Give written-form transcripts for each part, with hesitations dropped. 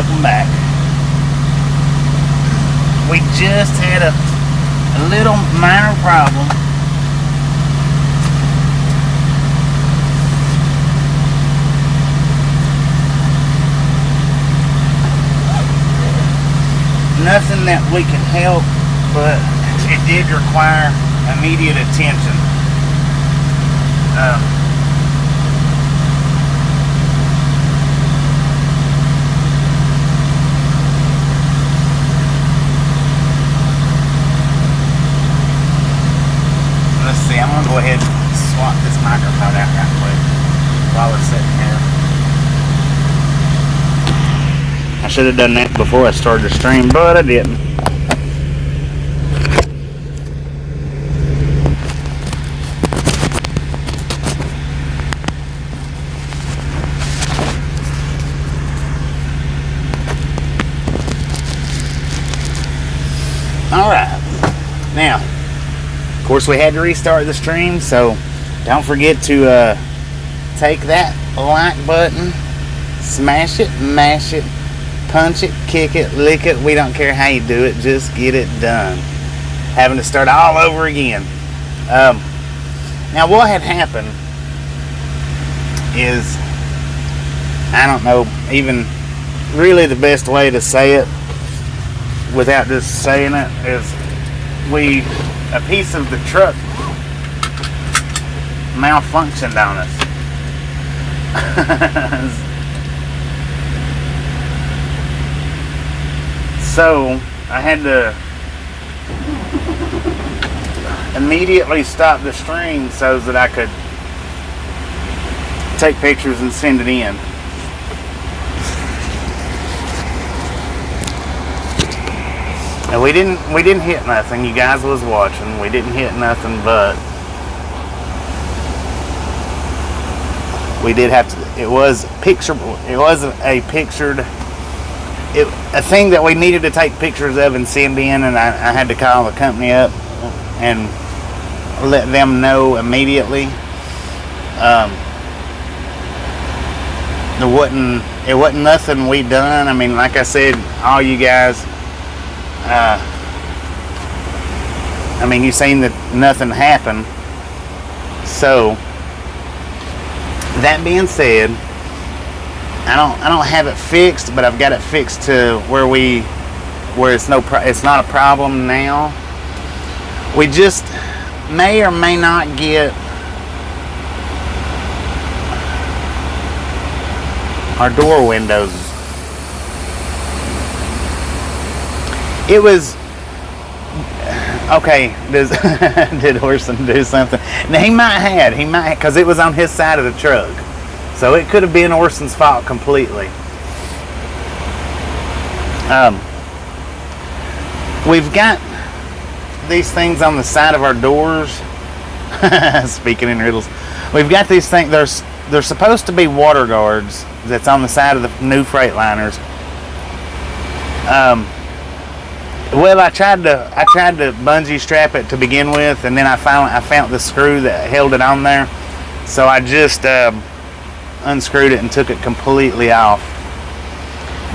welcome back. We just had a little minor problem. Nothing that we can help, but it did require immediate attention. Let's see, I'm going to go ahead and swap this microphone out right quick while we're sitting here. I should have done that before I started the stream, but I didn't. Alright, now, of course we had to restart the stream, so don't forget to take that like button, smash it, mash it, punch it, kick it, lick it, we don't care how you do it, just get it done. Having to start all over again. Now what had happened is, I don't know even really the best way to say it without just saying it, is a piece of the truck malfunctioned on us. So I had to immediately stop the stream so that I could take pictures and send it in. And we didn't hit nothing. You guys was watching. We didn't hit nothing, but we did have to. It was picturable. It was a pictured. A thing that we needed to take pictures of and send in, and I had to call the company up and let them know immediately. It wasn't nothing we done. I mean, like I said, all you guys. I mean, you seen that nothing happened. So that being said, I don't have it fixed, but I've got it fixed to where it's not a problem now. We just may or may not get our door windows. It was okay. Did Orson do something? Now he might, because it was on his side of the truck. So it could have been Orson's fault completely. We've got these things on the side of our doors. Speaking in riddles, we've got these things. There's supposed to be water guards that's on the side of the new Freightliners. Well, I tried to bungee strap it to begin with, and then I found the screw that held it on there. So I just unscrewed it and took it completely off.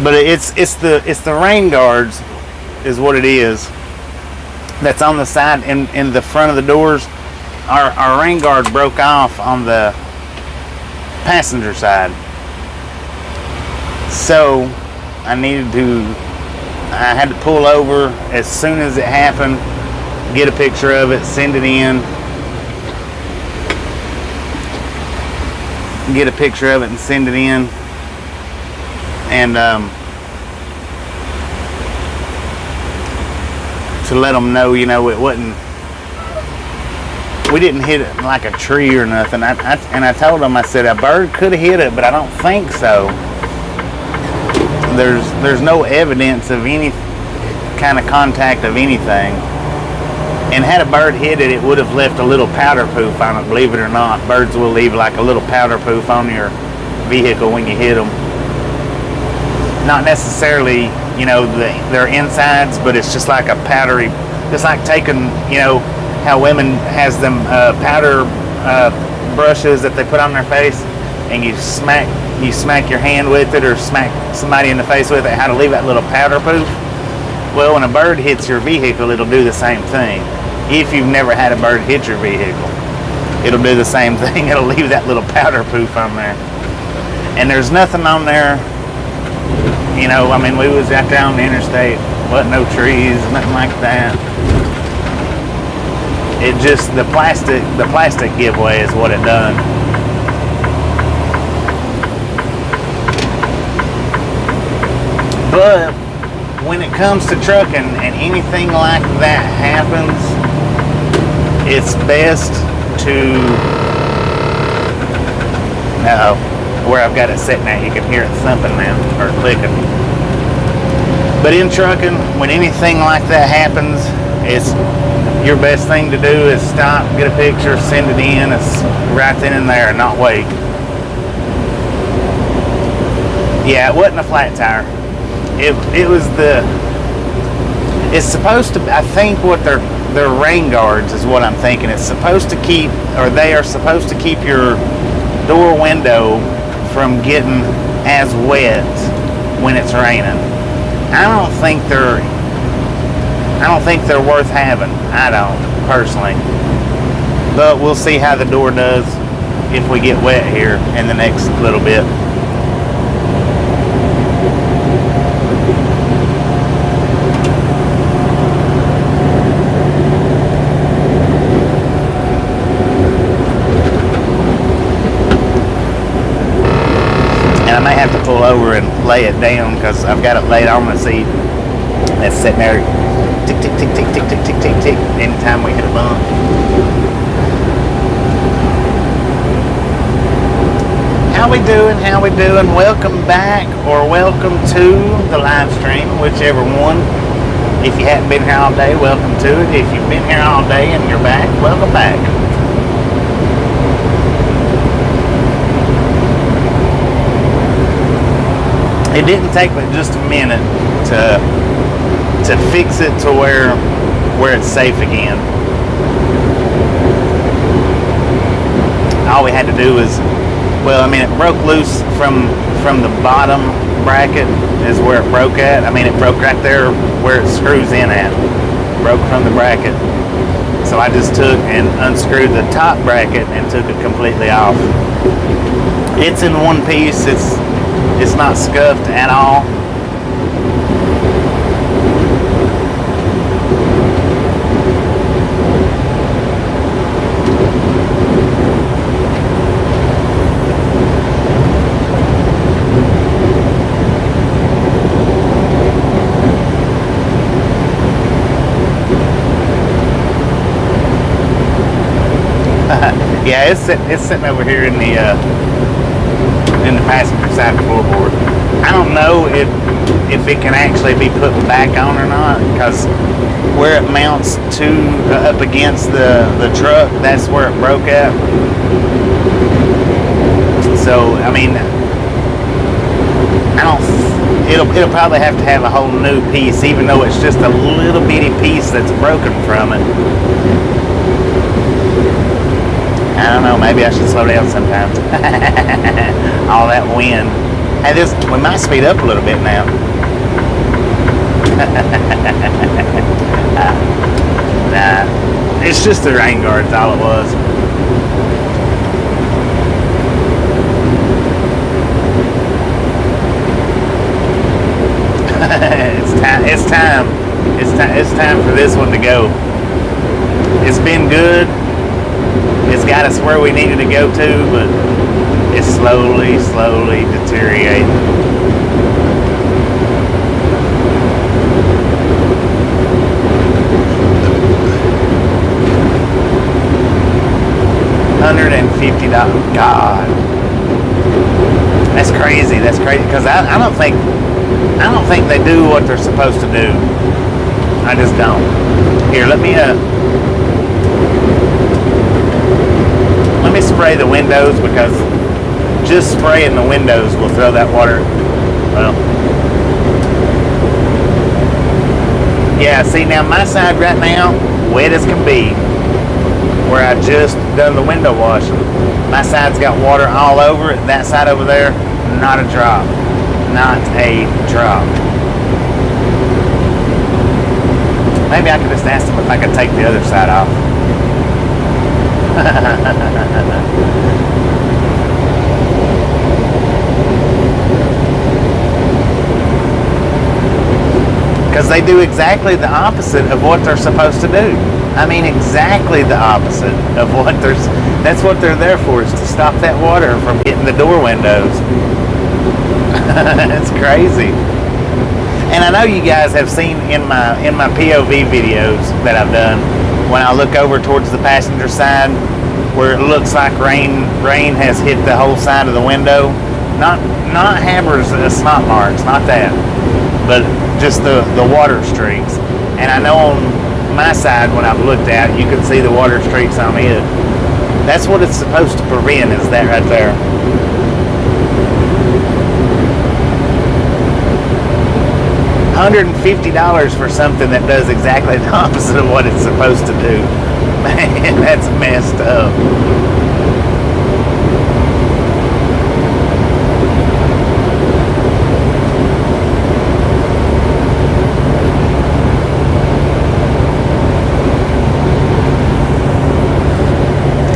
But it's the rain guards is what it is. That's on the side in the front of the doors. Our rain guard broke off on the passenger side. So I had to pull over as soon as it happened, get a picture of it, send it in, get a picture of it and send it in, and to let them know, it wasn't, we didn't hit it like a tree or nothing. And I told them, I said, a bird could have hit it, but I don't think so. There's no evidence of any kind of contact of anything. And had a bird hit it, it would have left a little powder poof on it, believe it or not. Birds will leave like a little powder poof on your vehicle when you hit them. Not necessarily, their insides, but it's just like a powdery, just like taking, how women has them powder brushes that they put on their face. and you smack your hand with it or smack somebody in the face with it, how to leave that little powder poof. Well, when a bird hits your vehicle, it'll do the same thing. If you've never had a bird hit your vehicle, it'll do the same thing. It'll leave that little powder poof on there. And there's nothing on there, you know, I mean, we was out there on the interstate, wasn't no trees, nothing like that. It just, the plastic giveaway is what it done. But when it comes to trucking and anything like that happens, it's best to, where I've got it set now, you can hear it thumping now, or clicking. But in trucking, when anything like that happens, it's your best thing to do is stop, get a picture, send it in. It's right then and there, not wait. Yeah, it wasn't a flat tire. It was it's supposed to, I think what they're rain guards is what I'm thinking. It's supposed to keep, or they are supposed to keep your door window from getting as wet when it's raining. I don't think they're worth having. I don't, personally. But we'll see how the door does if we get wet here in the next little bit. And I may have to pull over and lay it down because I've got it laid on the seat. That's sitting there, tick, tick, tick, tick, tick, tick, tick, tick, tick, anytime we hit a bump. How we doing? How we doing? Welcome back, or welcome to the live stream, whichever one. If you hadn't been here all day, welcome to it. If you've been here all day and you're back, welcome back. It didn't take but just a minute to fix it to where it's safe again. All we had to do was, well, I mean, it broke loose from the bottom bracket is where it broke at. I mean, it broke right there where it screws in at. Broke from the bracket. So I just took and unscrewed the top bracket and took it completely off. It's in one piece. It's not scuffed at all. Yeah, it's sitting over here in the passenger side floorboard. I don't know if it can actually be put back on or not, because where it mounts to up against the truck, that's where it broke at. So I mean, it'll probably have to have a whole new piece, even though it's just a little bitty piece that's broken from it. I don't know, maybe I should slow down sometime. All that wind. Hey, we might speed up a little bit now. Nah, it's just the rain guards, all it was. It's time for this one to go. It's been good. It's got us where we needed to go to, but it's slowly deteriorating. $150. God, that's crazy. That's crazy because I don't think they do what they're supposed to do. I just don't. Here, let me spray the windows, because just spraying the windows will throw that water. Well, yeah, see now my side right now, wet as can be, where I just done the window washing. My side's got water all over it. That side over there, not a drop. Not a drop. Maybe I could just ask them if I could take the other side off. Because they do exactly the opposite of what they're supposed to do. I mean, exactly the opposite of what that's what they're there for, is to stop that water from hitting the door windows. It's crazy. And I know you guys have seen in my POV videos that I've done, when I look over towards the passenger side, where it looks like rain has hit the whole side of the window. Not Haber's snot marks, not that, but just the water streaks. And I know on my side, when I've looked at it, you can see the water streaks on it. That's what it's supposed to prevent, is that right there. $150 for something that does exactly the opposite of what it's supposed to do. Man, that's messed up.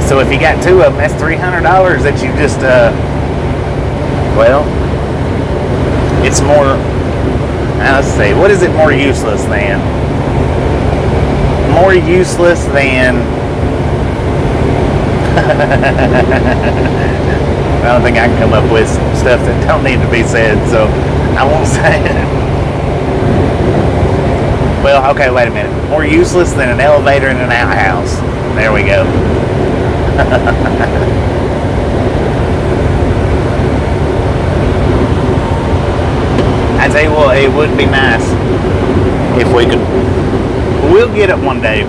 So if you got two of them, that's $300 that you just, well, it's more, now let's see, what is it more useless than? More useless than, I don't think I can come up with stuff that don't need to be said, so I won't say it. Well, okay, wait a minute. More useless than an elevator in an outhouse. There we go. I tell you what, it would be nice if we could. We'll get it one day.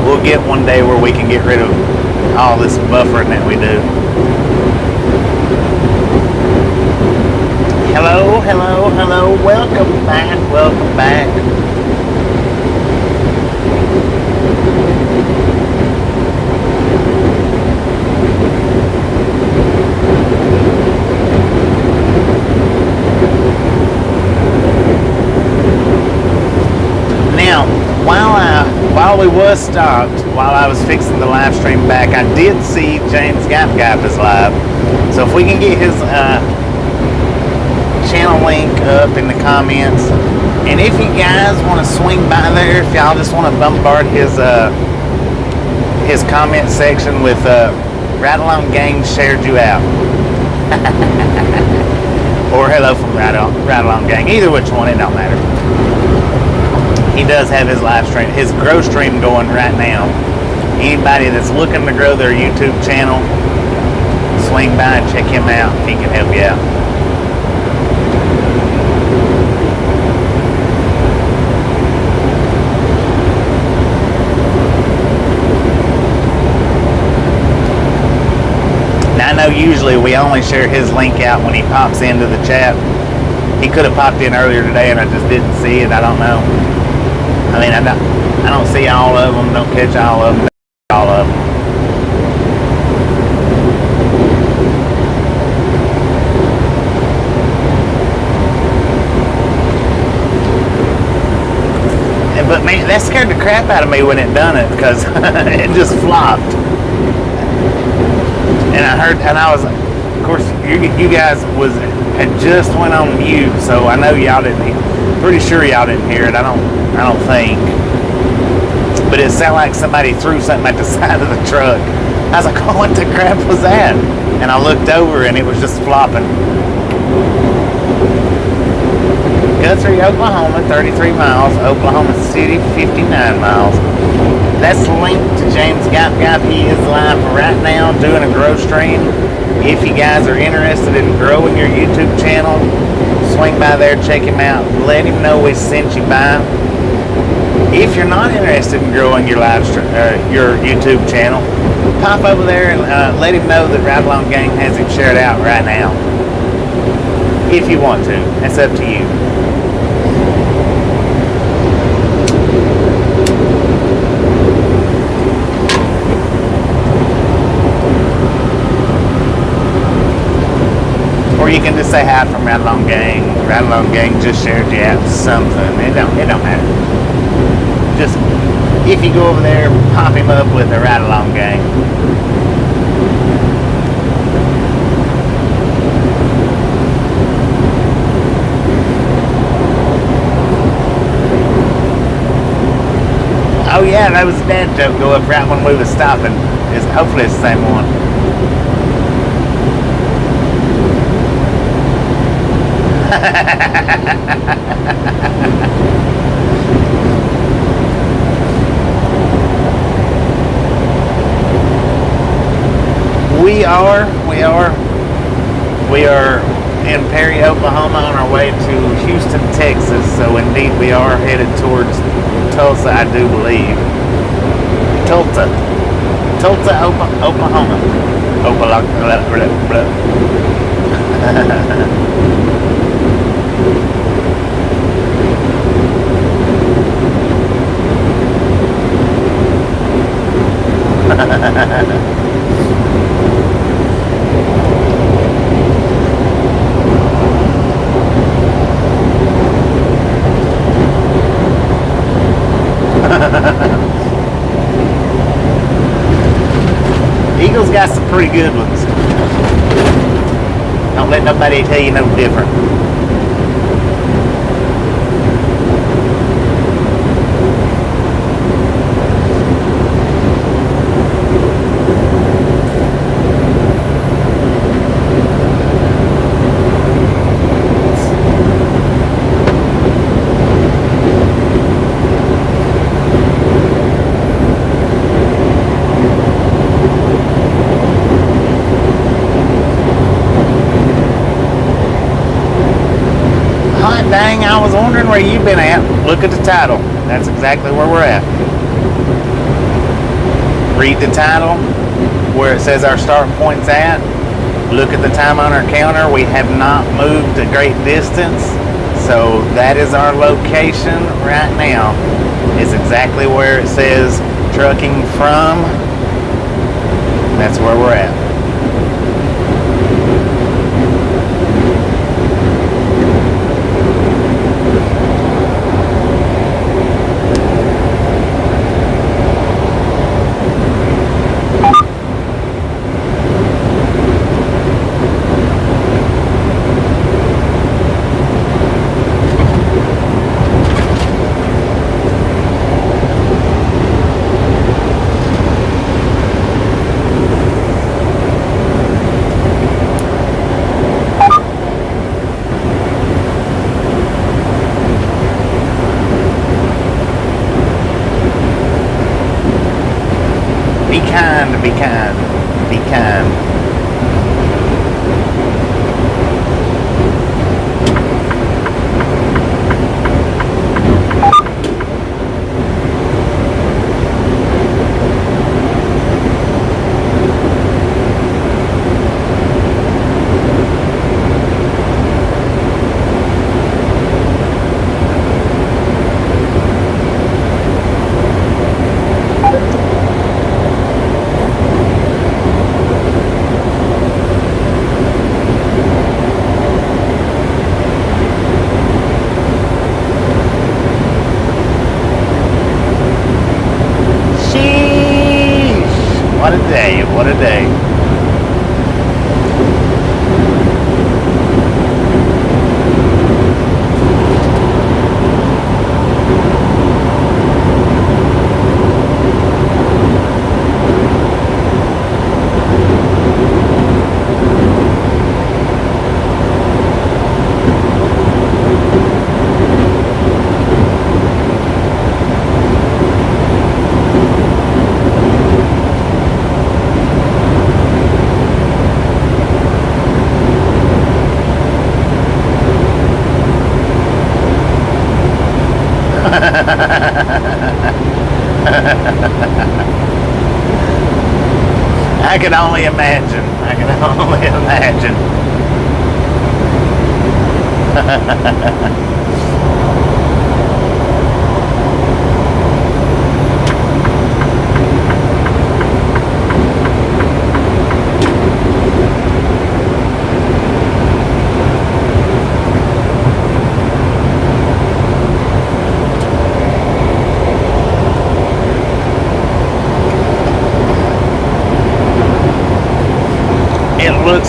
We'll get one day where we can get rid of all this buffering that we do. Hello, hello, hello. Welcome back. Welcome back. Now, while we was stopped, while I was fixing the live stream back, I did see James Gap is live. So if we can get his channel link up in the comments, and if you guys want to swing by there, if y'all just want to bombard his comment section with Ride Along Gang shared you out. Or hello from Ride Along Gang. Either which one, it don't matter. He does have his live stream, his grow stream going right now. Anybody that's looking to grow their YouTube channel, swing by and check him out. He can help you out. Now I know usually we only share his link out when he pops into the chat. He could have popped in earlier today and I just didn't see it. I don't know. I mean, I don't see all of them, don't catch all of them, all of them. But man, that scared the crap out of me when it done it, because it just flopped. And I was like, of course, you guys had just went on mute, so I know y'all didn't. Pretty sure y'all didn't hear it. I don't think. But it sounded like somebody threw something at the side of the truck. I was like, oh, what the crap was that? And I looked over and it was just flopping. Guthrie, Oklahoma, 33 miles. Oklahoma City, 59 miles. That's linked to James Gap. He is live right now doing a grow stream. If you guys are interested in growing your YouTube channel, swing by there, check him out, let him know we sent you by. If you're not interested in growing your your YouTube channel, pop over there and let him know that Ride Along Gang has him shared out right now. If you want to, that's up to you. Ride along gang just shared you out something. It don't matter. Just if you go over there, pop him up with a ride along gang. Oh yeah, that was a dad joke. Go up right when we was stopping. Hopefully it's the same one. We are in Perry, Oklahoma on our way to Houston, Texas. So indeed we are headed towards Tulsa, I do believe. Tulsa, Oklahoma. Eagle's got some pretty good ones. Don't let nobody tell you no different. Dang, I was wondering where you've been at. Look at the title. That's exactly where we're at. Read the title, where it says our start point's at. Look at the time on our counter. We have not moved a great distance. So that is our location right now. It's exactly where it says trucking from. That's where we're at. Be kind. What a day. I can only imagine. I can only imagine.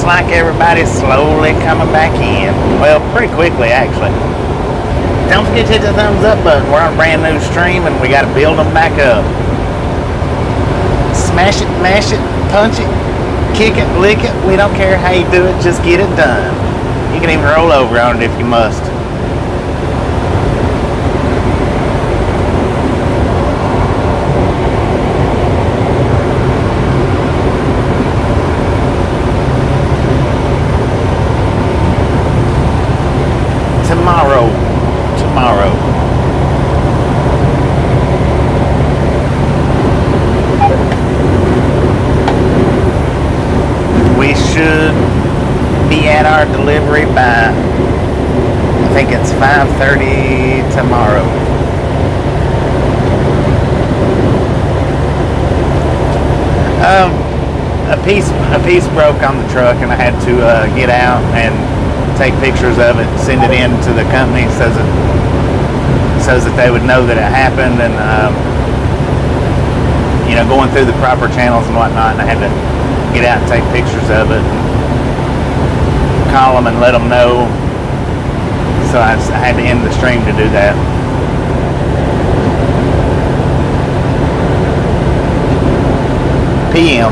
like everybody's slowly coming back in. Well, pretty quickly, actually. Don't forget to hit the thumbs up button. We're on a brand new stream and we got to build them back up. Smash it, mash it, punch it, kick it, lick it. We don't care how you do it, just get it done. You can even roll over on it if you must. Tomorrow. We should be at our delivery by, I think it's 5:30 tomorrow. A piece broke on the truck and I had to get out and take pictures of it, send it in to the company so that they would know that it happened, and going through the proper channels and whatnot. And I had to get out and take pictures of it, and call them and let them know. So I had to end the stream to do that. PM.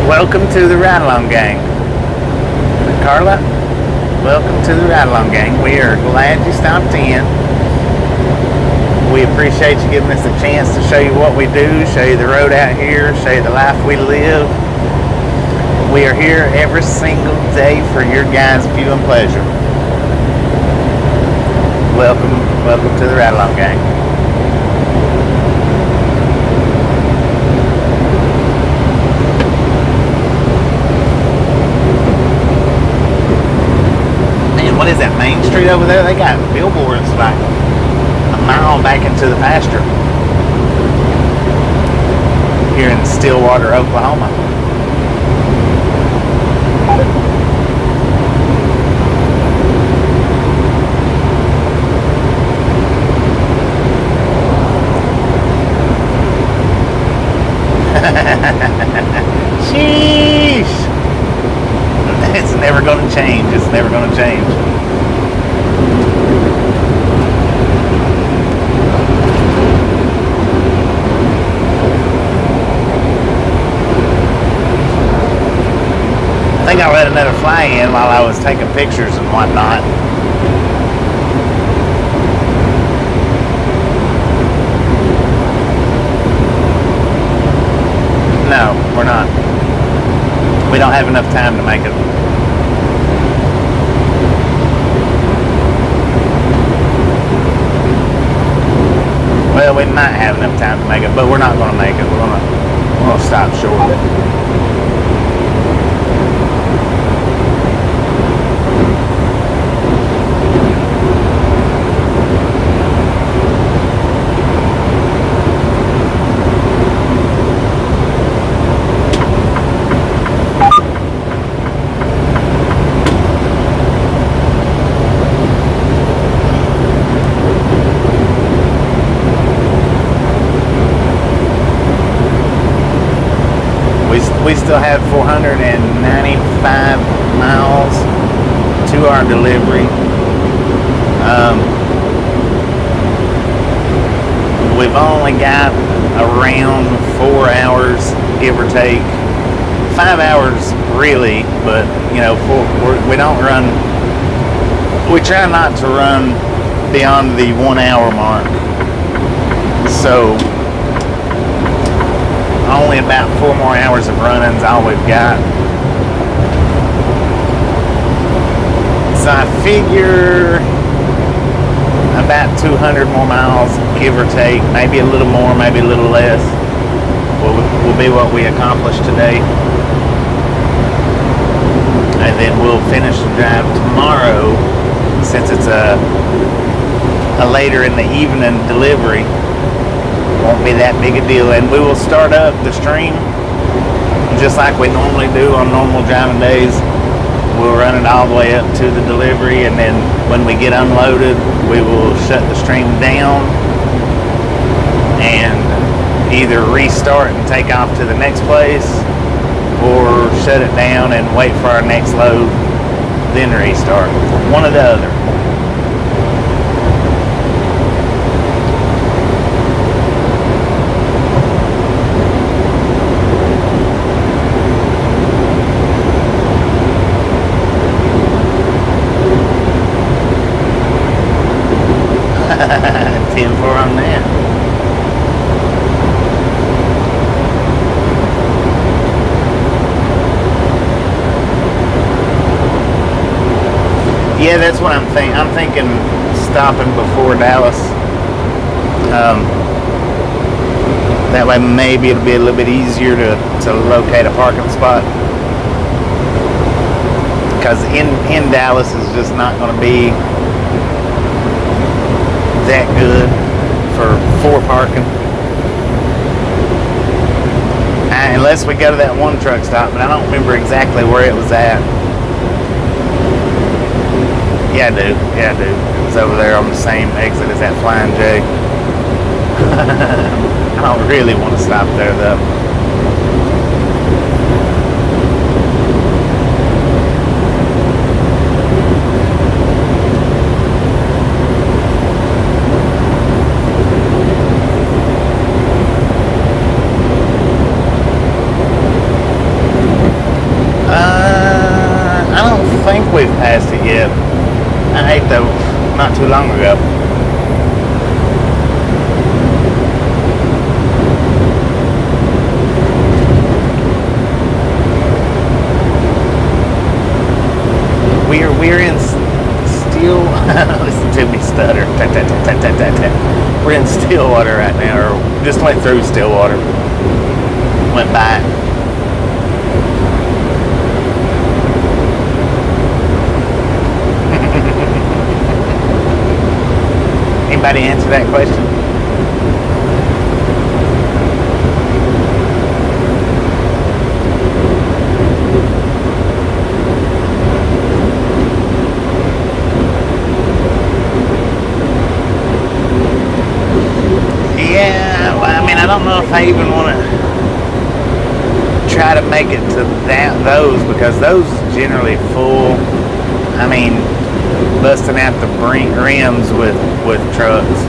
Welcome to the Ride Along Gang. Carla, welcome to the Ride Along Gang. We are glad you stopped in. We appreciate you giving us a chance to show you what we do, show you the road out here, show you the life we live. We are here every single day for your guys' view and pleasure. Welcome to the Ride Along Gang. What is that main street over there? They got billboards like a mile back into the pasture here in Stillwater, Oklahoma. Sheesh! It's never going to change. It's never going to change. I think I let another fly in while I was taking pictures and whatnot. No, we're not. We don't have enough time to make it. Well, we might have enough time to make it, but we're not going to make it. We're going to stop short. We still have 495 miles to our delivery. We've only got around 4 hours, give or take. 5 hours really, but we don't run. We try not to run beyond the 1 hour mark. So only about 4 more hours of running's all we've got. So I figure about 200 more miles, give or take, maybe a little more, maybe a little less, will be what we accomplish today. And then we'll finish the drive tomorrow, since it's a later in the evening delivery. Won't be that big a deal, and we will start up the stream just like we normally do on normal driving days. We'll run it all the way up to the delivery, and then when we get unloaded, we will shut the stream down and either restart and take off to the next place, or shut it down and wait for our next load, then restart. One or the other. 10-4 on that. Yeah, that's what I'm thinking. I'm thinking stopping before Dallas. That way maybe it'll be a little bit easier to locate a parking spot. Because in Dallas is just not going to be that good for parking. Unless we go to that one truck stop, but I don't remember exactly where it was at. Yeah, I do. Yeah, I do. It was over there on the same exit as that Flying J. I don't really want to stop there, though. I don't think we've passed it yet. I ate those not too long ago. We're in Still. Listen to me stutter. We're in Stillwater right now, or just went through Stillwater. Went by. Anybody answer that question? Yeah, well, I mean, I don't know if I even want to try to make it to those, because those generally full. I mean, busting out the rims with trucks.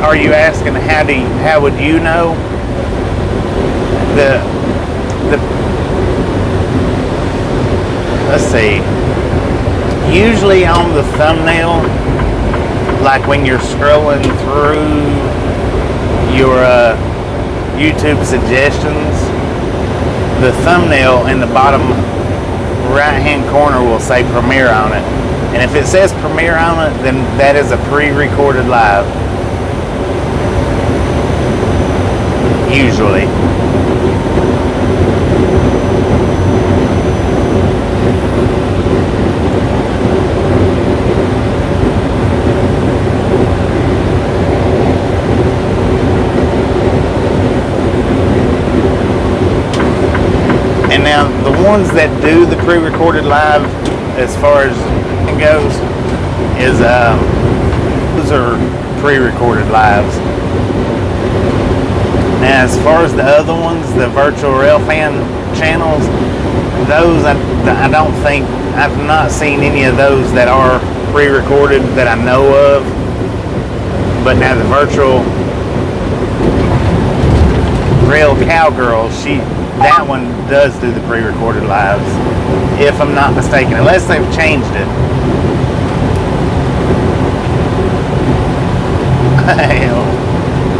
Are you asking how would you know? Let's see. Usually on the thumbnail, like when you're scrolling through your YouTube suggestions, the thumbnail in the bottom right-hand corner will say Premiere on it. And if it says Premiere on it, then that is a pre-recorded live. Usually. And now the ones that do the pre-recorded live, as far as it goes, is those are pre-recorded lives. Now, as far as the other ones, the virtual railfan channels, those I don't think, I've not seen any of those that are pre-recorded that I know of. But now the virtual rail cowgirl, that one does do the pre-recorded lives, if I'm not mistaken, unless they've changed it.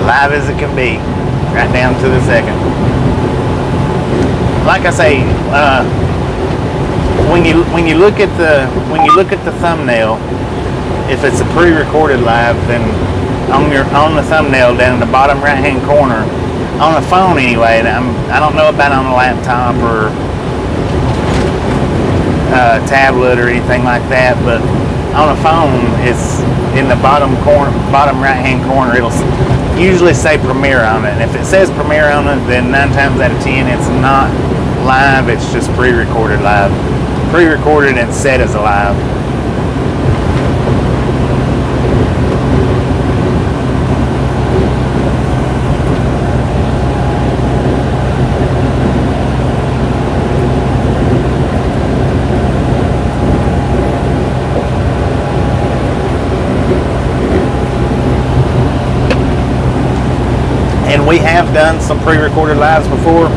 Live as it can be, right down to the second. Like I say, when you look at the thumbnail, if it's a pre-recorded live, then on the thumbnail down in the bottom right-hand corner, on the phone anyway, I don't know about on a laptop or tablet or anything like that, but on a phone, it's in the bottom right hand corner. It'll usually say Premiere on it, and if it says Premiere on it, then 9 times out of 10 it's not live. It's just pre-recorded live, pre-recorded and set as a live. We have done some pre-recorded lives before.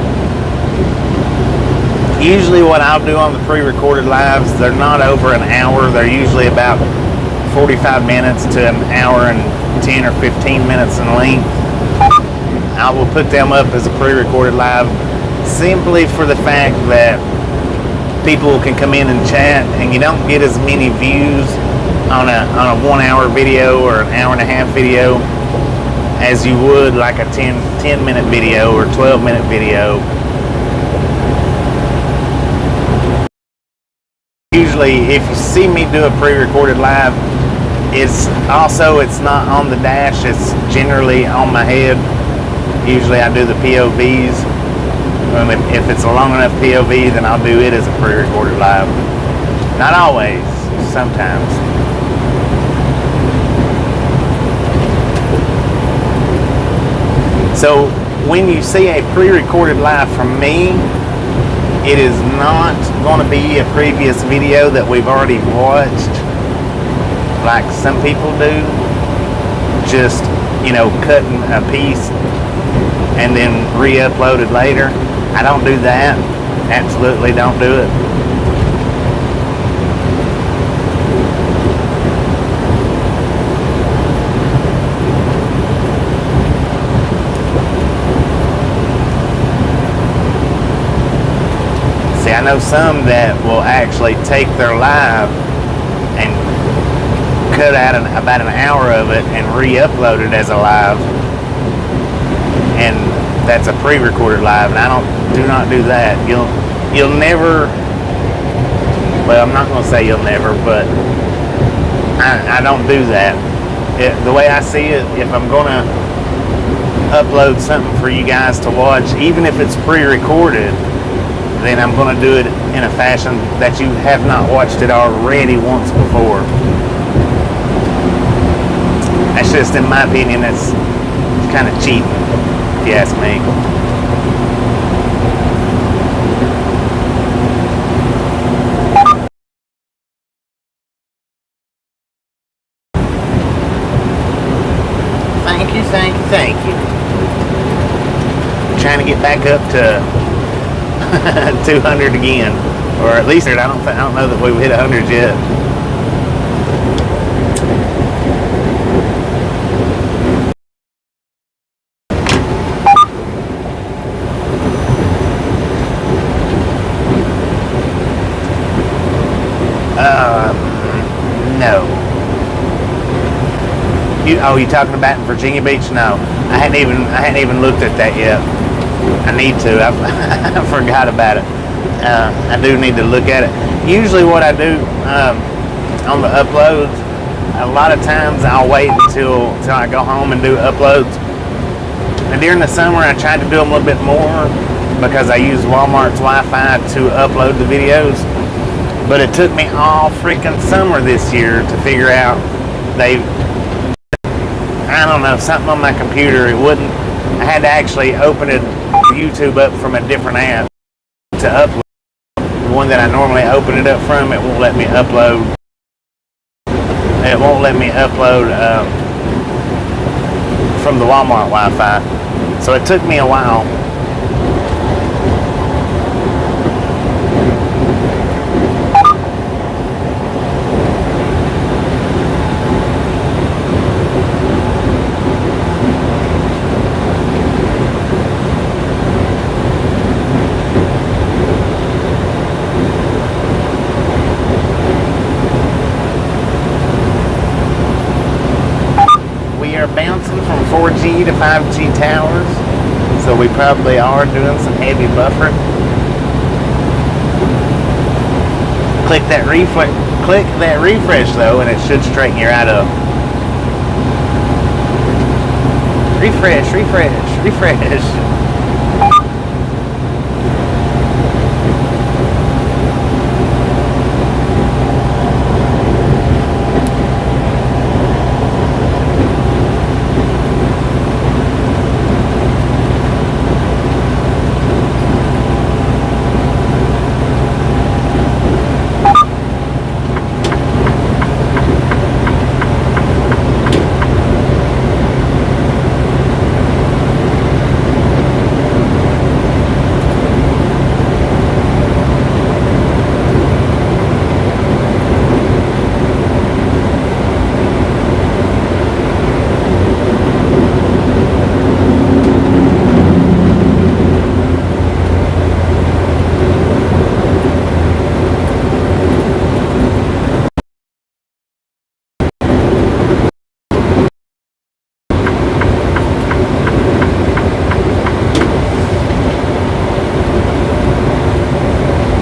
Usually what I'll do on the pre-recorded lives, they're not over an hour. They're usually about 45 minutes to an hour and 10 or 15 minutes in length. I will put them up as a pre-recorded live simply for the fact that people can come in and chat, and you don't get as many views on a 1 hour video or an hour and a half video as you would like a 10 minute video or 12 minute video. Usually if you see me do a pre-recorded live, it's not on the dash, it's generally on my head. Usually I do the POVs. If it's a long enough POV, then I'll do it as a pre-recorded live. Not always, sometimes. So when you see a pre-recorded live from me, it is not going to be a previous video that we've already watched, like some people do, just, cutting a piece and then re-upload it later. I don't do that. Absolutely don't do it. I know some that will actually take their live and cut out about an hour of it and re-upload it as a live, and that's a pre-recorded live, and I do not do that. You'll never, well, I'm not going to say you'll never, but I don't do that. The way I see it, if I'm going to upload something for you guys to watch, even if it's pre-recorded, then I'm going to do it in a fashion that you have not watched it already once before. That's just, in my opinion, it's kind of cheating, if you ask me. Thank you. I'm trying to get back up to 200 again, or at least I don't know that we've hit 100 yet. No. You talking about in Virginia Beach? No, I hadn't even looked at that yet. I need to. I forgot about it. I do need to look at it. Usually what I do on the uploads, a lot of times I'll wait until I go home and do uploads. And during the summer I tried to do them a little bit more because I use Walmart's Wi-Fi to upload the videos. But it took me all freaking summer this year to figure out I don't know, something on my computer, it wouldn't. I had to actually open YouTube up from a different app to upload. The one that I normally open it up from, it won't let me upload. It won't let me upload from the Walmart Wi-Fi. So it took me a while. Bouncing from 4G to 5G towers, so we probably are doing some heavy buffering. Click click that refresh though, and it should straighten you right up. Refresh, refresh, refresh.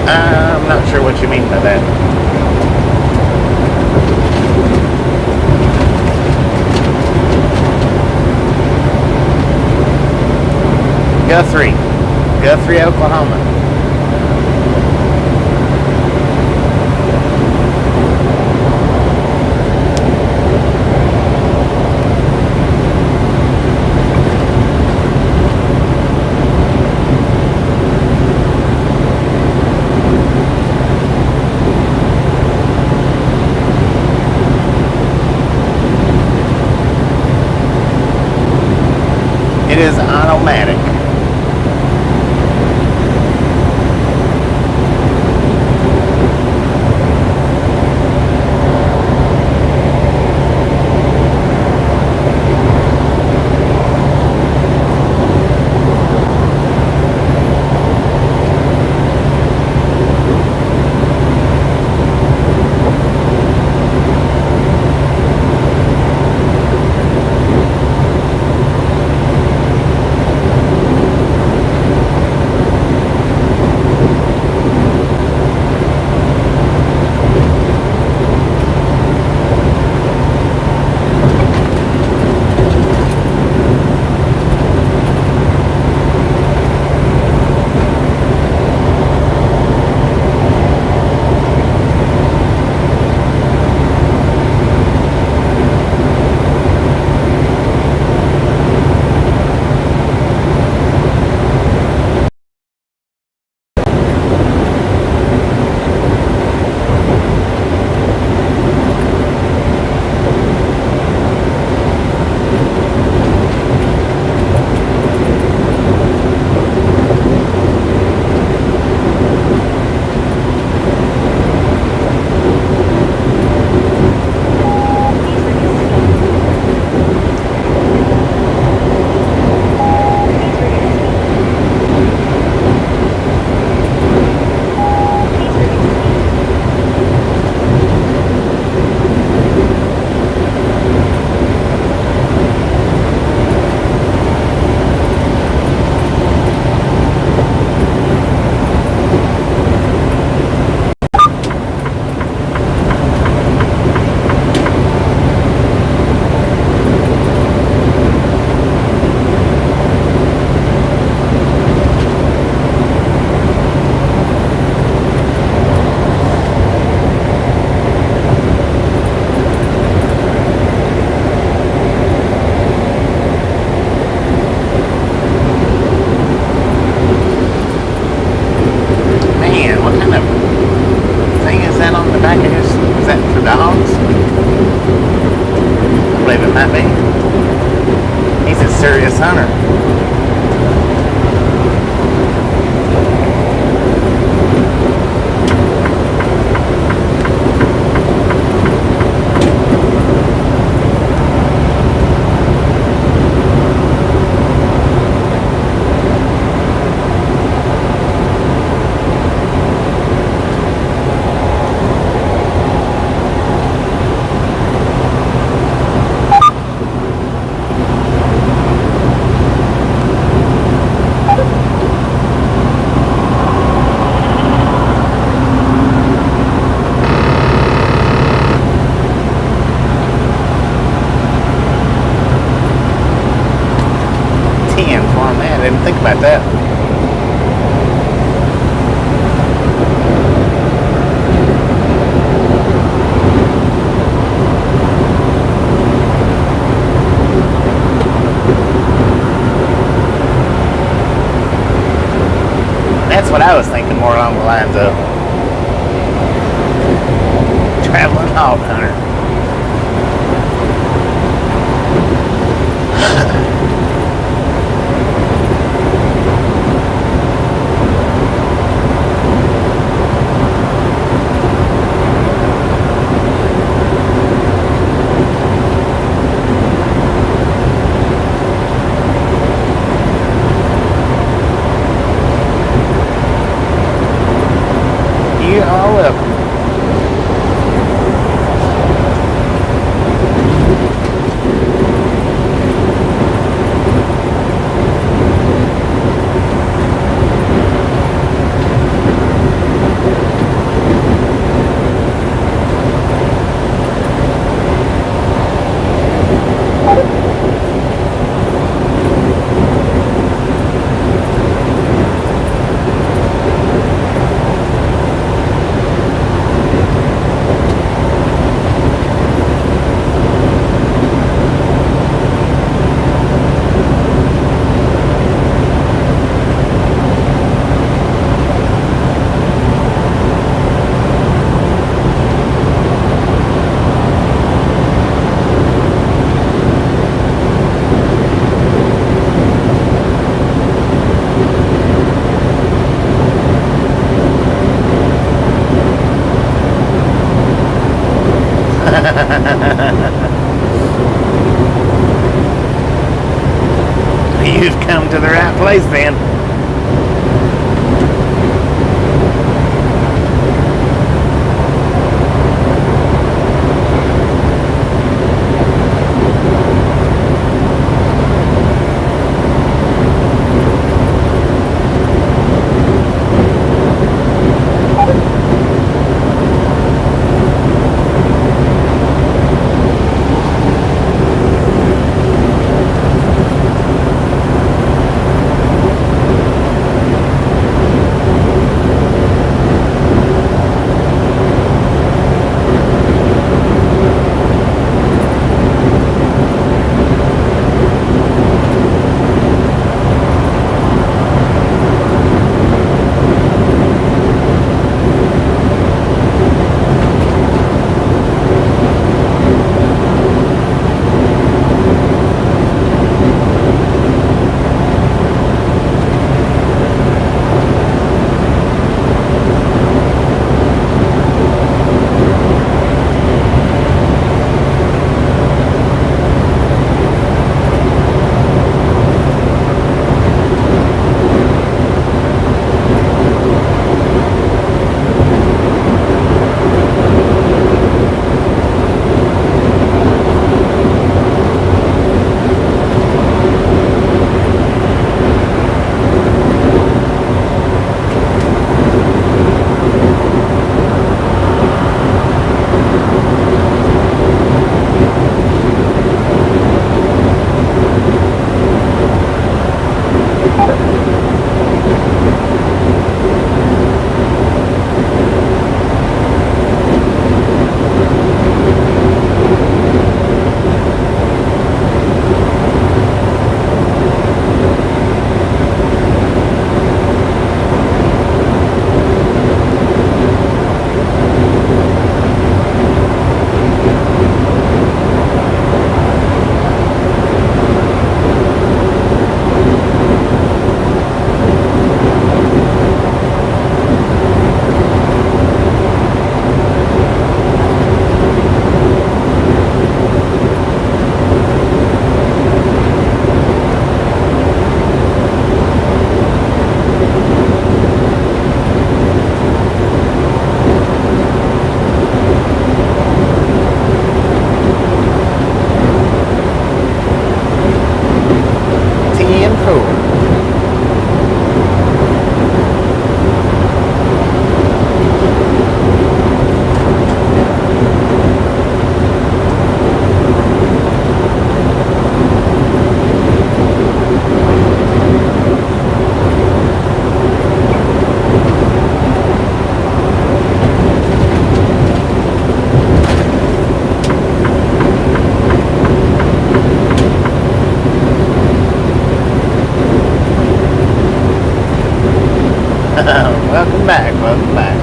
I'm not sure what you mean by that. Guthrie, Oklahoma. It is automatic. That's what I was thinking, more along the lines of traveling hog hunter. You are welcome. You've come to the right place then. Welcome back, welcome back.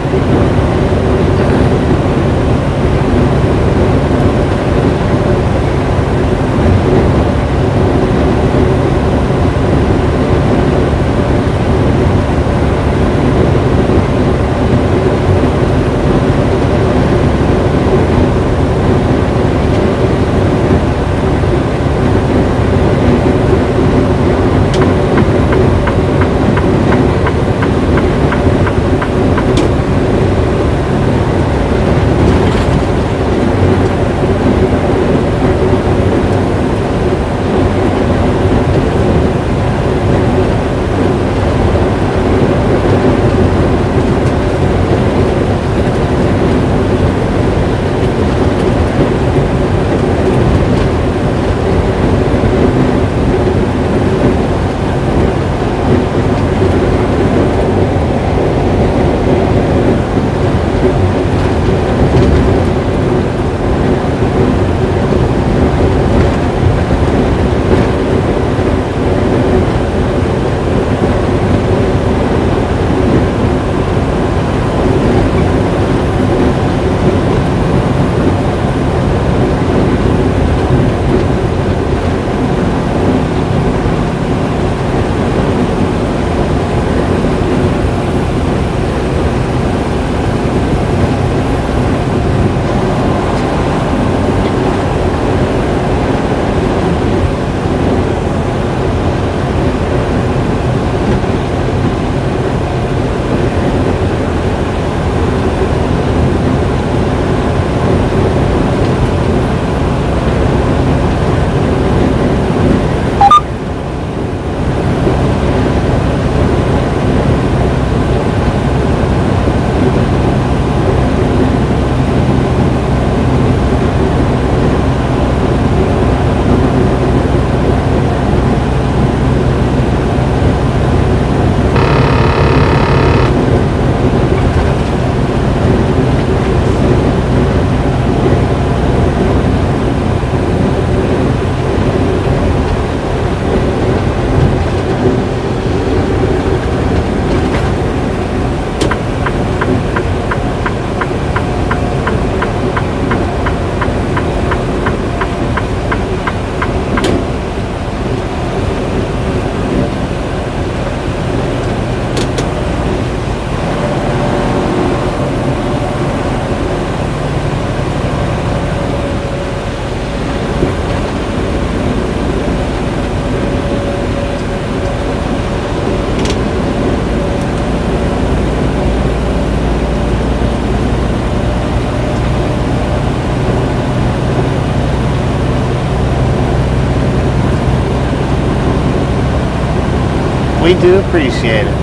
We do appreciate it.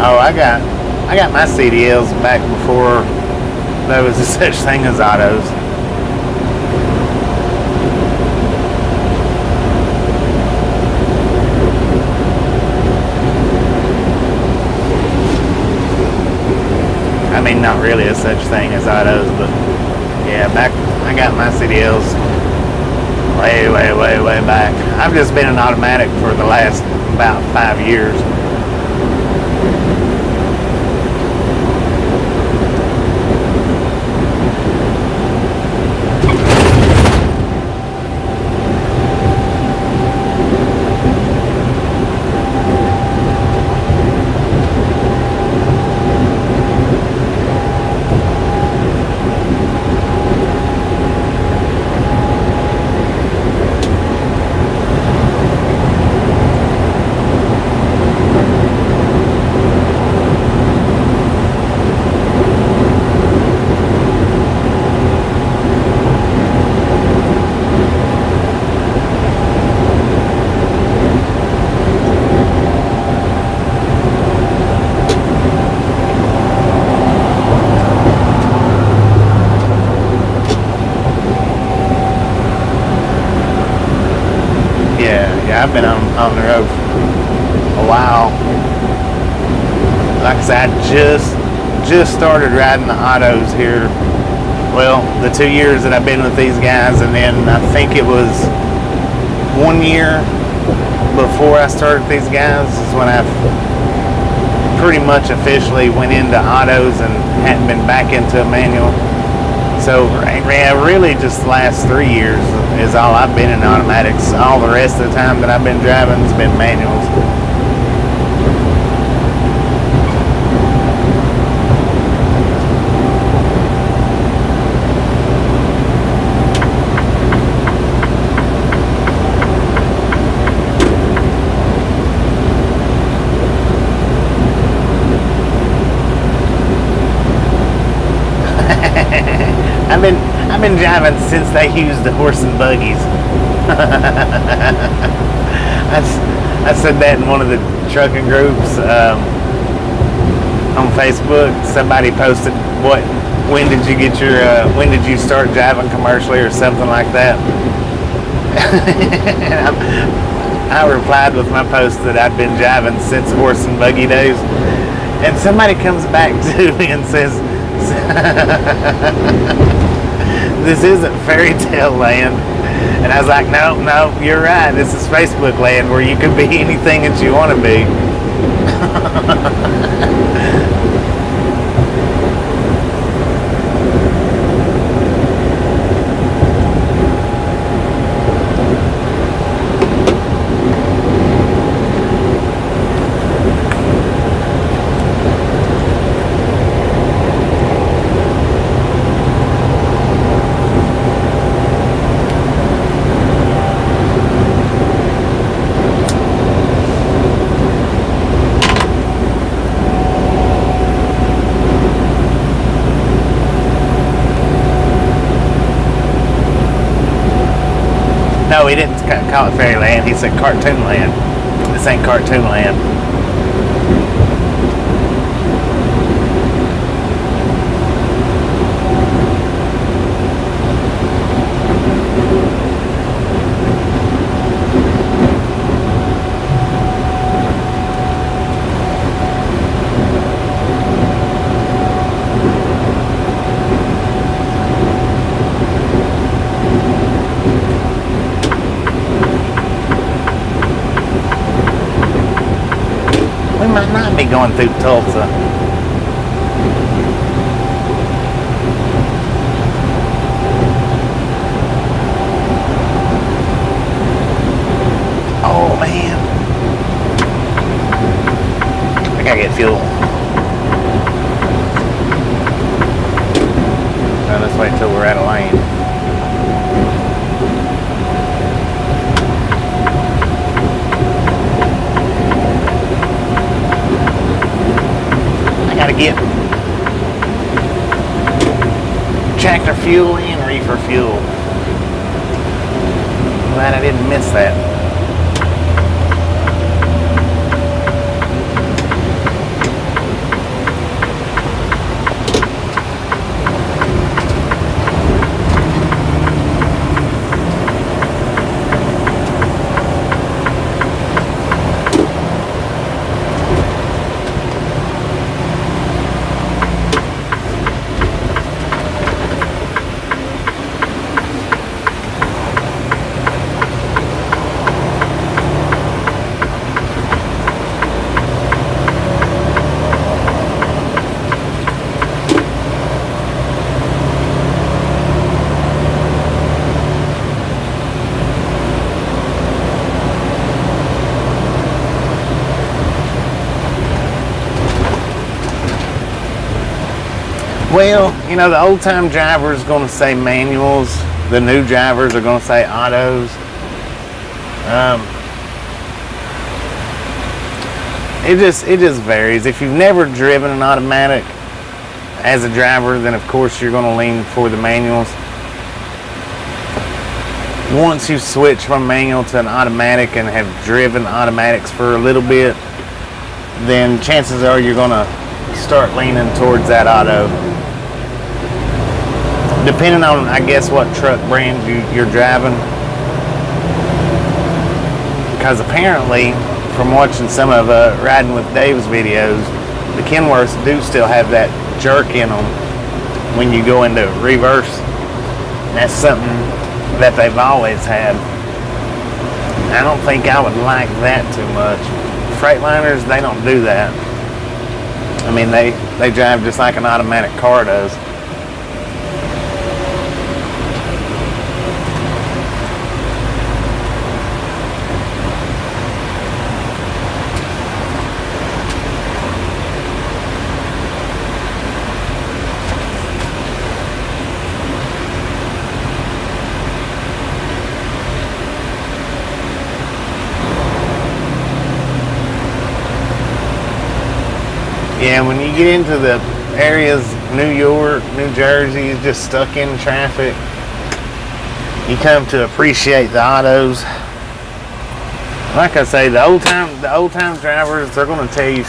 Oh, I got my CDLs back before there was a such thing as autos. I mean, not really a such thing as autos, but yeah, back I got my CDLs way back. I've just been an automatic for the last about 5 years. been on the road for a while. Like I said, I just started riding the autos here. Well, the 2 years that I've been with these guys, and then I think it was 1 year before I started with these guys is when I pretty much officially went into autos and hadn't been back into a manual. So really just the last 3 years is all I've been in automatics. All the rest of the time that I've been driving has been manuals. I've been driving since they used the horse and buggies. I said that in one of the trucking groups on Facebook. Somebody posted when did you start driving commercially or something like that. I replied with my post that I'd been driving since horse and buggy days, and somebody comes back to me and says, this isn't fairy tale land. And I was like, no, you're right. This is Facebook land where you can be anything that you want to be. No, he didn't call it fairyland. He said cartoon land. This ain't cartoon land. Might not be going through Tulsa. Oh man, I gotta get fuel. Now let's wait till we're out of lane. Gotta get tractor fuel and reefer fuel. Glad I didn't miss that. Well, you know, the old time driver is going to say manuals. The new drivers are going to say autos. It just varies. If you've never driven an automatic as a driver, then of course you're going to lean for the manuals. Once you switch from manual to an automatic and have driven automatics for a little bit, then chances are you're going to start leaning towards that auto. Depending on, I guess, what truck brand you're driving. Because apparently, from watching some of Riding with Dave's videos, the Kenworths do still have that jerk in them when you go into reverse. And that's something that they've always had. I don't think I would like that too much. Freightliners, they don't do that. I mean, they drive just like an automatic car does. Yeah, when you get into the areas, New York, New Jersey, just stuck in traffic, you come to appreciate the autos. Like I say, the old time drivers, they're going to tell you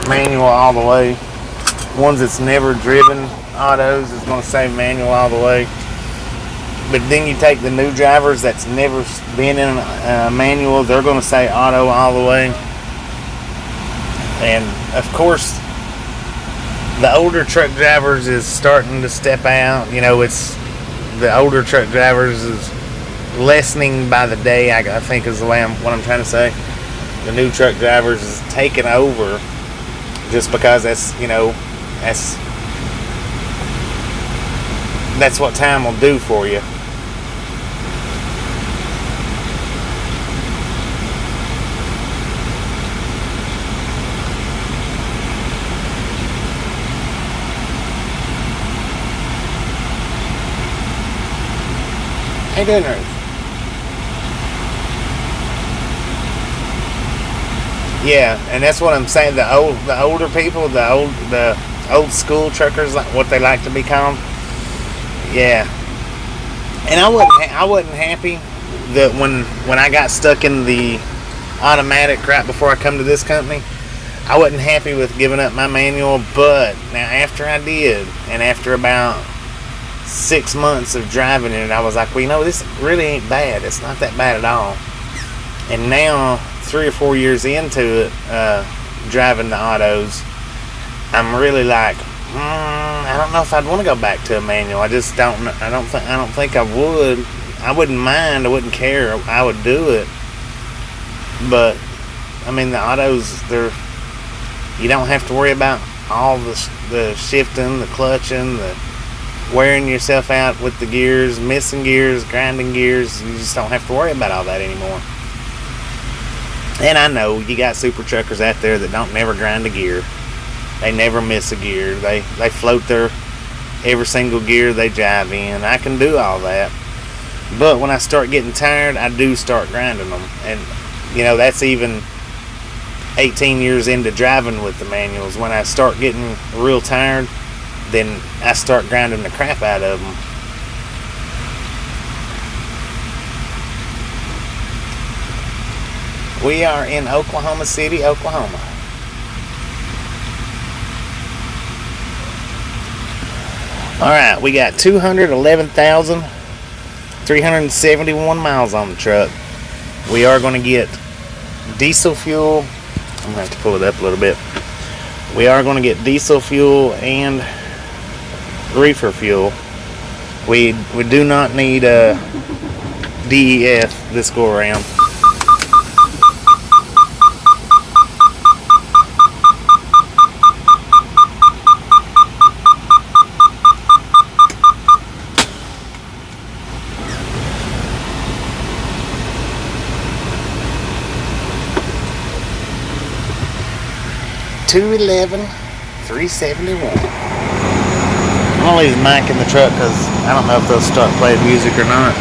manual all the way. Ones that's never driven autos is going to say manual all the way. But then you take the new drivers that's never been in a manual, they're going to say auto all the way. And of course, the older truck drivers is starting to step out. You know, it's the older truck drivers is lessening by the day, I think is the way what I'm trying to say. The new truck drivers is taking over just because that's what time will do for you. How you doing, Ruth? Yeah, and that's what I'm saying. The older people, the old school truckers, like what they like to be called. Yeah, and I wasn't happy that when I got stuck in the automatic right before I come to this company, I wasn't happy with giving up my manual. But now after I did, and after about 6 months of driving it, I was like, well, you know, this really ain't bad. It's not that bad at all. And now, 3 or 4 years into it, driving the autos, I'm really like, I don't know if I'd want to go back to a manual. I just don't. I don't think I would. I wouldn't mind. I wouldn't care. I would do it. But I mean, the autos, you don't have to worry about all the shifting, the clutching, the wearing yourself out with the gears, missing gears, grinding gears. You just don't have to worry about all that anymore. And I know you got super truckers out there that don't never grind a gear. They never miss a gear. They float their every single gear they drive in. I can do all that. But when I start getting tired, I do start grinding them. And, you know, that's even 18 years into driving with the manuals. When I start getting real tired, then I start grinding the crap out of them. We are in Oklahoma City, Oklahoma. Alright, we got 211,371 miles on the truck. We are going to get diesel fuel. I'm going to have to pull it up a little bit. We are going to get diesel fuel and reefer fuel. We do not need a DEF this go around. $211,371. I'm gonna leave the mic in the truck because I don't know if they'll start playing music or not.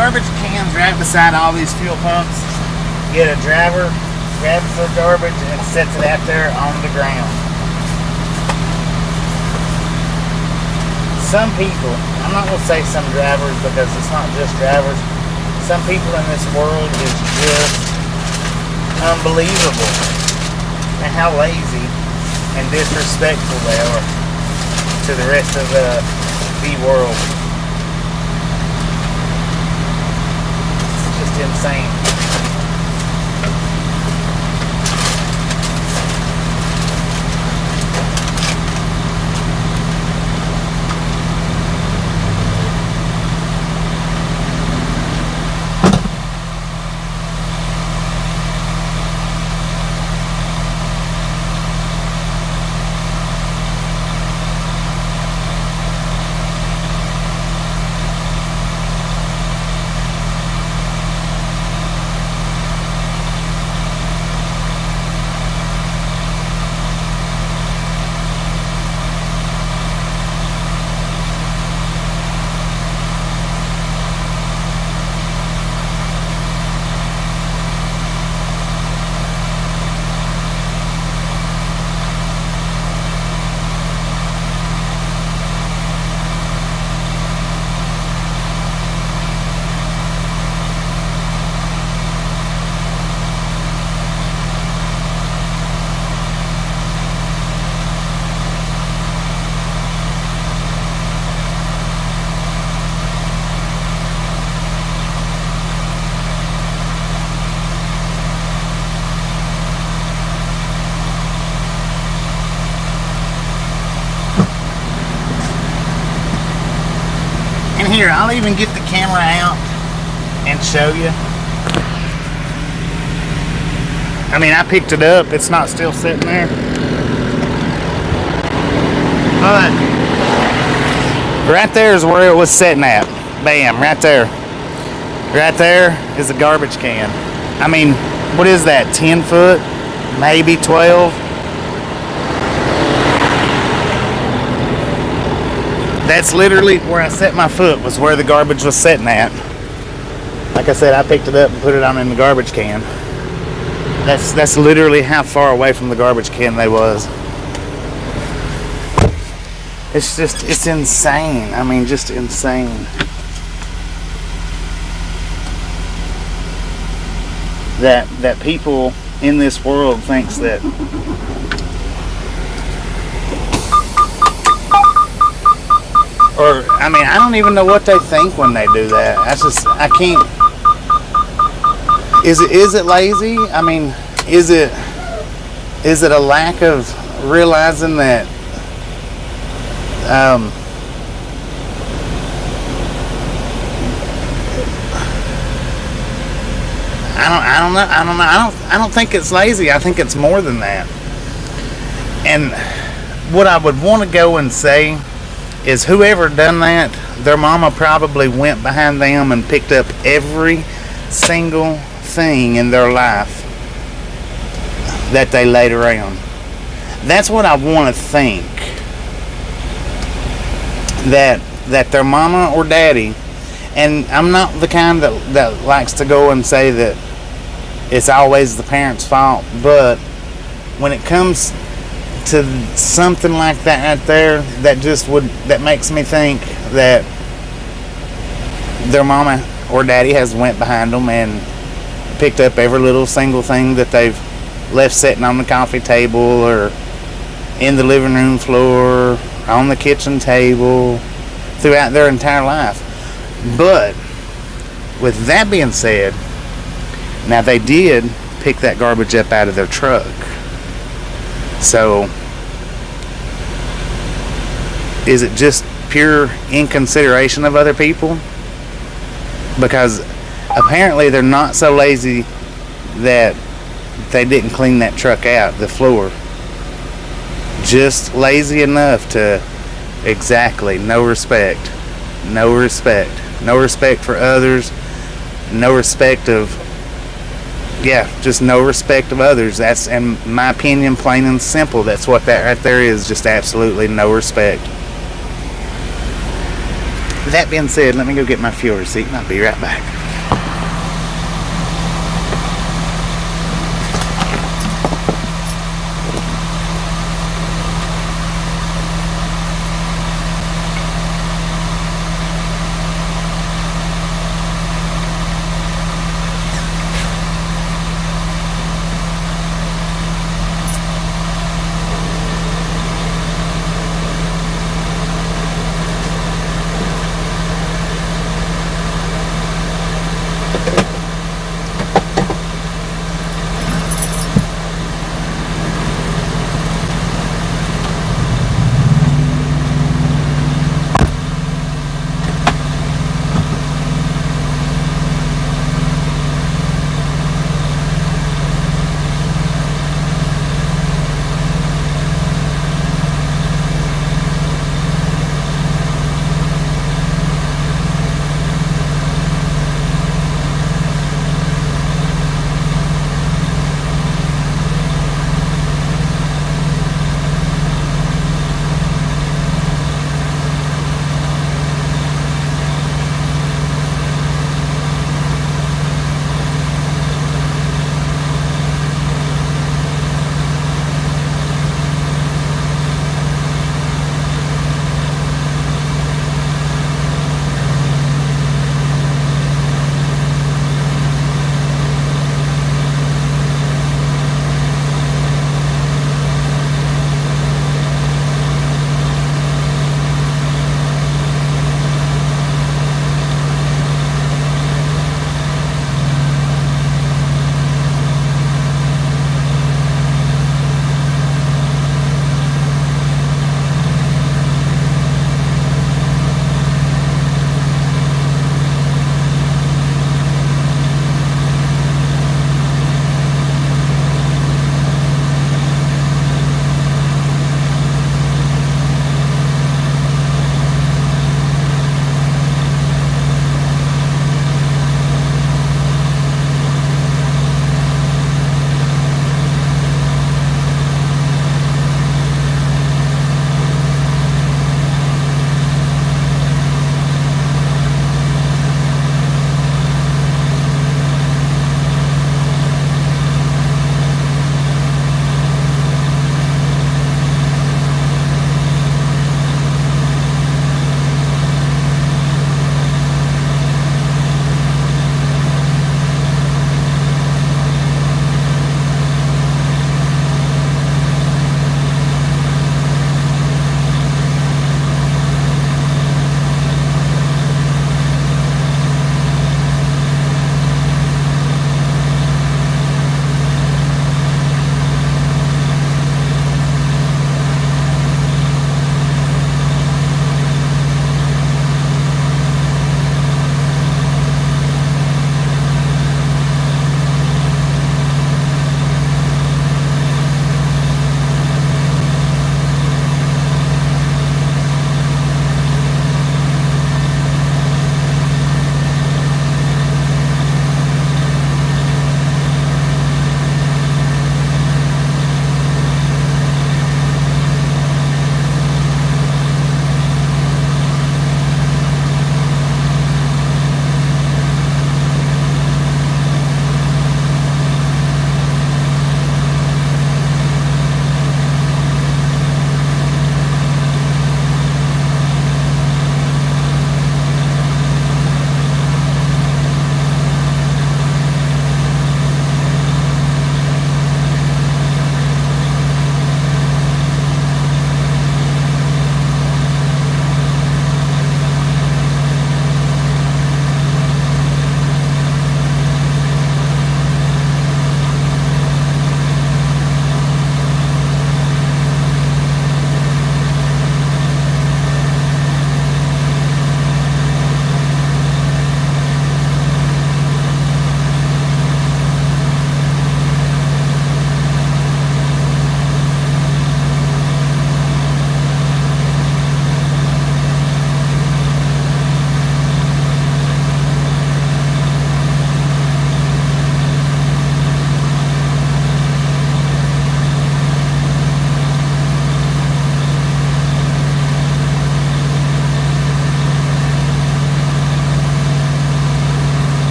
garbage cans right beside all these fuel pumps. Yet a driver grabs their garbage and sets it out there on the ground. Some people, I'm not going to say some drivers because it's not just drivers. Some people in this world is just unbelievable and how lazy and disrespectful they are to the rest of the world. It's just insane. Here, I'll even get the camera out and show you. I mean, I picked it up. It's not still sitting there. But right there is where it was sitting at. Bam, right there. Right there is a garbage can. I mean, what is that? 10 foot? Maybe 12? That's literally where I set my foot, was where the garbage was sitting at. Like I said, I picked it up and put it on in the garbage can. That's literally how far away from the garbage can they was. It's insane. I mean, just insane. That people in this world thinks that or, I mean, I don't even know what they think when they do that. I can't. Is it lazy? I mean, is it a lack of realizing that I don't think it's lazy. I think it's more than that. And what I would want to go and say is, whoever done that, their mama probably went behind them and picked up every single thing in their life that they laid around. That's what I want to think. That their mama or daddy, and I'm not the kind that likes to go and say that it's always the parents' fault, but when it comes to something like that right there, that makes me think that their mama or daddy has went behind them and picked up every little single thing that they've left sitting on the coffee table or in the living room floor, on the kitchen table, throughout their entire life. But with that being said, now they did pick that garbage up out of their truck. So, is it just pure inconsideration of other people? Because apparently they're not so lazy that they didn't clean that truck out, the floor. Just lazy enough to, exactly, no respect for others, no respect of, just no respect of others. That's, in my opinion, plain and simple. That's what that right there is, just absolutely no respect. that being said, let me go get my fuel receipt and I'll be right back.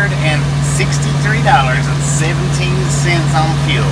$163.17 on fuel.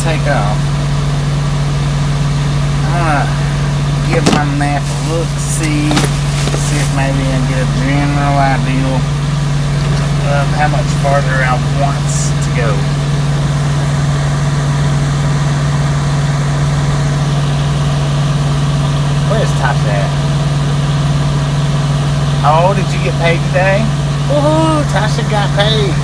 Take off. I'm gonna give my map a look, see if maybe I can get a general idea of how much farther I want to go. Where's Tasha at? Oh, did you get paid today? Woohoo! Tasha got paid.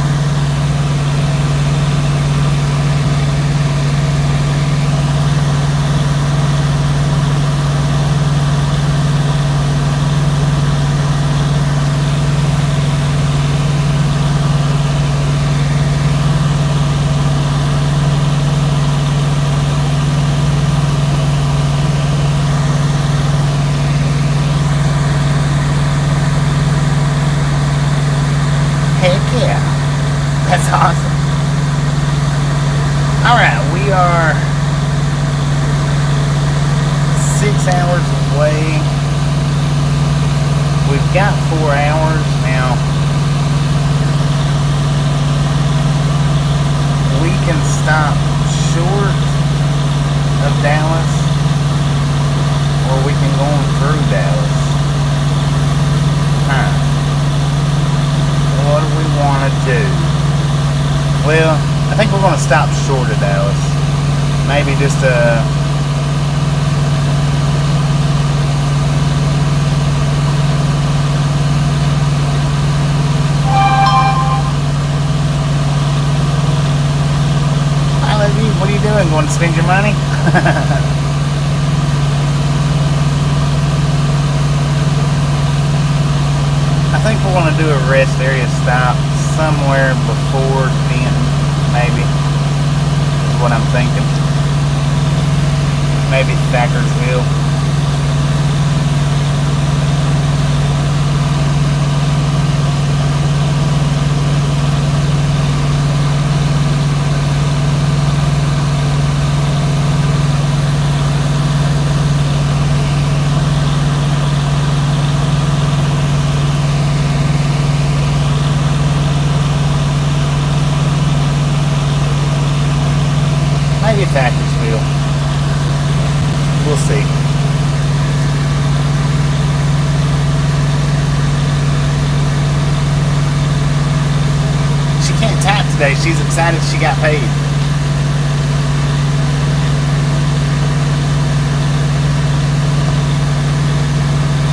That's awesome. Alright, we are 6 hours away. We've got 4 hours now. We can stop short of Dallas, or we can go on through Dallas. What do we want to do? Well, I think we're going to stop short of Dallas. Maybe just I love you. What are you doing? Going to spend your money? I think we're going to do a rest area stop somewhere before Denton, maybe, is what I'm thinking. Maybe Thackersville. Maybe Thackersville. We'll see. She can't tap today. She's excited she got paid.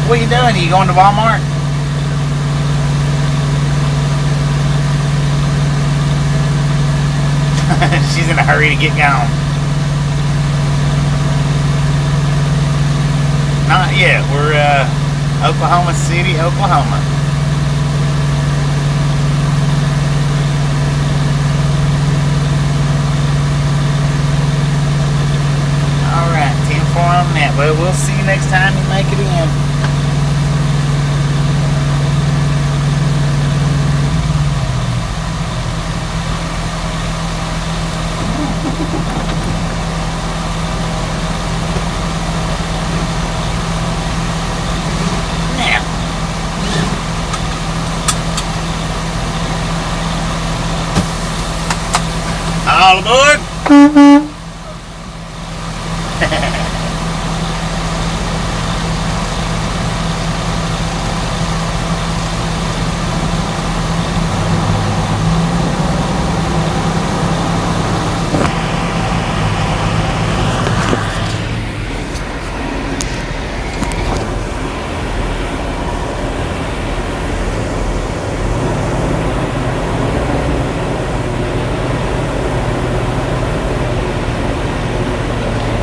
What are you doing? Are you going to Walmart? She's in a hurry to get gone. Not yet. We're Oklahoma City, Oklahoma. Yeah, well, we'll see you next time you make it in. All aboard!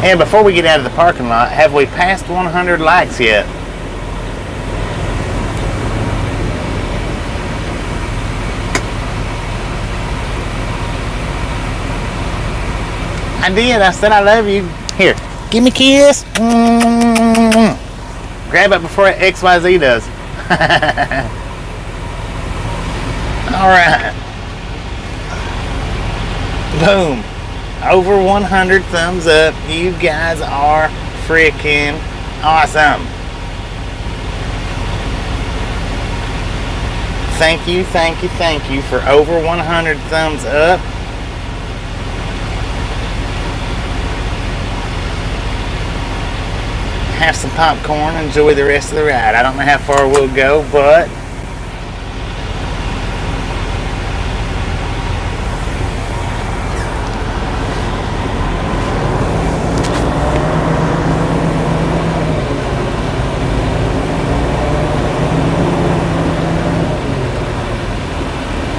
And before we get out of the parking lot, have we passed 100 likes yet? I did. I said I love you. Here, give me a kiss. Grab it before XYZ does. All right. Boom. Over 100 thumbs up. You guys are freaking awesome. Thank you, thank you, thank you for over 100 thumbs up. Have some popcorn, enjoy the rest of the ride. I don't know how far we'll go, but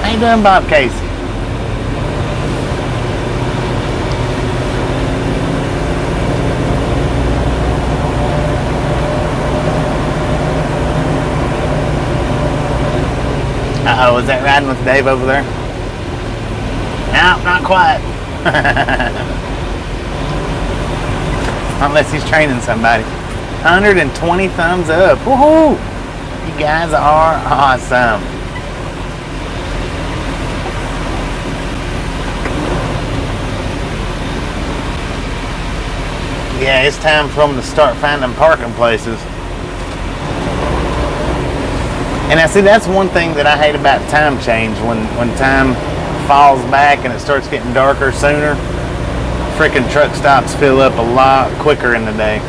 how you doing, Bob Casey? Uh-oh, is that riding with Dave over there? No, not quite. Unless he's training somebody. 120 thumbs up. Woohoo! You guys are awesome. Yeah, it's time for them to start finding parking places. And I see that's one thing that I hate about time change. When time falls back and it starts getting darker sooner, freaking truck stops fill up a lot quicker in the day.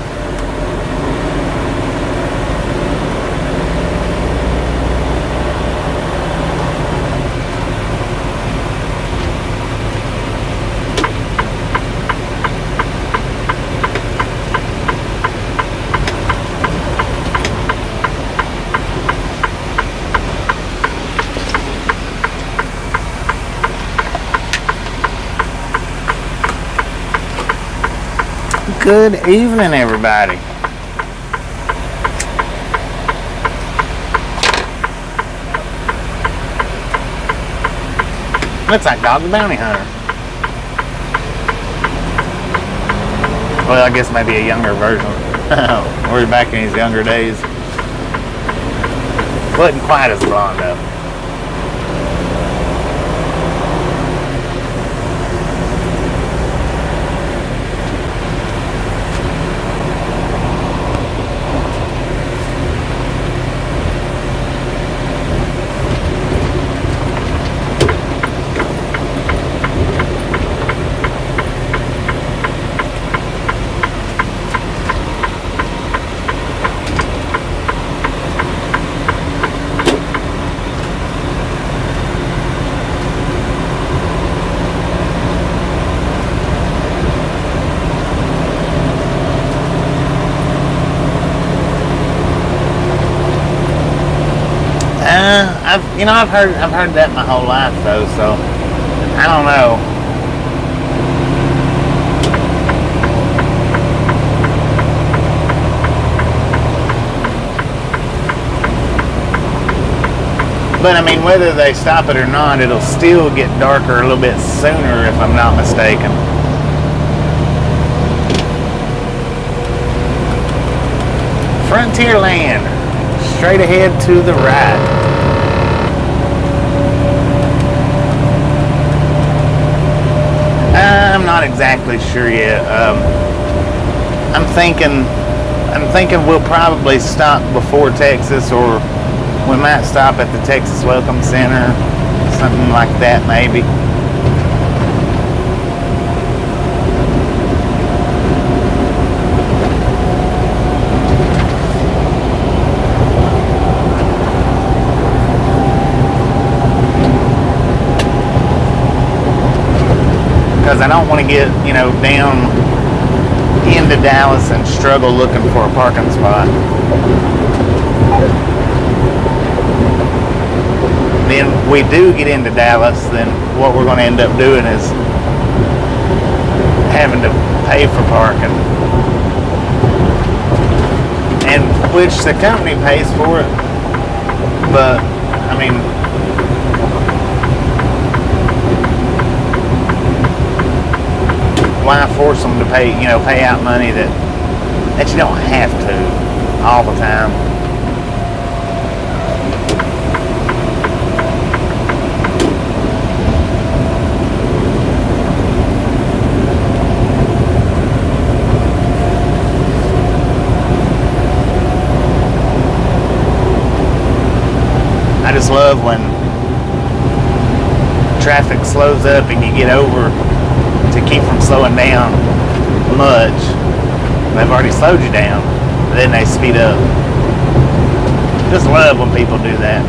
Good evening, everybody. Looks like Dog the Bounty Hunter. Well, I guess maybe a younger version. Or back in his younger days. Wasn't quite as blonde though. I've heard that my whole life though, so I don't know. But I mean, whether they stop it or not, it'll still get darker a little bit sooner if I'm not mistaken. Frontierland. Straight ahead to the right. I'm not exactly sure yet. I'm thinking we'll probably stop before Texas, or we might stop at the Texas Welcome Center, something like that maybe. Because I don't want to get, down into Dallas and struggle looking for a parking spot. Then we do get into Dallas, then what we're going to end up doing is having to pay for parking. And which the company pays for it, but I mean, why force them to pay out money that you don't have to all the time? I just love when traffic slows up and you get over to keep from slowing down much. They've already slowed you down, then they speed up. Just love when people do that.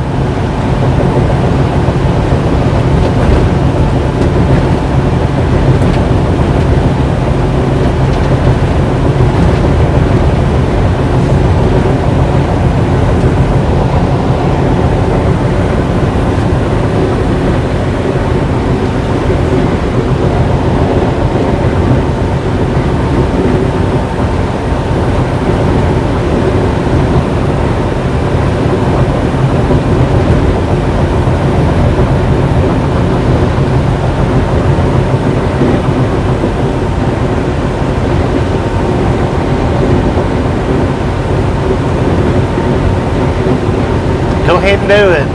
Go ahead and do it.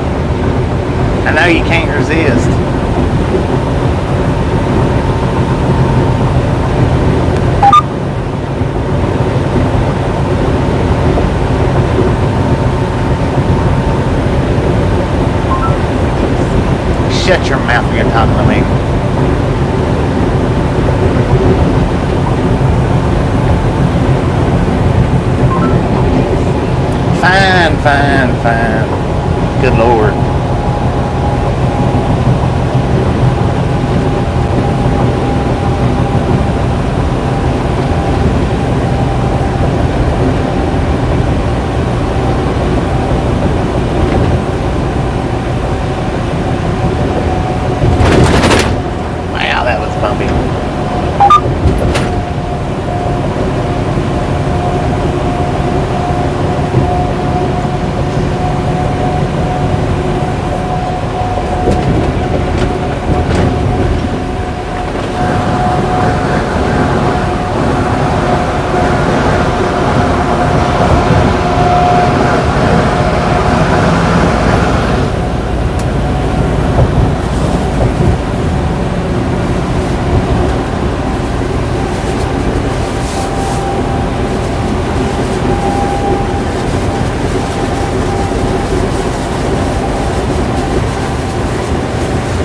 I know you can't resist. Shut your mouth when you're talking to me. Fine. Good Lord. Wow, that was bumpy.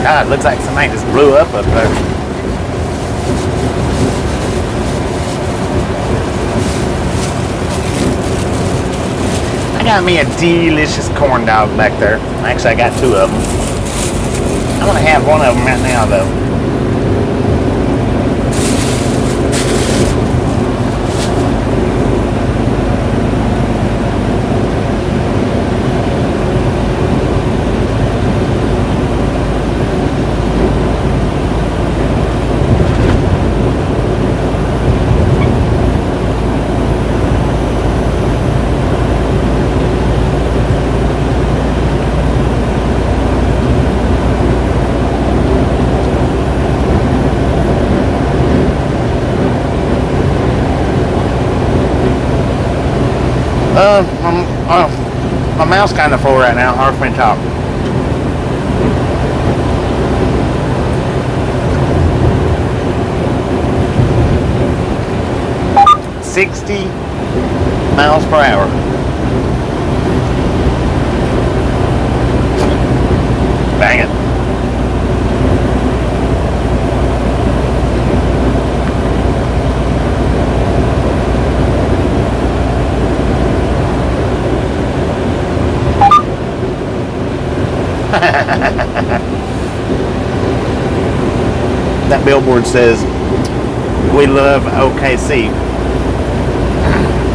God, looks like somebody just blew up there. I got me a delicious corn dog back there. Actually, I got two of them. I'm gonna have one of them right now, though. Oh, my mouth's kind of full right now. Hard for me to talk. $60 mph. Dang it. That billboard says, "We love OKC."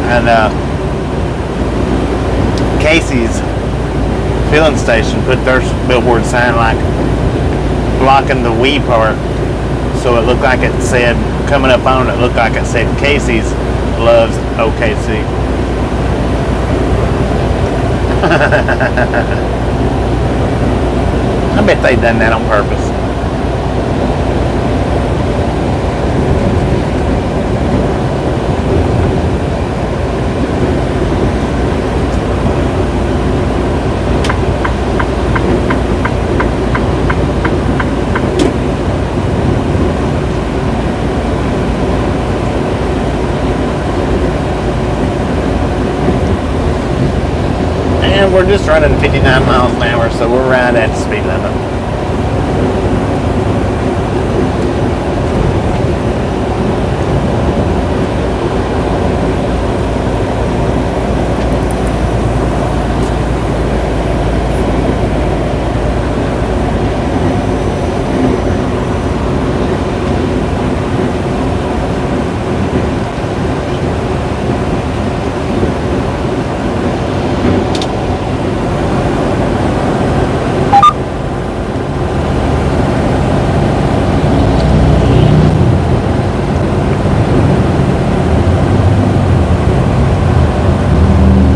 And Casey's filling station put their billboard sign like blocking the "we" part, so it looked like it said, coming up on it, looked like it said Casey's loves OKC. I bet they done that on purpose. And we're just running 59 miles an hour, so we're right at the speed limit.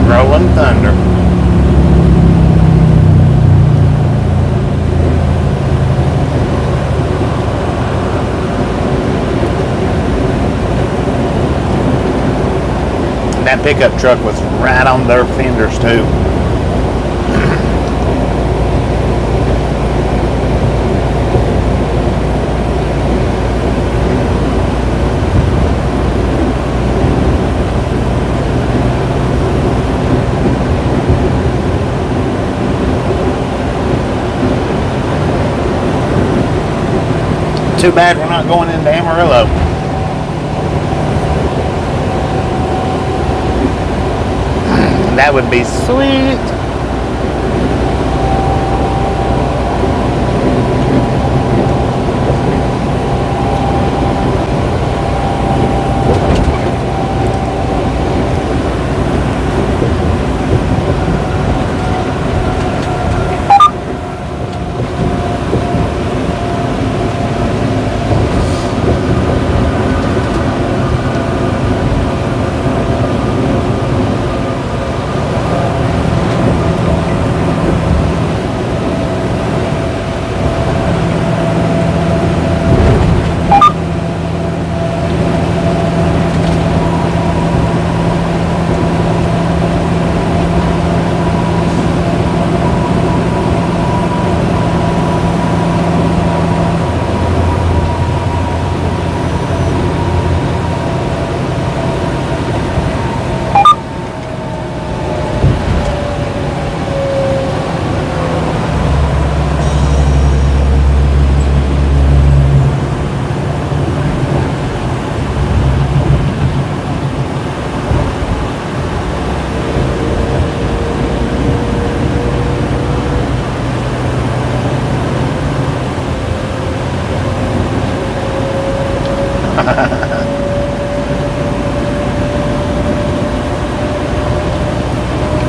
Rolling thunder. That pickup truck was right on their fenders too. Too bad we're not going into Amarillo. That would be sweet.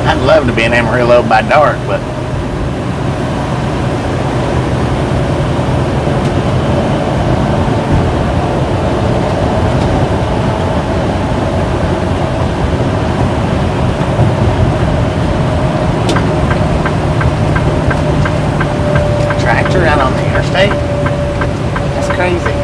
I'd love to be in Amarillo by dark, but tractor out on the interstate? That's crazy.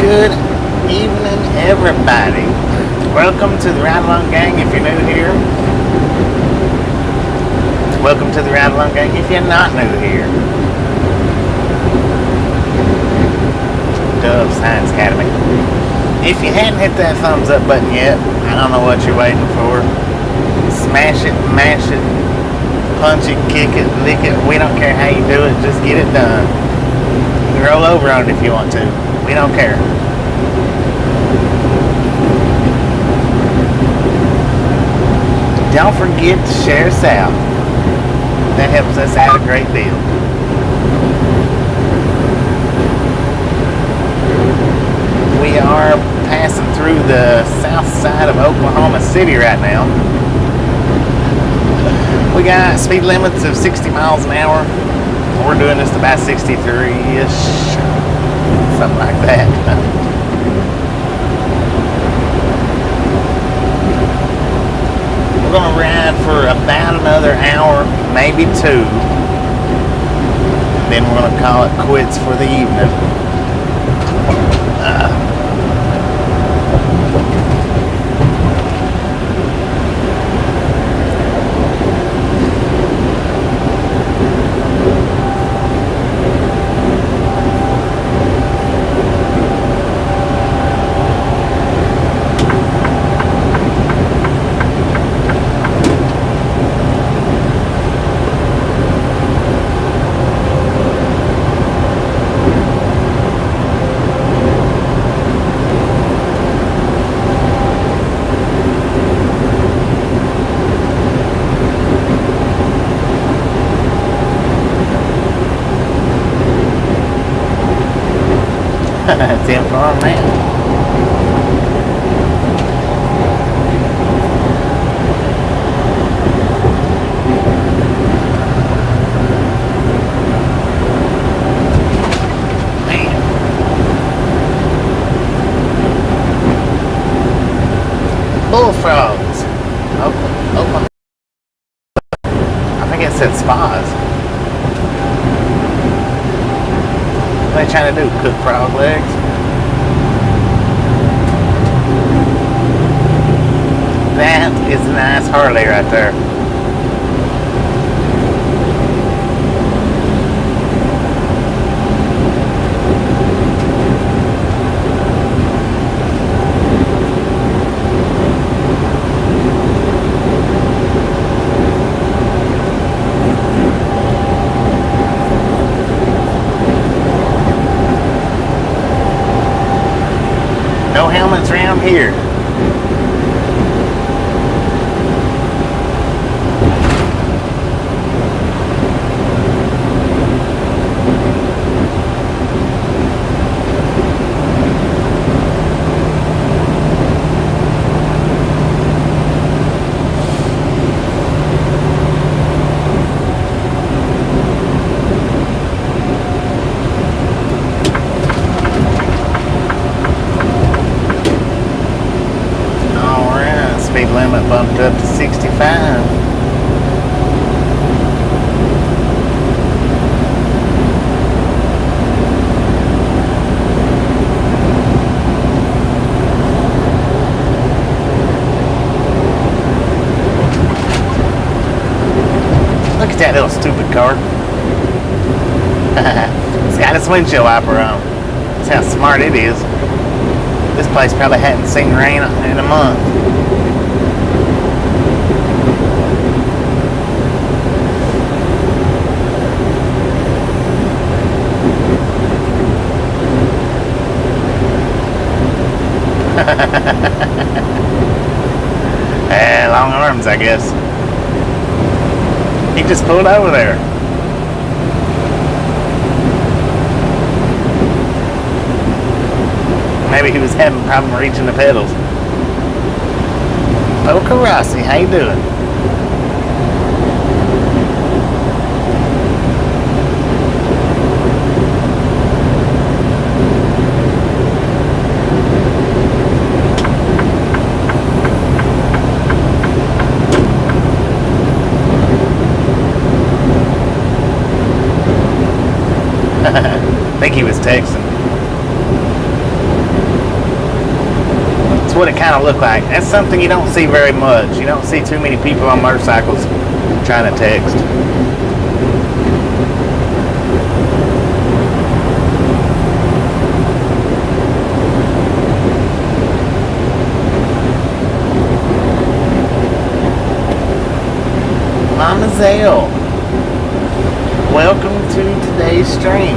Good evening, everybody. Welcome to the Ride Along Gang if you're new here. Welcome to the Ride Along Gang if you're not new here. Dove Science Academy. If you hadn't hit that thumbs up button yet, I don't know what you're waiting for. Smash it, mash it, punch it, kick it, lick it. We don't care how you do it, just get it done. Roll over on it if you want to. We don't care. Don't forget to share us out. That helps us out a great deal. We are passing through the south side of Oklahoma City right now. We got speed limits of 60 miles an hour. We're doing this about 63-ish, something like that. We're gonna ride for about another hour, maybe two. Then we're gonna call it quits for the evening. It's in for our man. Bullfrogs. Oklahoma. I think it said spas. What are they trying to do? Cook frog legs? That is a nice Harley right there. No helmets around here. Speed limit bumped up to 65. Look at that little stupid car. It's got its windshield wiper on. That's how smart it is. This place probably hadn't seen rain in a month. Long arms, I guess. He just pulled over there. Maybe he was having a problem reaching the pedals. Oh, Karasi, how you doing? I think he was texting. that's what it kind of looked like. That's something you don't see very much. You don't see too many people on motorcycles trying to text. Mama Zell, welcome to today's stream.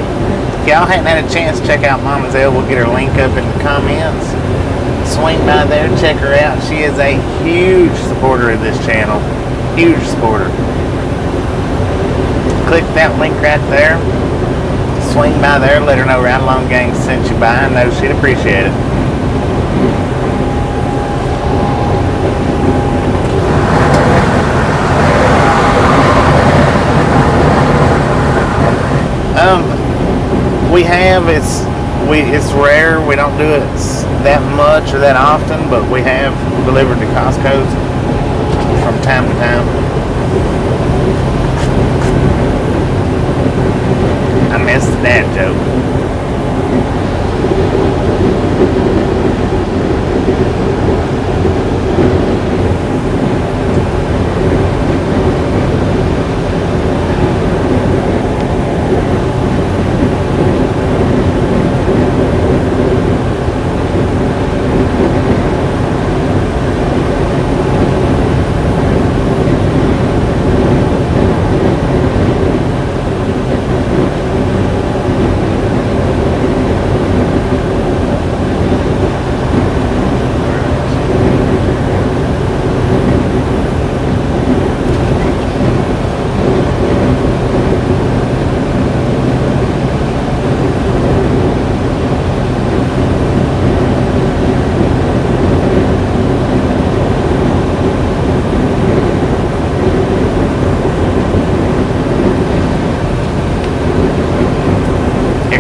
If y'all hadn't had a chance to check out Mama Zell, we'll get her link up in the comments. Swing by there, check her out. She is a huge supporter of this channel. Huge supporter. Click that link right there. Swing by there, let her know Ride Along Gang sent you by. I know she'd appreciate it. We have, it's rare, we don't do it that much or that often, but we have delivered to Costco's from time to time. I missed the dad joke.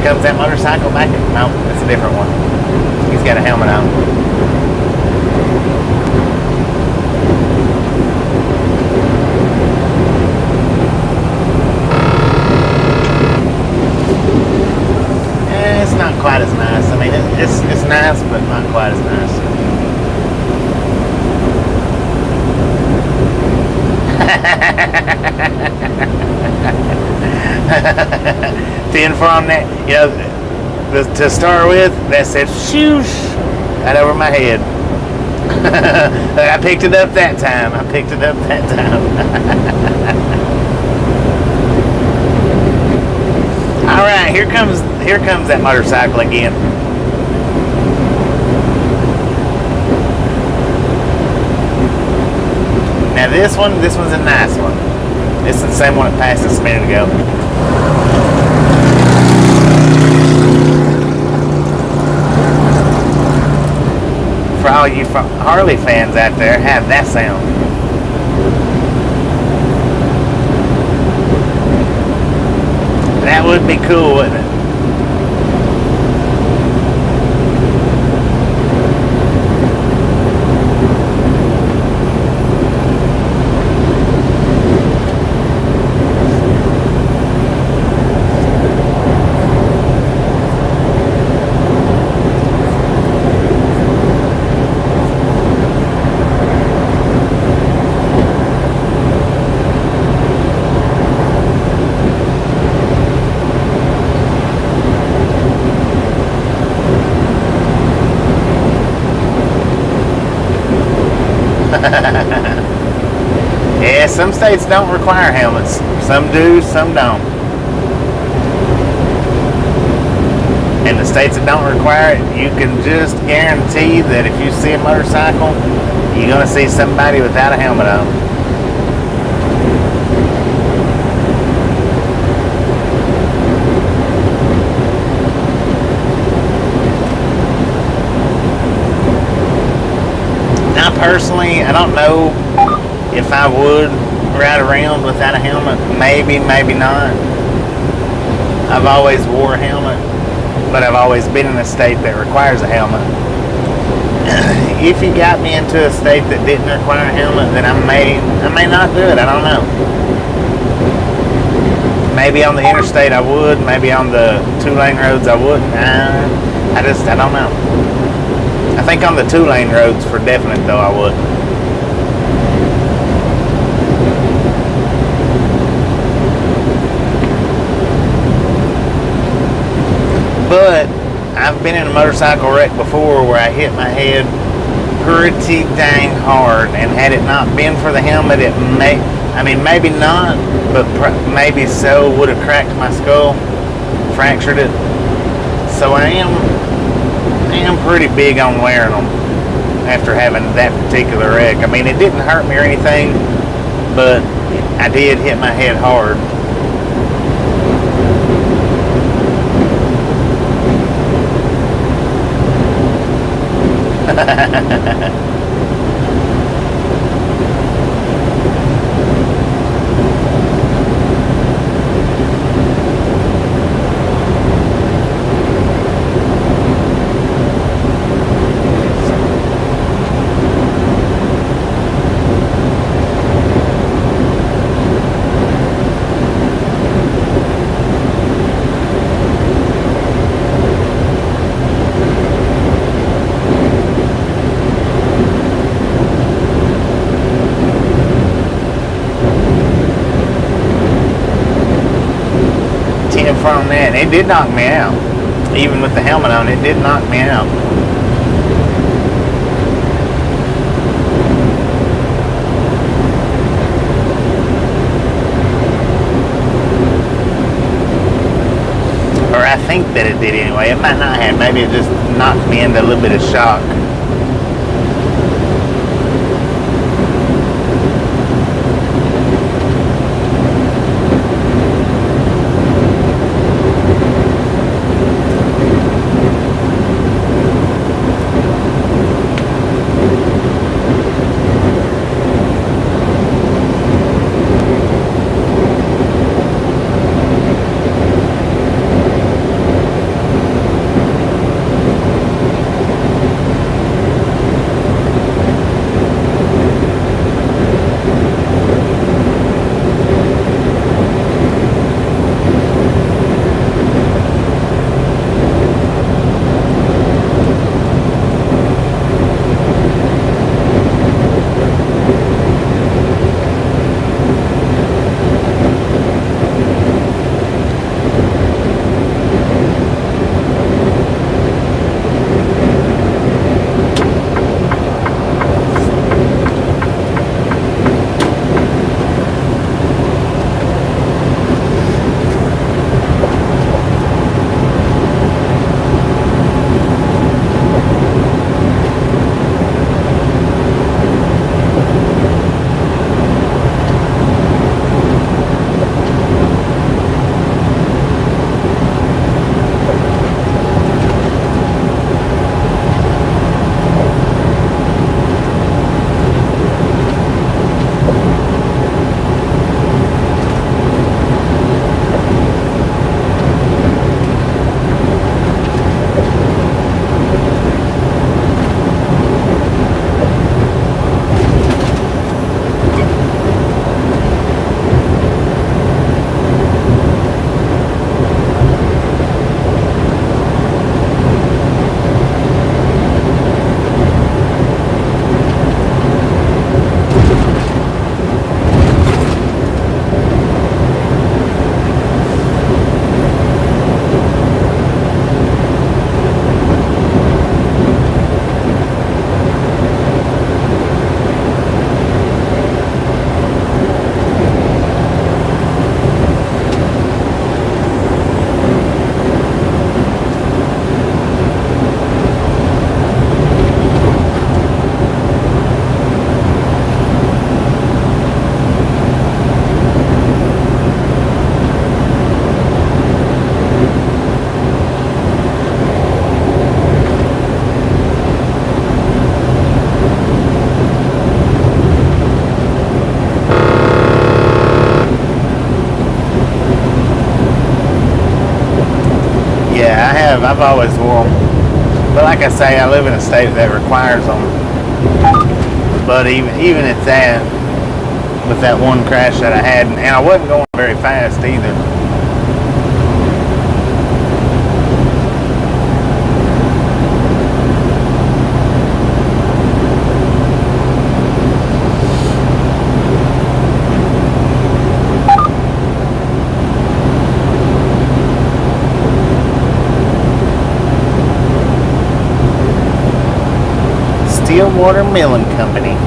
Comes that motorcycle back? No, it's a different one. He's got a helmet on. It's not quite as nice. I mean, it's nice, but not quite as nice. For on that, you know, to start with, that said shoosh right over my head. I picked it up that time. All right, here comes that motorcycle again. Now this one's a nice one. This is the same one that passed us a minute ago. For all you Harley fans out there, have that sound. That would be cool, wouldn't it? Yeah, some states don't require helmets. Some do, some don't. And the states that don't require it, you can just guarantee that if you see a motorcycle, you're going to see somebody without a helmet on. Now, personally, I don't know if I would ride around without a helmet. Maybe, maybe not. I've always wore a helmet, but I've always been in a state that requires a helmet. If you got me into a state that didn't require a helmet, then I may not do it. I don't know. Maybe on the interstate I would. Maybe on the 2-lane roads I wouldn't. I don't know. I think on the 2-lane roads for definite though I would. But I've been in a motorcycle wreck before where I hit my head pretty dang hard, and had it not been for the helmet, it may, I mean maybe not, but maybe so, would have cracked my skull, fractured it. So I am pretty big on wearing them after having that particular wreck. I mean, it didn't hurt me or anything, but I did hit my head hard. From that, it did knock me out. Even with the helmet on, it did knock me out. Or I think that it did anyway. It might not have. Maybe it just knocked me into a little bit of shock. I've always wore them, but like I say, I live in a state that requires them. But even at that, with that one crash that I had, and I wasn't going very fast either. Stillwater Milling Company.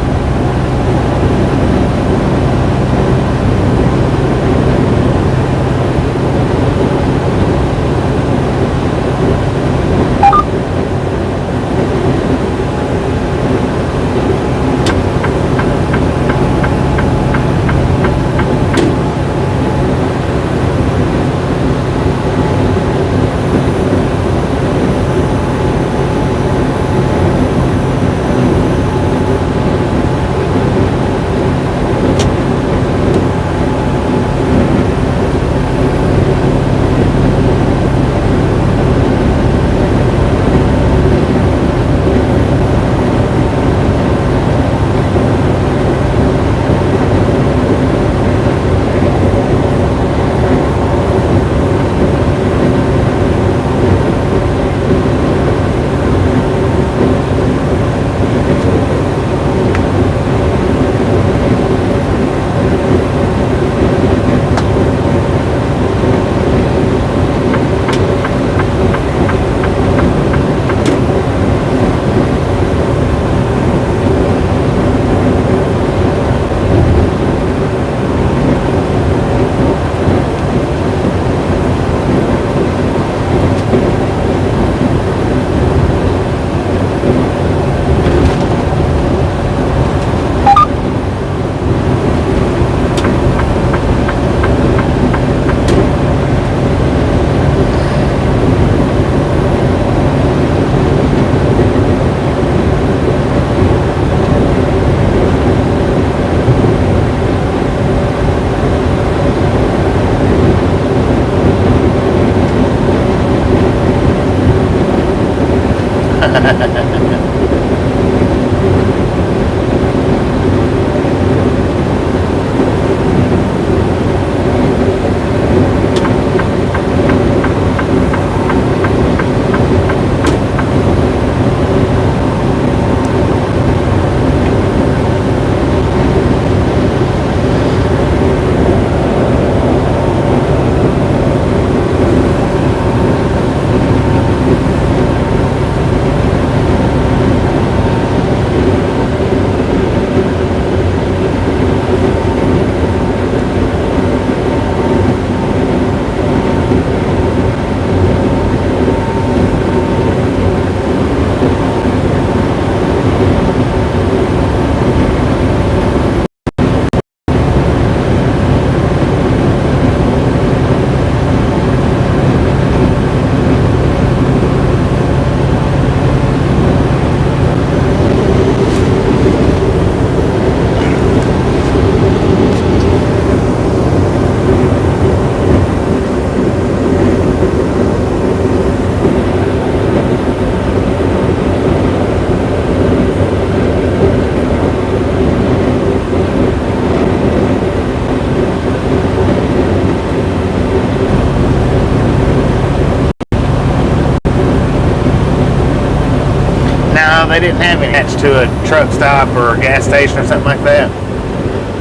They didn't have it attached to a truck stop or a gas station or something like that.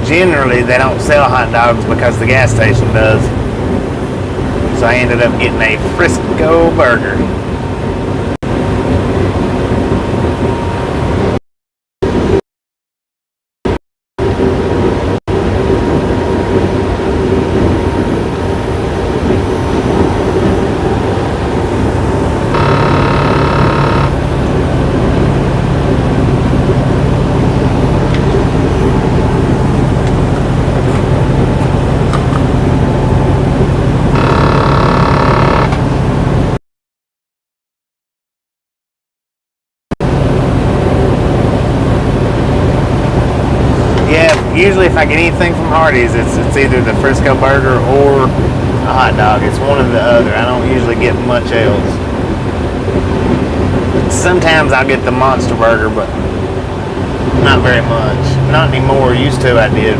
Generally, they don't sell hot dogs because the gas station does. So I ended up getting a Frisco burger. Usually if I get anything from Hardee's, it's either the Frisco burger or a hot dog. It's one or the other. I don't usually get much else. Sometimes I'll get the monster burger, but not very much. Not anymore. Used to, I did.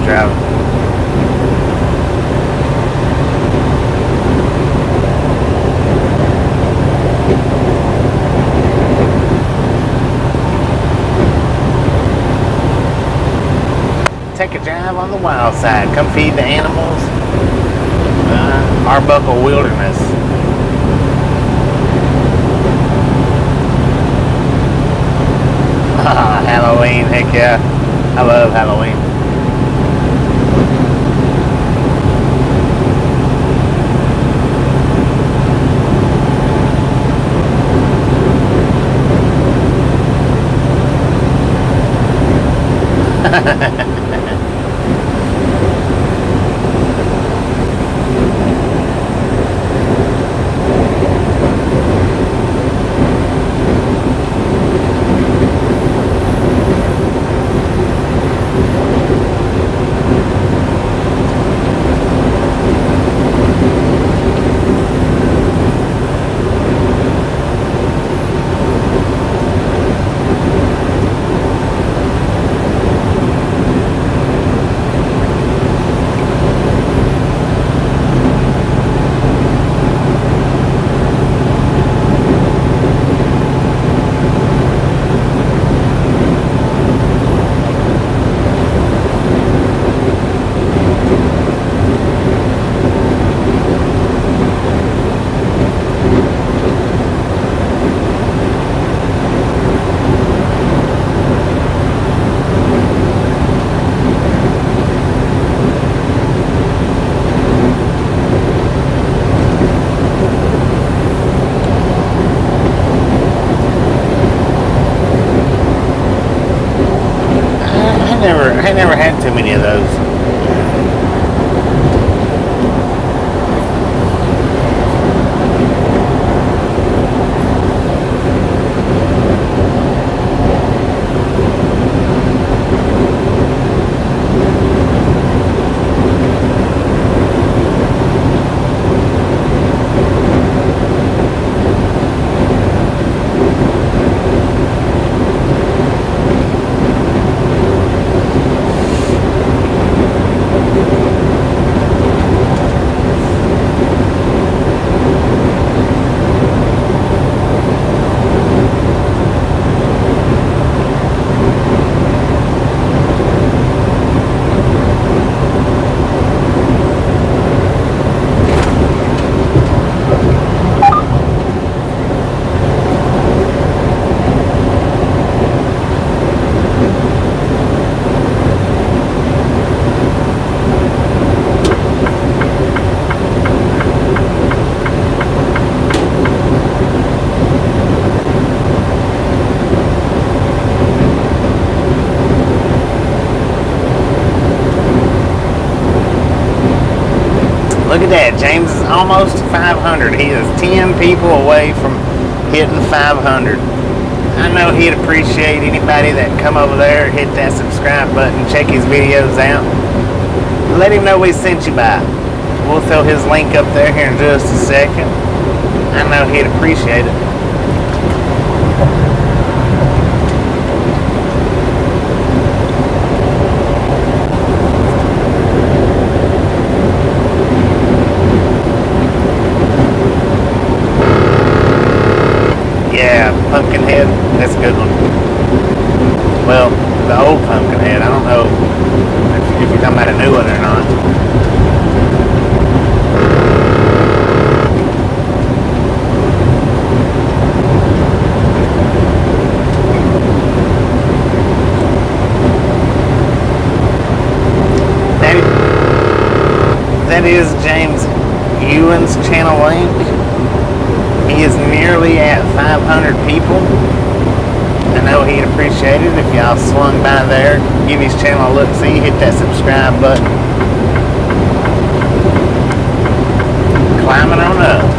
driving. Take a drive on the wild side. Come feed the animals. Arbuckle Wilderness. Halloween, heck yeah. I love Halloween. I never had too many of those. Look at that, James is almost 500. He is 10 people away from hitting 500. I know he'd appreciate anybody that come over there, hit that subscribe button, check his videos out. Let him know we sent you by. We'll throw his link up there here in just a second. I know he'd appreciate it. Yeah, Pumpkinhead, that's a good one. Well, the old Pumpkinhead, I don't know if you're talking about a new one or not. That is James Ewan's channel link. He is nearly at 500 people. I know he'd appreciate it if y'all swung by there, give his channel a look-see, hit that subscribe button. Climbing on up.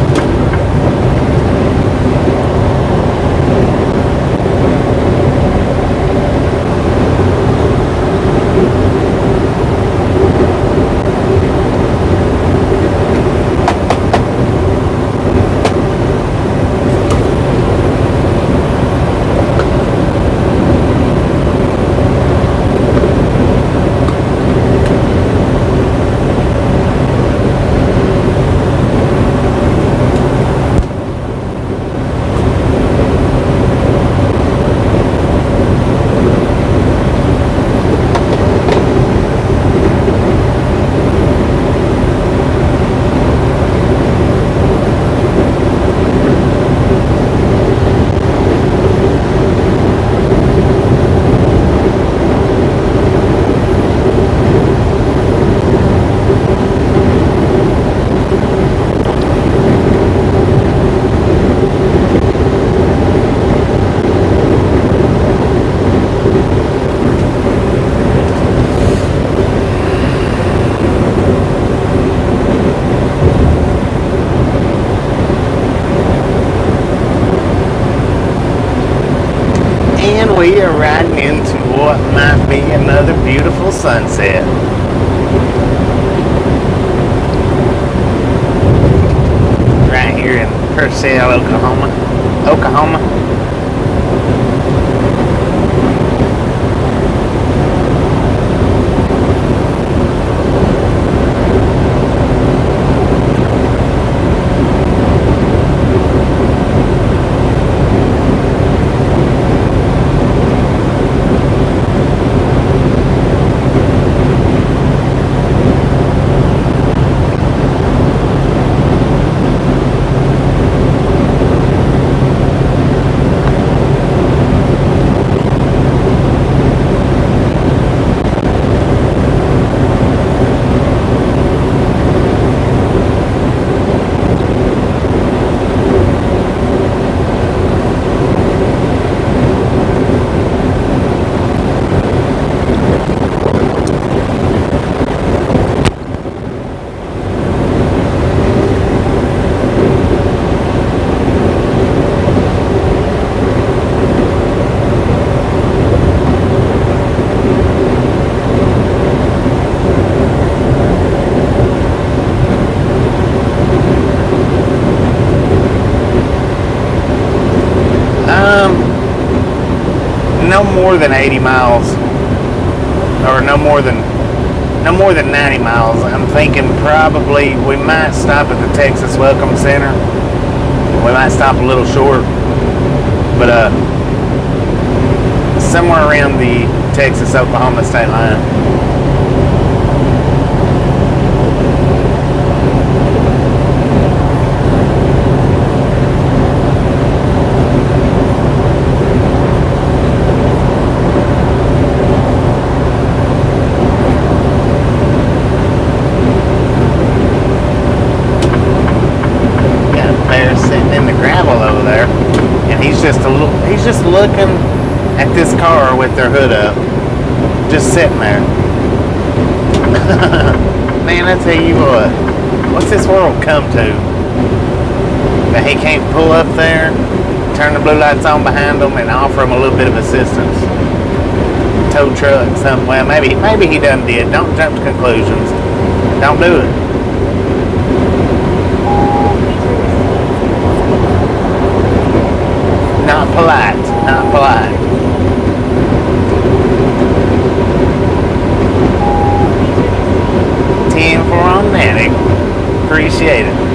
riding into what might be another beautiful sunset. Right here in Purcell, Oklahoma. No more than 80 miles, or no more than 90 miles. I'm thinking probably we might stop at the Texas Welcome Center. We might stop a little short, but somewhere around the Texas-Oklahoma state line. He's just looking at this car with their hood up, just sitting there. Man, I tell you what, what's this world come to? That he can't pull up there, turn the blue lights on behind him, and offer him a little bit of assistance. Tow truck, something. Well, maybe he done did. Don't jump to conclusions. Don't do it. Not polite, not polite. $10 for automatic. Appreciate it.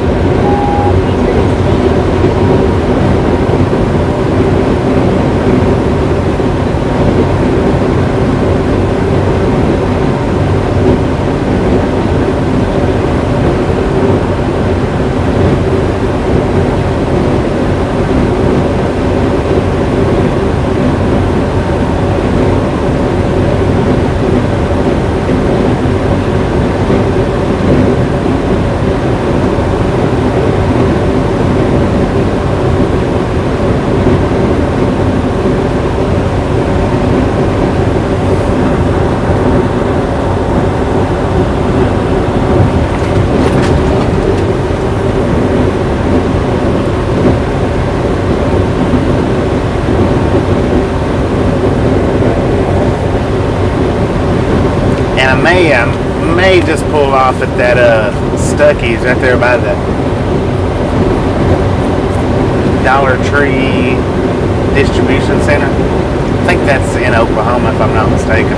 I may just pull off at that Stuckey's right there by the Dollar Tree Distribution Center. I think that's in Oklahoma, if I'm not mistaken.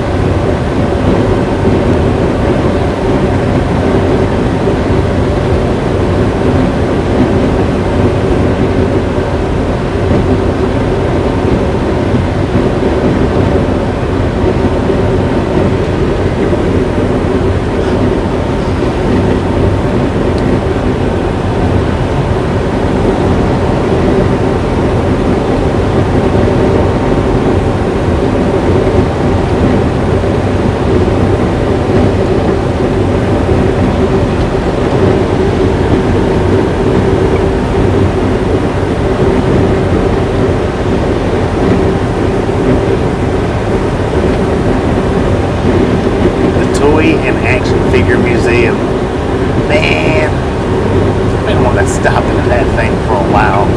And Action Figure Museum. Man, I've been wanting to stop into that thing for a while.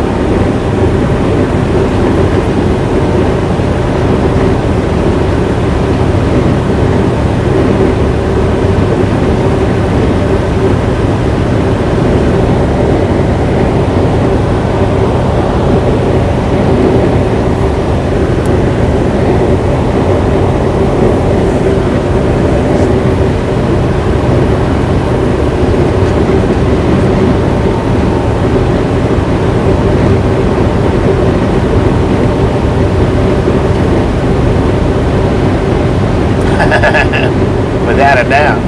out.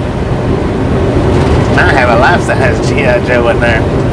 Might have a life-size G.I. Joe in there.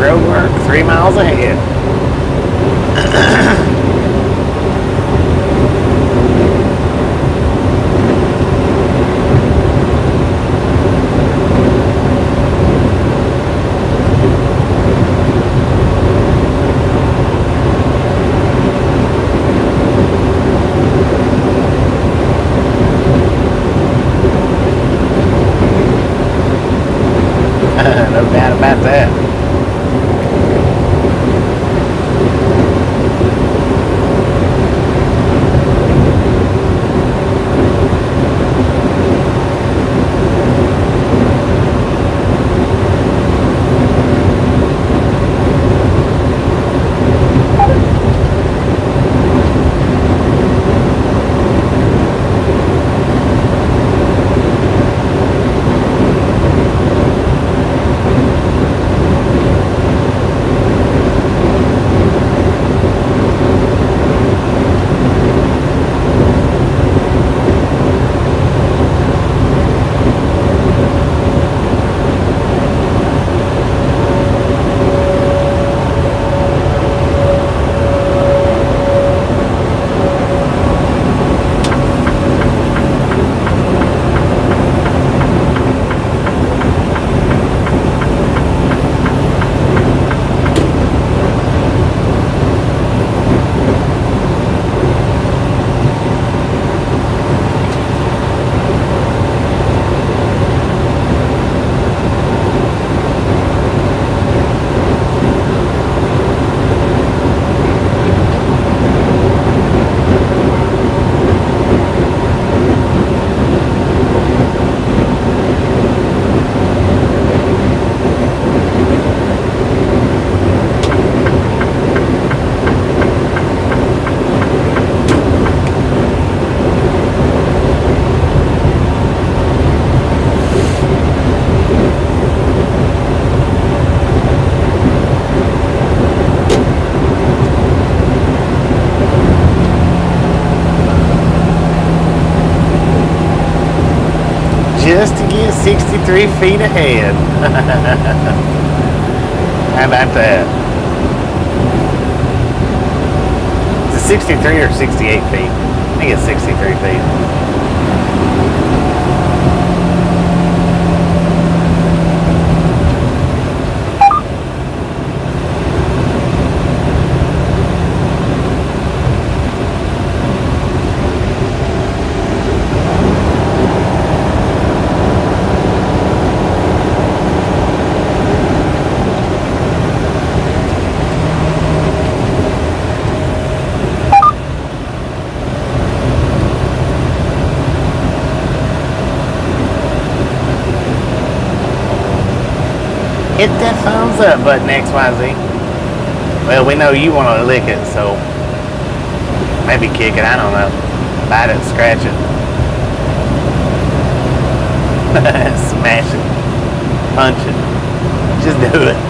Roadwork 3 miles ahead. No doubt about that. just to get 63 feet ahead. How about that? Is it 63 or 68 feet? I think it's 63 feet. Hit that thumbs up button, XYZ. Well, we know you want to lick it, so maybe kick it, I don't know. Bite it, scratch it. Smash it. Punch it. Just do it.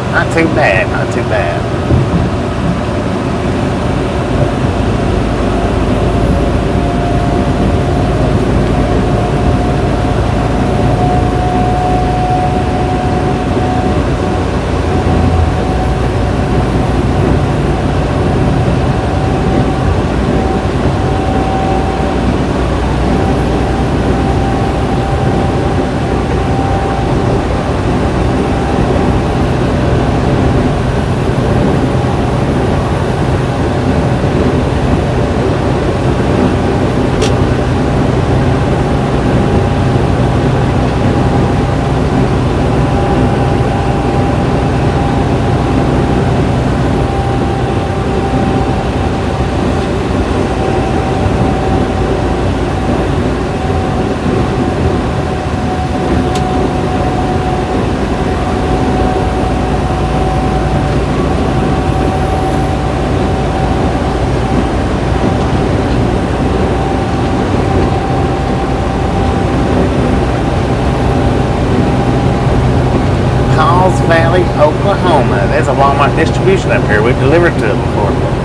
Not too bad, not too bad. Valley, Oklahoma. There's a Walmart distribution up here. We've delivered to it before.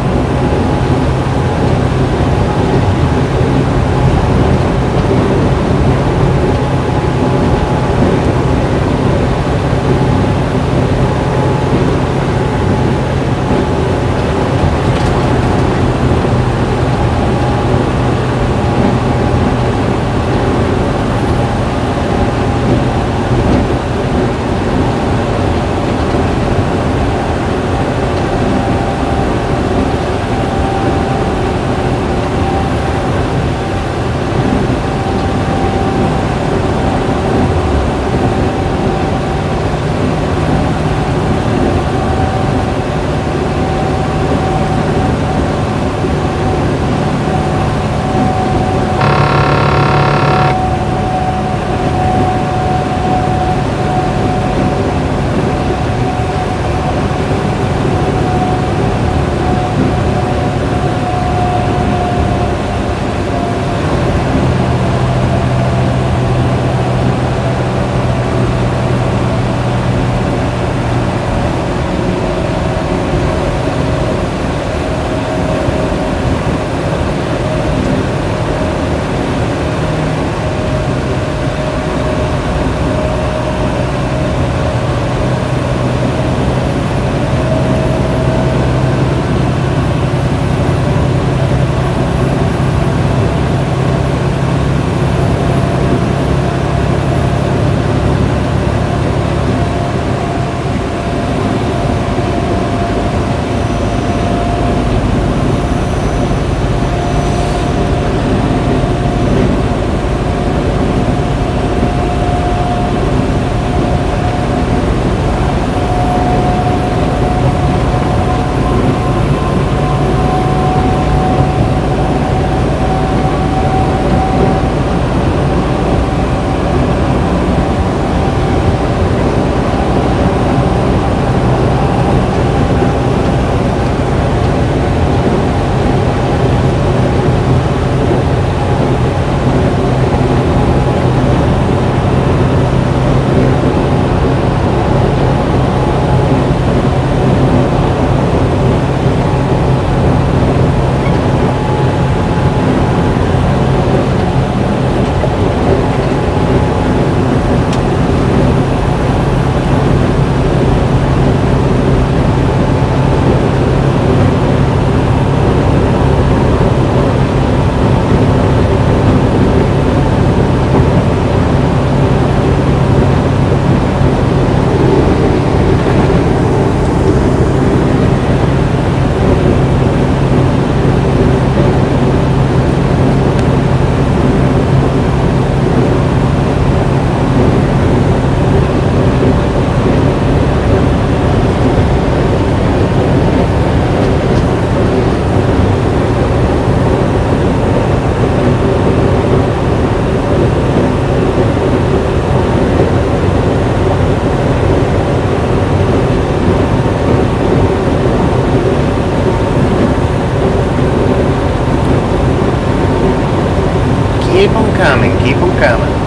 coming.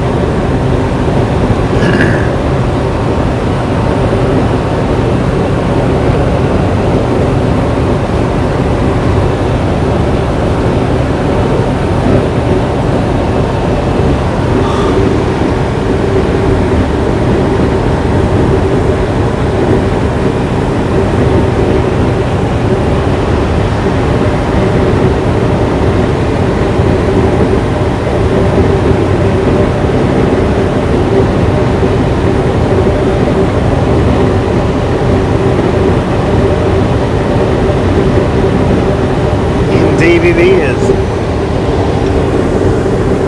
Indeed it is.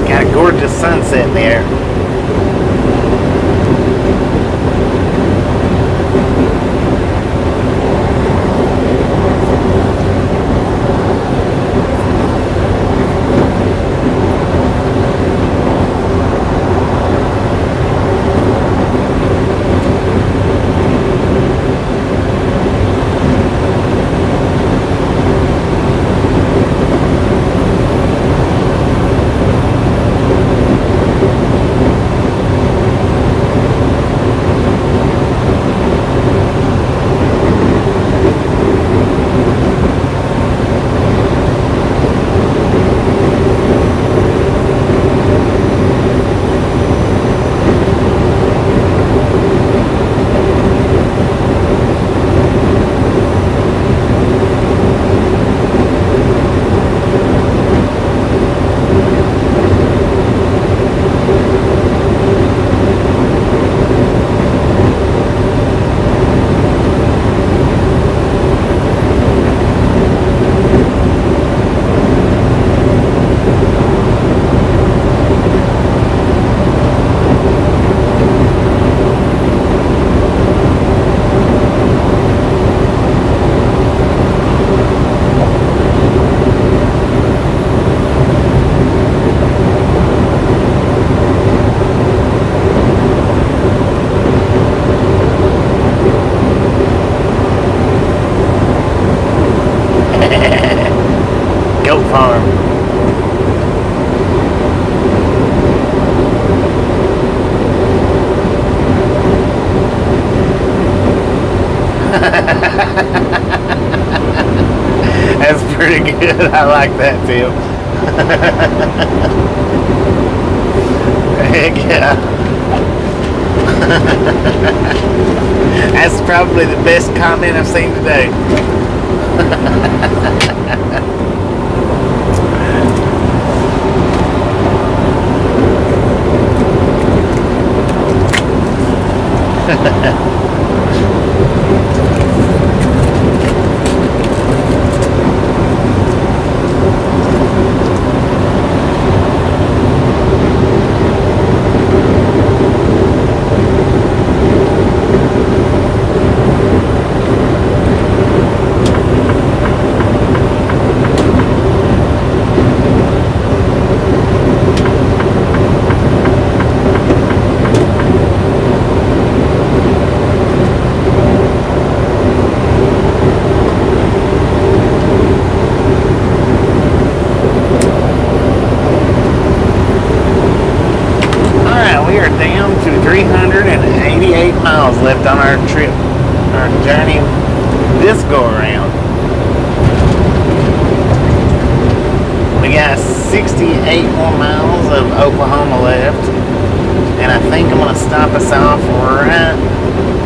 Got a gorgeous sunset in the air. Goat farm. That's pretty good. I like that too. Heck yeah. That's probably the best comment I've seen today. We are down to 388 miles left on our trip, our journey this go around. We got 68 more miles of Oklahoma left, and I think I'm going to stop us off right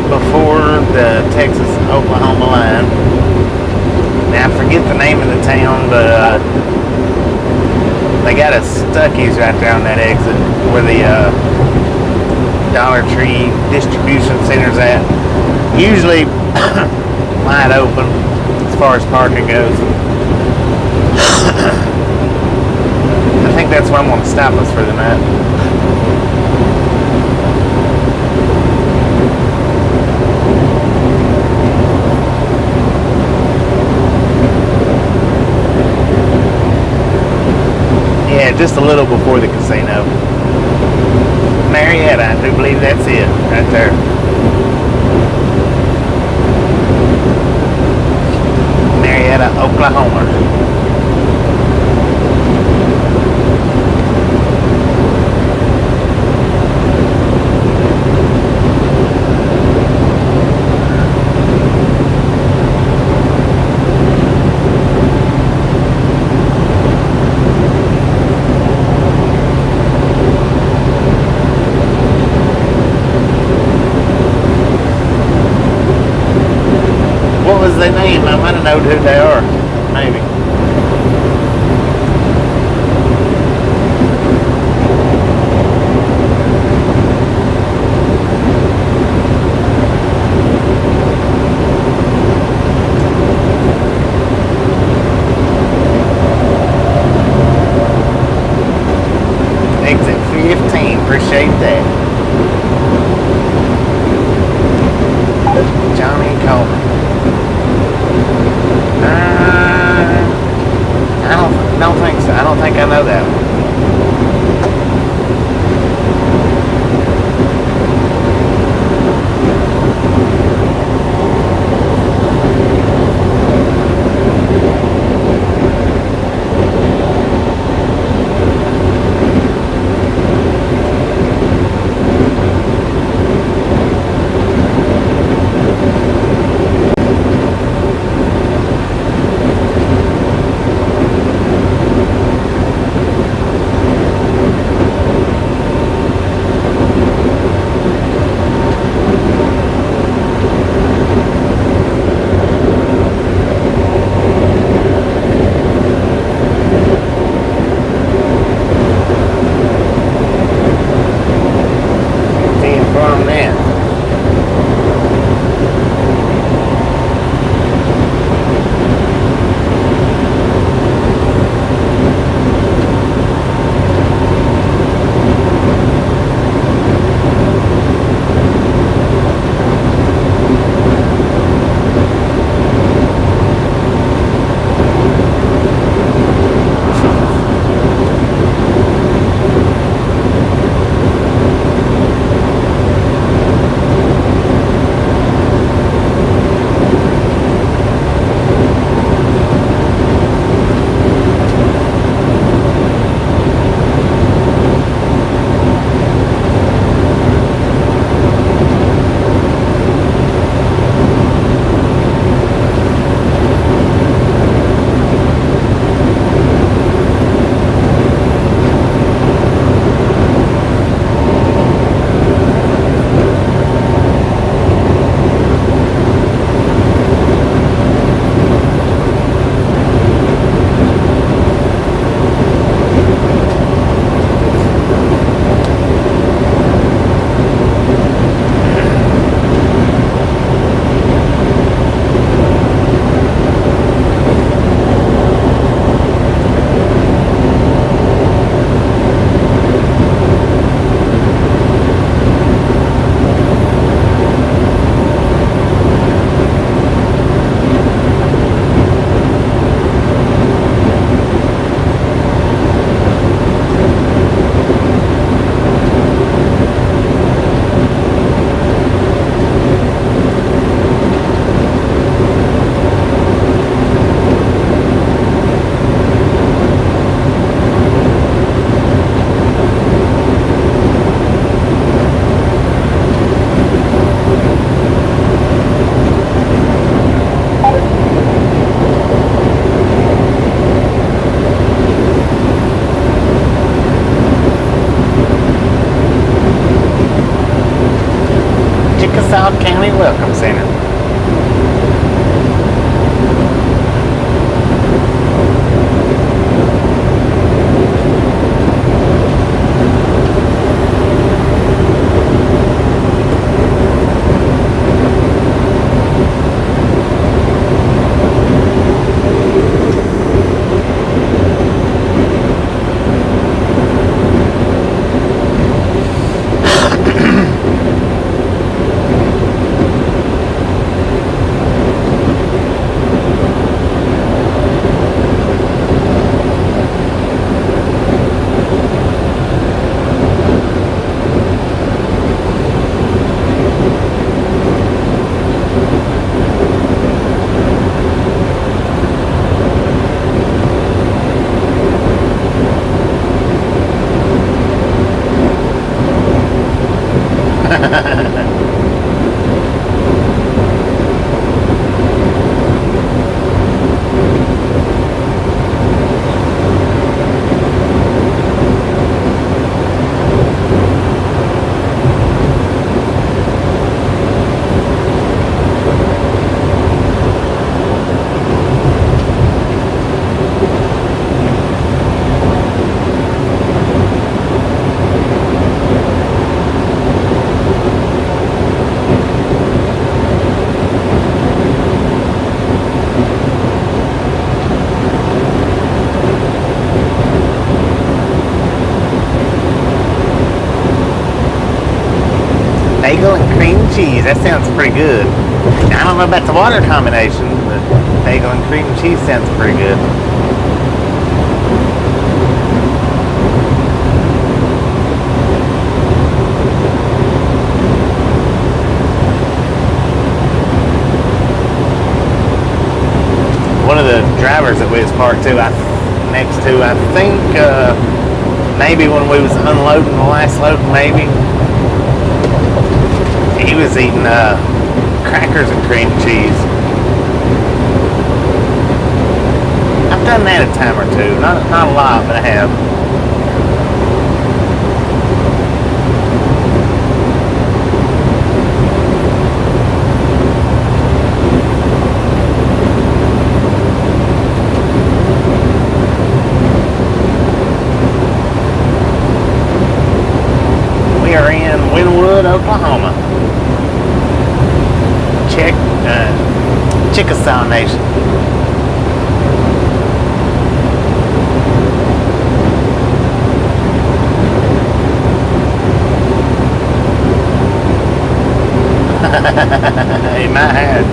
before the Texas-Oklahoma line. Now I forget the name of the town, but they got a Stuckey's right there on that exit where the Dollar Tree distribution center's at. Usually wide open as far as parking goes. I think that's where I'm going to stop us for the night. Yeah, just a little before the casino. Marietta, I do believe that's it, right there. Marietta, Oklahoma. their name. I might have known who they are. Maybe. Exit 15. Appreciate that. Johnny Coleman. cheese. That sounds pretty good. I don't know about the water combination, but bagel and cream cheese sounds pretty good. One of the drivers that we was parked to, next to, I think maybe when we was unloading the last load, maybe he was eating crackers and cream cheese. I've done that a time or two, not a lot, but I have. We are in Wynwood, Oklahoma. Chickasaw Nation. He might have.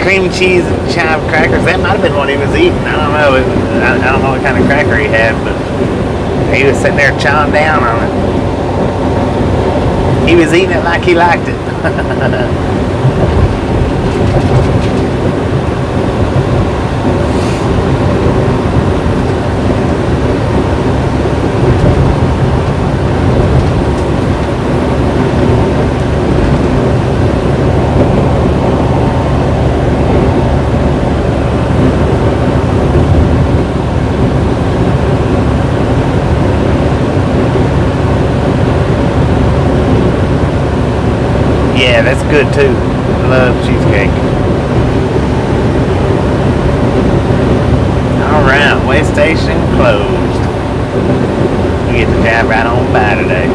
Cream cheese and chive crackers. That might have been what he was eating. I don't know. I don't know what kind of cracker he had, but he was sitting there chowing down on it. He was eating it like he liked it. Yeah, that's good too. I love cheesecake. Alright, way station closed. We get to drive right on by today.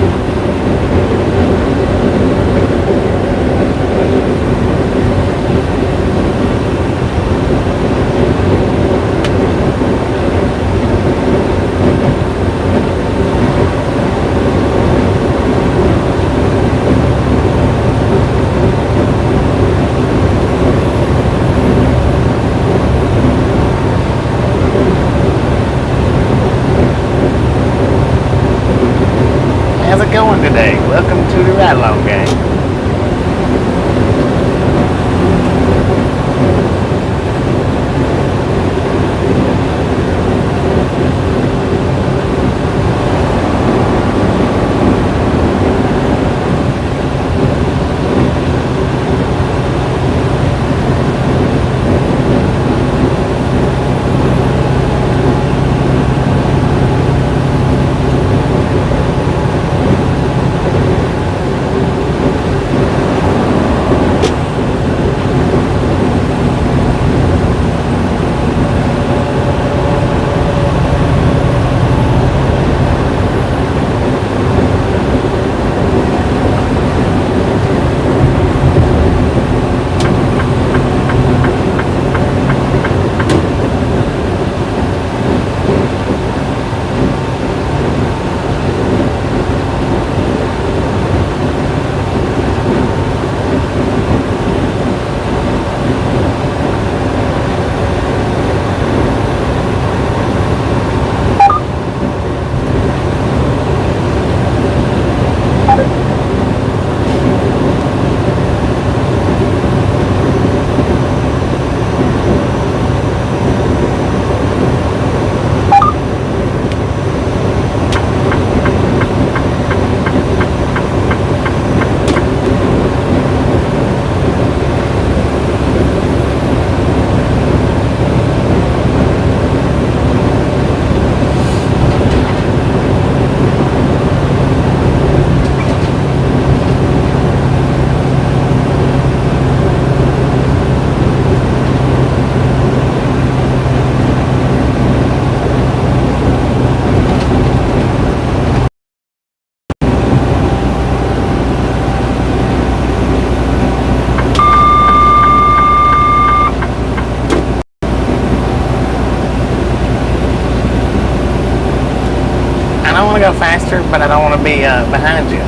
go faster, but I don't want to be behind you.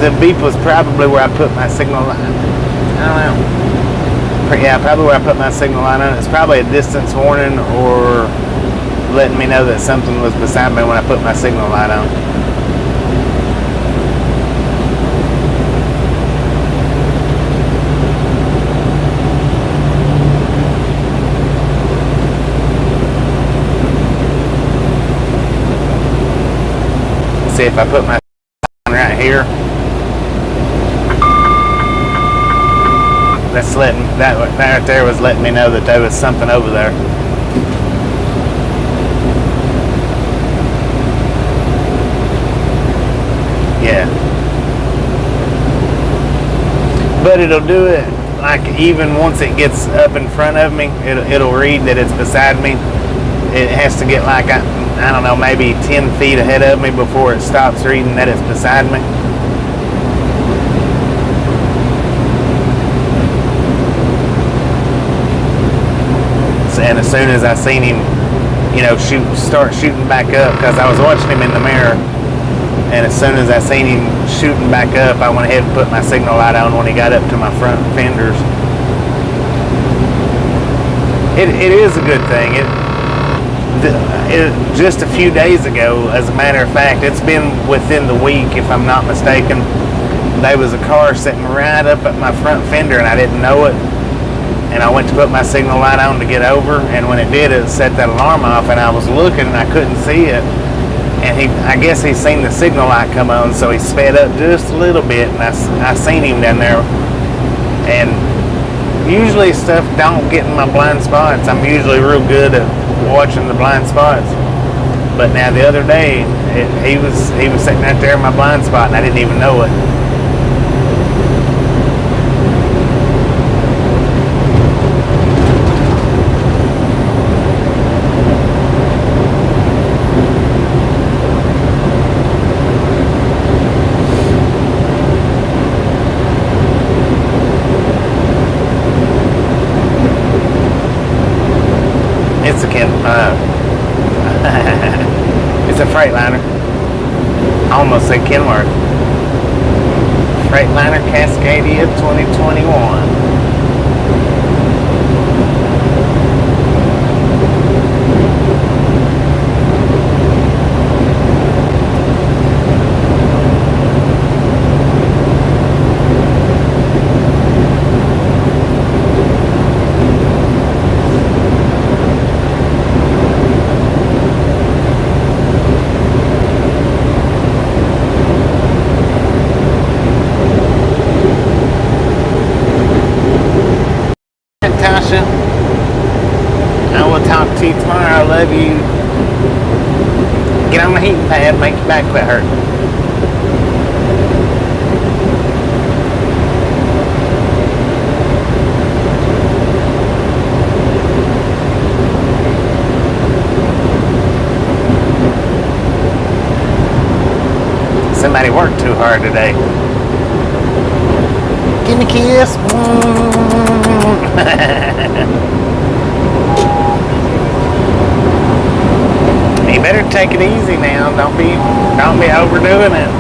The beep was probably where I put my signal line. I don't know. Yeah, probably where I put my signal line on. It's probably a distance warning or letting me know that something was beside me when I put my signal light on. See if I put my right here. That's letting that right there was letting me know that there was something over there. Yeah. But it'll do it like even once it gets up in front of me, it'll read that it's beside me. It has to get like I don't know, maybe 10 feet ahead of me before it stops reading that it's beside me. And as soon as I seen him, you know, start shooting back up, because I was watching him in the mirror, and as soon as I seen him shooting back up, I went ahead and put my signal light on when he got up to my front fenders. It is a good thing. Just a few days ago, as a matter of fact, it's been within the week, if I'm not mistaken, there was a car sitting right up at my front fender, and I didn't know it. And I went to put my signal light on to get over, and when it did, it set that alarm off, and I was looking and I couldn't see it. And I guess he seen the signal light come on, so he sped up just a little bit, and I seen him down there. And usually stuff don't get in my blind spots. I'm usually real good at watching the blind spots. But now the other day, he was sitting right there in my blind spot, and I didn't even know it. It's a Freightliner. I almost said Kenworth. Freightliner Cascadia 2021. Tasha, I will talk to you tomorrow. I love you. Get on the heating pad, make your back quit hurt. Somebody worked too hard today. Give me a kiss. You better take it easy now. Don't be overdoing it.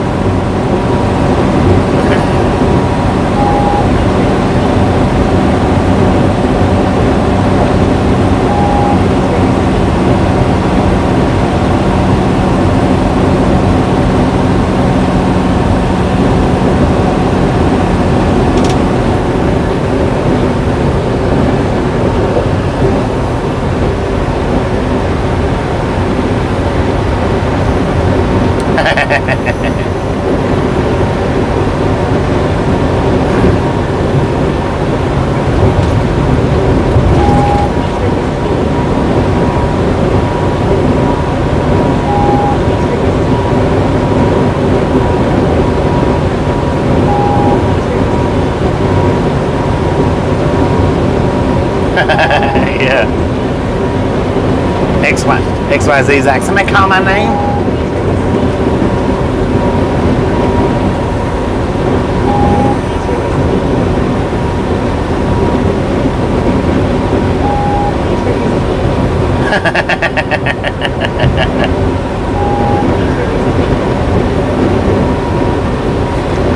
XYZ's like, somebody call my name?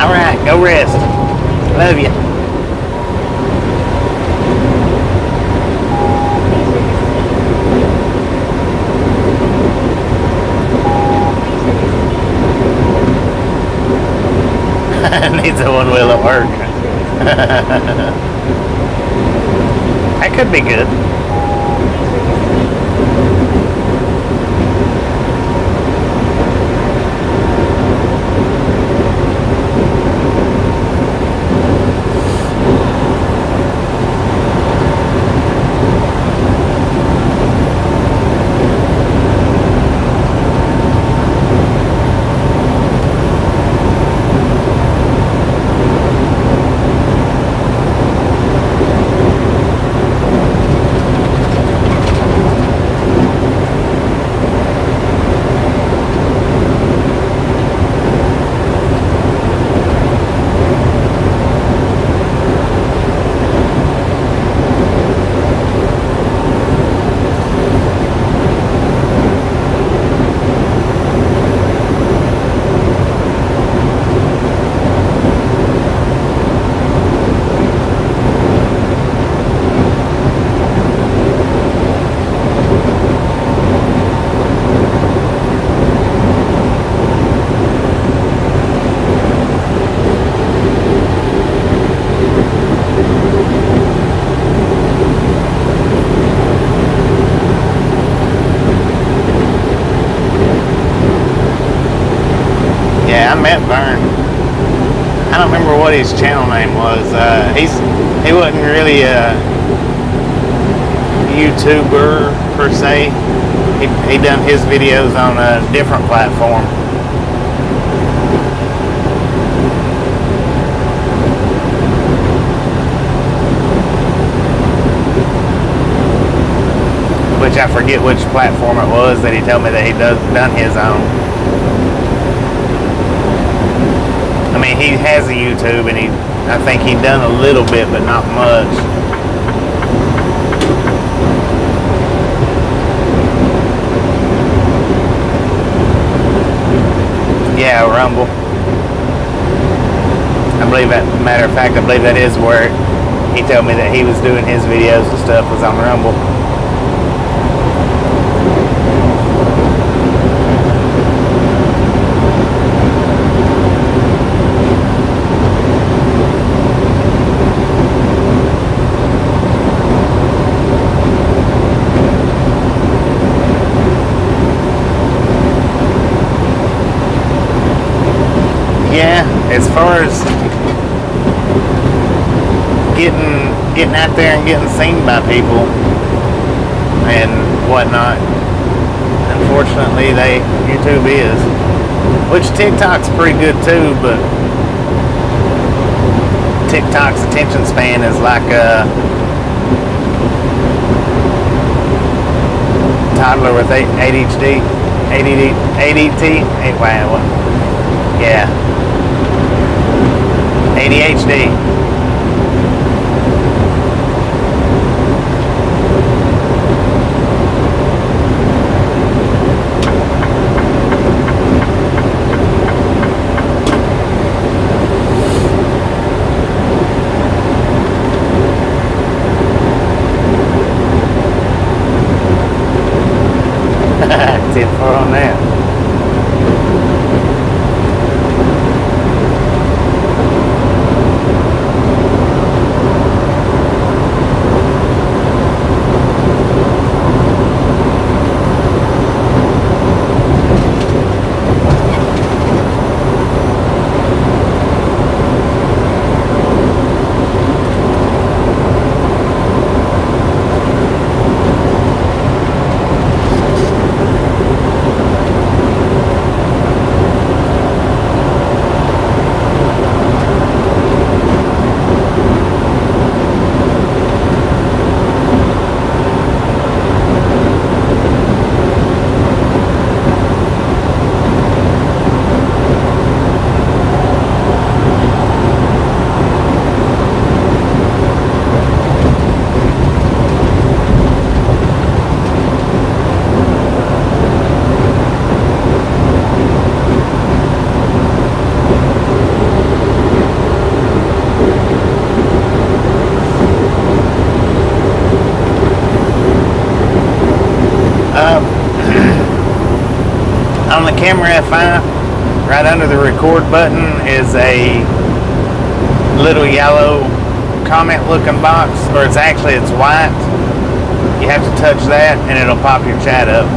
Alright, go rest. Love you. Needs a one wheel at work. That could be good. I met Vern. I don't remember what his channel name was. He wasn't really a YouTuber per se. He done his videos on a different platform. Which I forget which platform it was that he told me that he done his on. I mean, he has a YouTube, and I think he done a little bit, but not much. Yeah, Rumble. I believe that, matter of fact, I believe that is where he told me that he was doing his videos and stuff was on Rumble. Yeah, as far as getting out there and getting seen by people and whatnot, unfortunately, YouTube is, which TikTok's pretty good too, but TikTok's attention span is like a toddler with ADHD, yeah. ADHD. That's it for on that. On the camera F5, right under the record button is a little yellow comment looking box, or it's white. You have to touch that and it'll pop your chat up.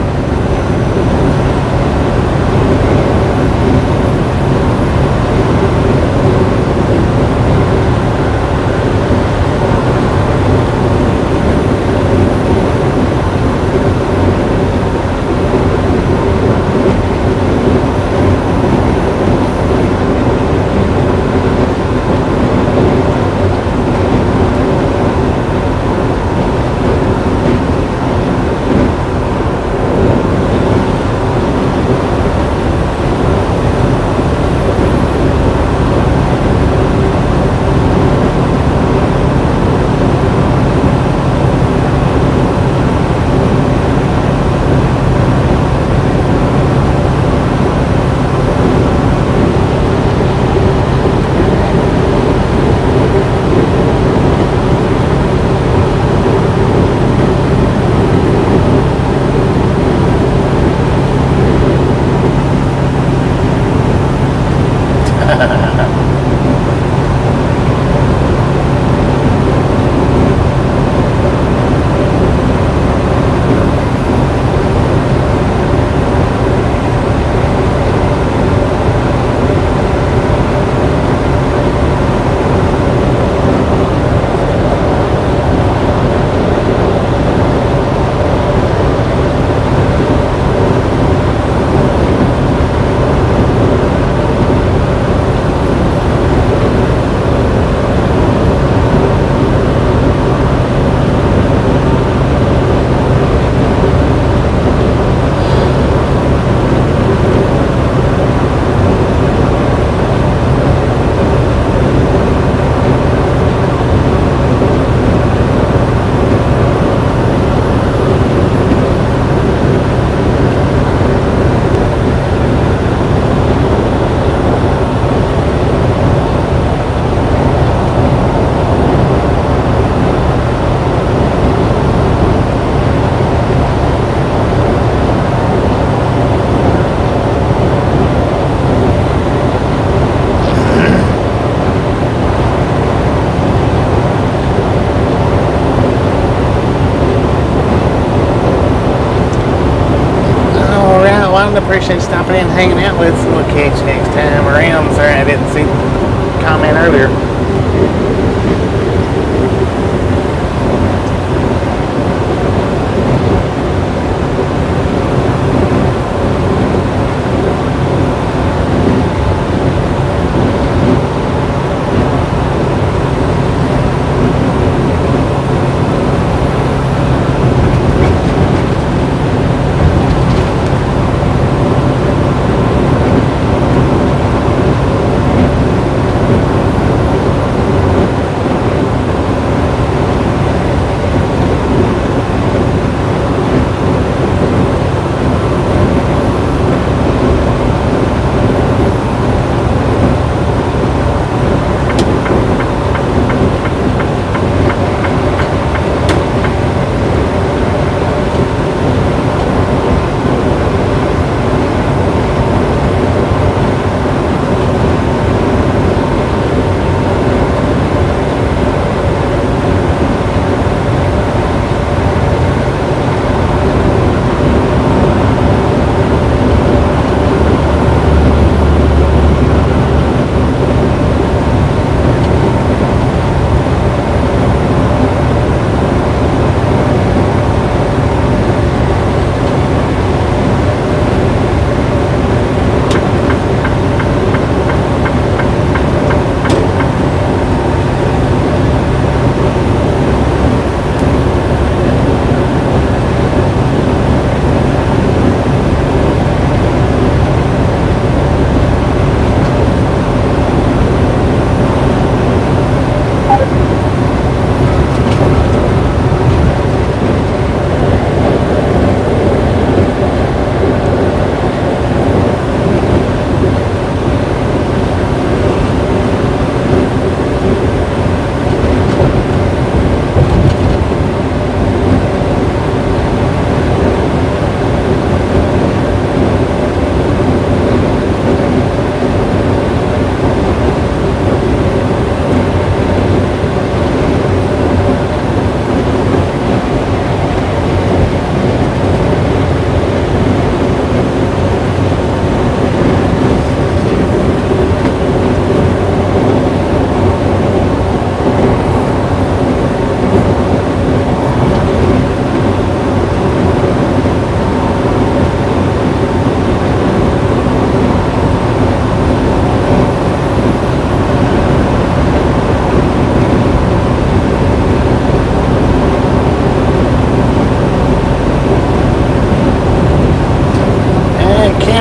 Appreciate stopping in and hanging out with us. We'll catch you next time around. Sorry I didn't see the comment earlier.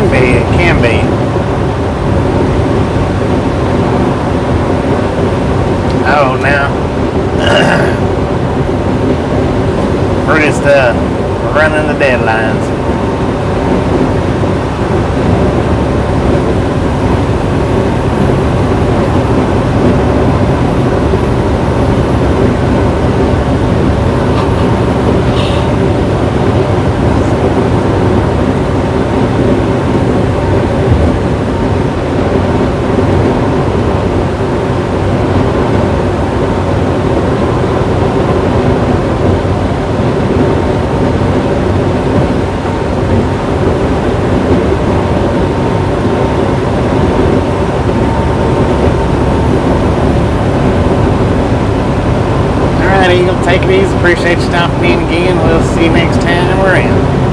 can be. It can be. Oh, now we're just running the deadlines. Take it easy. Appreciate you stopping in again. We'll see you next time we're in.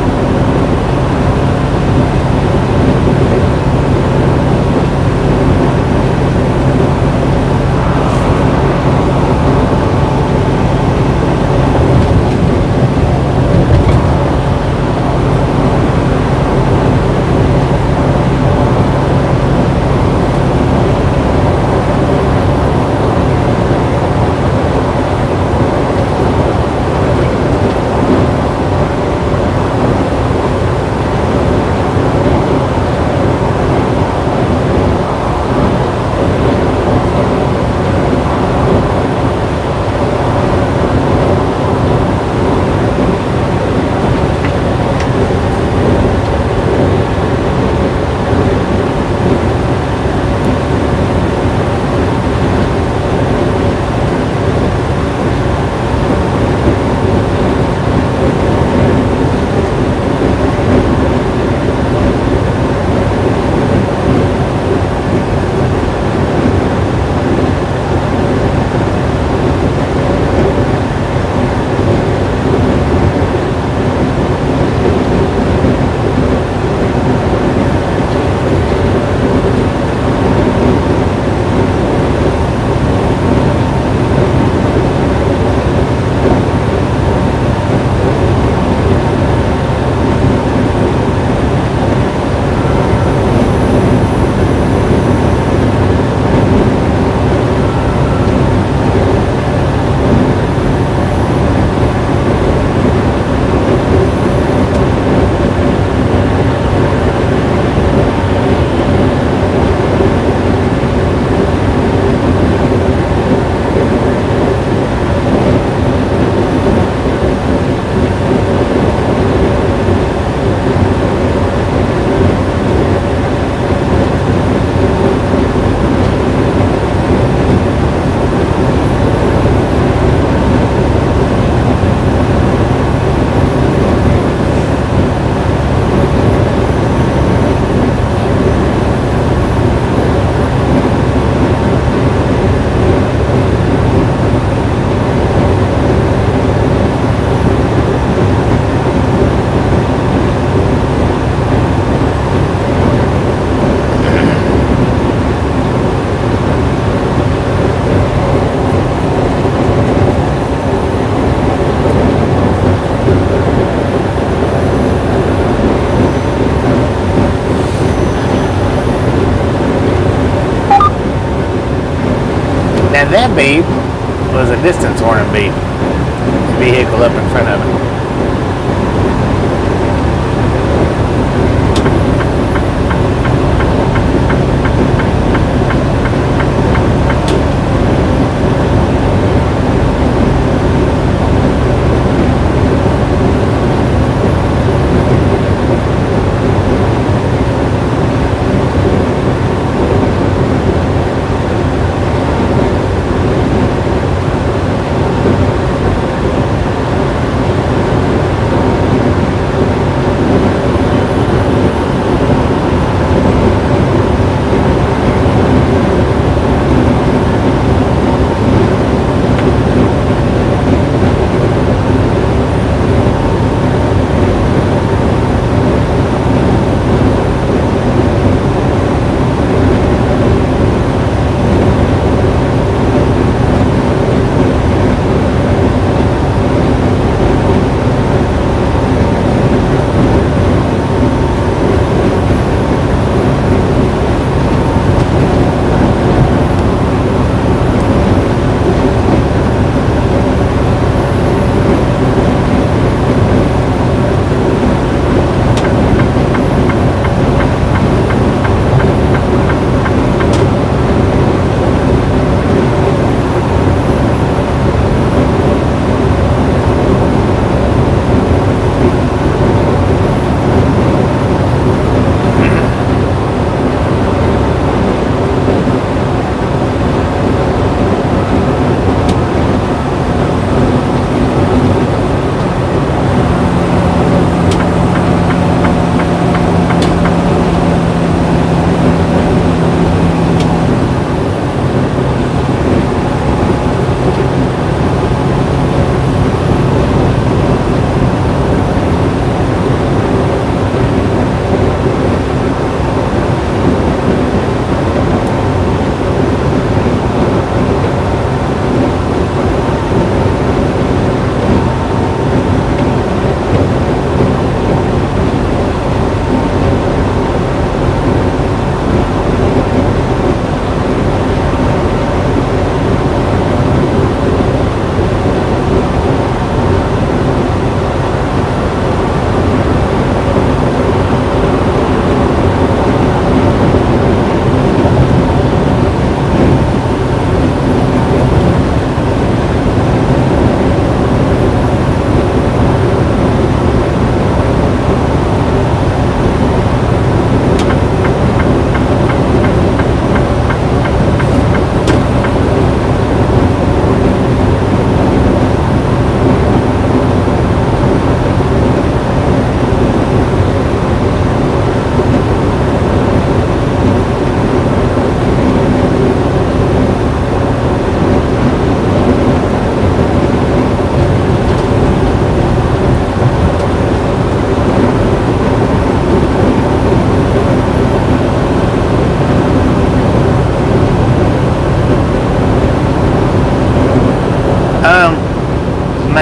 And that beep was a distance warning beep. Vehicle up in front of it.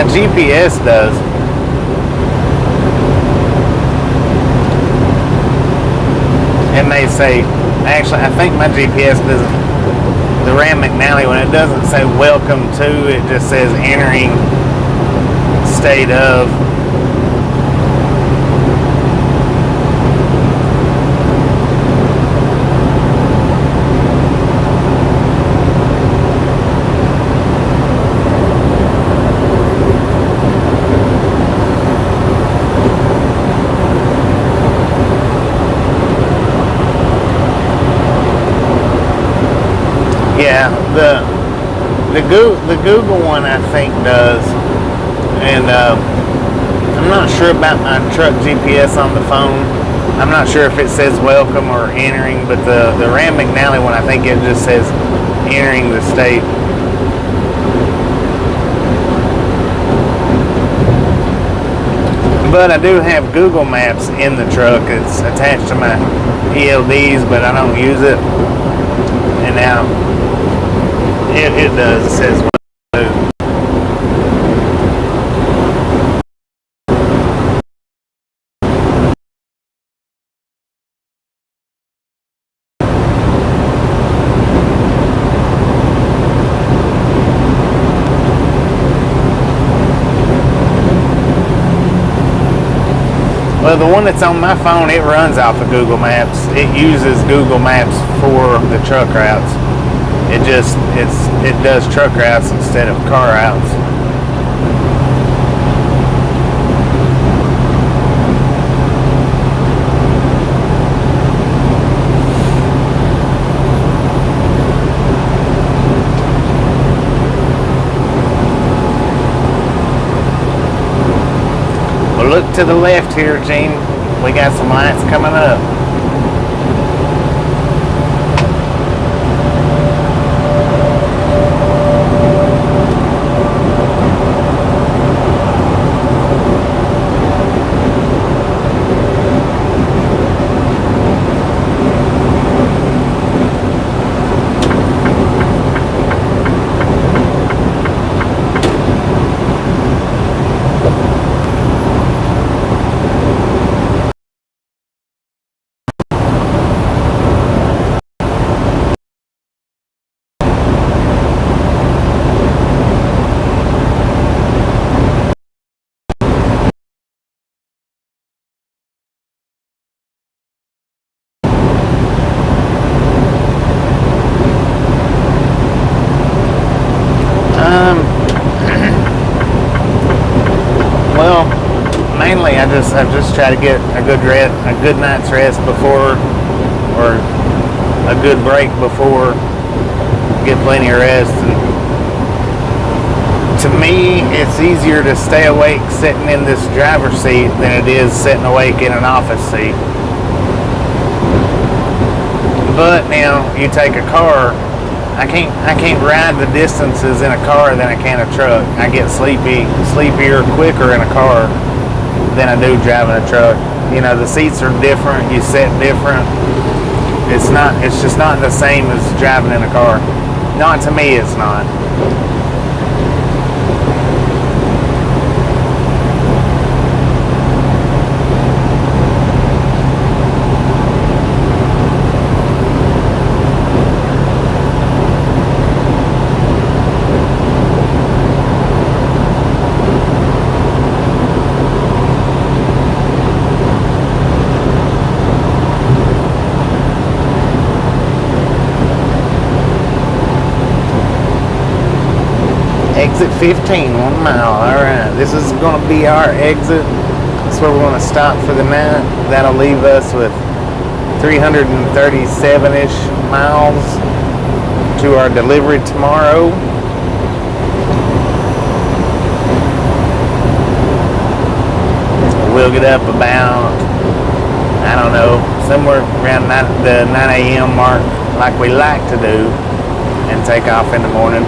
my GPS does. It may say, actually, I think my GPS doesn't, the Ram McNally, when it doesn't say welcome to, it just says entering state of. Yeah, the Google one I think does, and I'm not sure about my truck GPS on the phone. I'm not sure if it says welcome or entering, but the Ram McNally one, I think it just says entering the state. But I do have Google Maps in the truck. It's attached to my ELDs, but I don't use it. And now it does. It says what to do. Well, the one that's on my phone, it runs off of Google Maps. It uses Google Maps for the truck routes. It does truck routes instead of car routes. Well, look to the left here, Gene. We got some lights coming up. Well, mainly I just try to get a good night's rest before, or a good break before, get plenty of rest. And to me, it's easier to stay awake sitting in this driver's seat than it is sitting awake in an office seat. But now you take a car, I can't ride the distances in a car than I can a truck. I get sleepier quicker in a car than I do driving a truck. You know, the seats are different, you sit different. It's just not the same as driving in a car. Not to me, it's not. Exit 15, 1 mile. Alright, this is going to be our exit. That's where we're going to stop for the night. That'll leave us with 337-ish miles to our delivery tomorrow. We'll get up about, I don't know, somewhere around the 9 a.m. mark, like we like to do, and take off in the morning.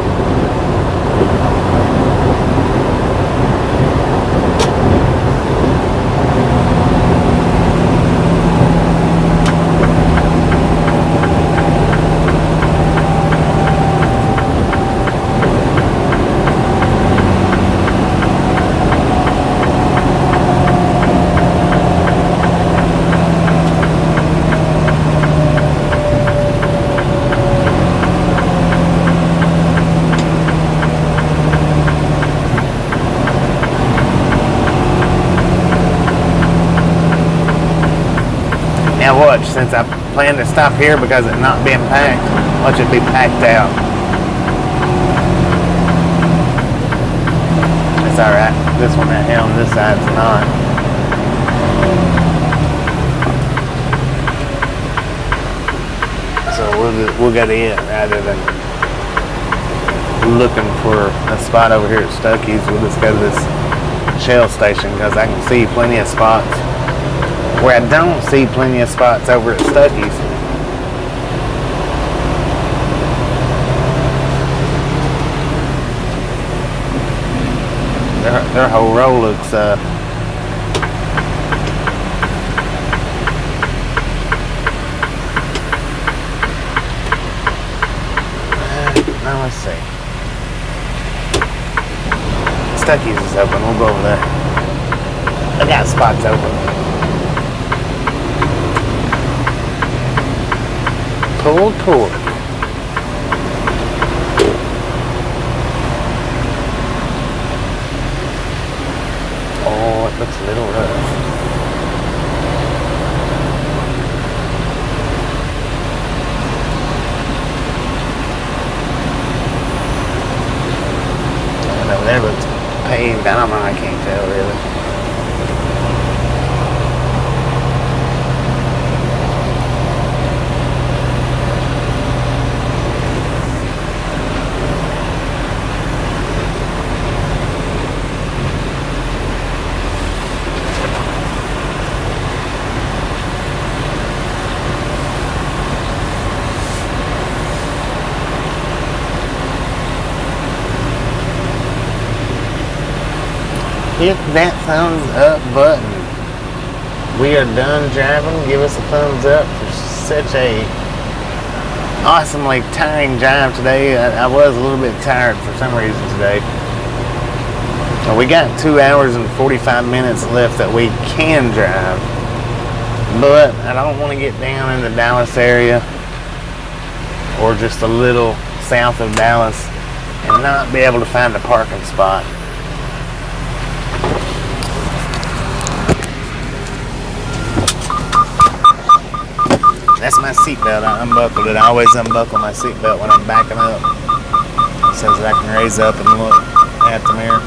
appointments. I plan to stop here because it's not being packed. Watch it be packed out. It's alright. This one at on this side's not. So we'll go to it rather than looking for a spot over here at Stuckey's. We'll just go to this Shell station because I can see plenty of spots where I don't see plenty of spots over at Stuckey's. Their whole row looks now let's see. Stuckey's is open. We'll go over there. I got spots open. Pulled pork. Oh, it looks a little rough. And over there looks paved. I don't know. I can't tell really. Hit that thumbs up button. We are done driving. Give us a thumbs up for such a awesomely tiring drive today. I was a little bit tired for some reason today. We got 2 hours and 45 minutes left that we can drive, but I don't want to get down in the Dallas area or just a little south of Dallas and not be able to find a parking spot. That's my seatbelt. I unbuckled it. I always unbuckle my seatbelt when I'm backing up so that I can raise up and look at the mirror.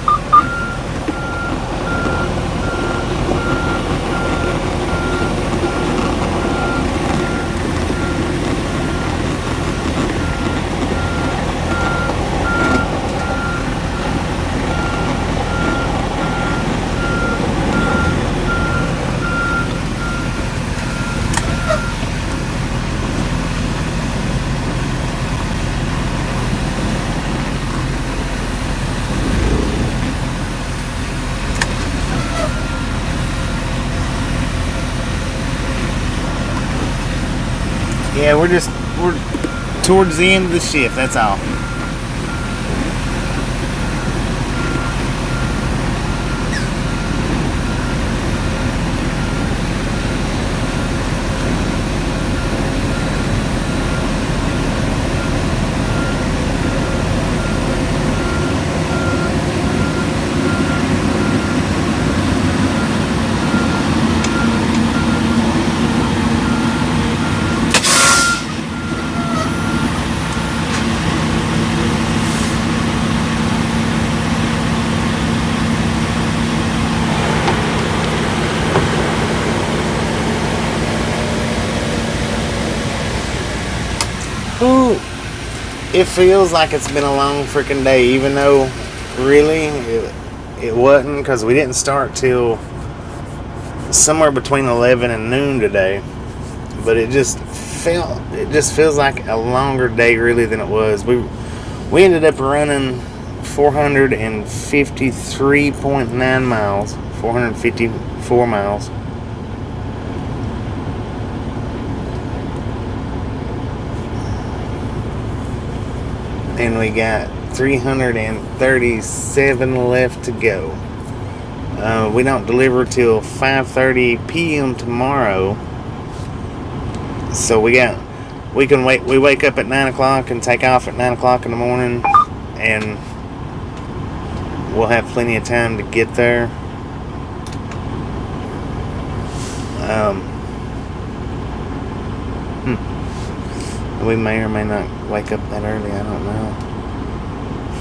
Yeah, we're towards the end of the shift, that's all. Ooh, it feels like it's been a long freaking day, even though really it wasn't, because we didn't start till somewhere between 11 and noon today. But it just feels like a longer day really than it was. We ended up running 453.9 miles, 454 miles. And we got 337 left to go. We don't deliver till 5:30 p.m. tomorrow. So we can wait. We wake up at 9 o'clock and take off at 9 o'clock in the morning, and we'll have plenty of time to get there. We may or may not wake up that early. I don't know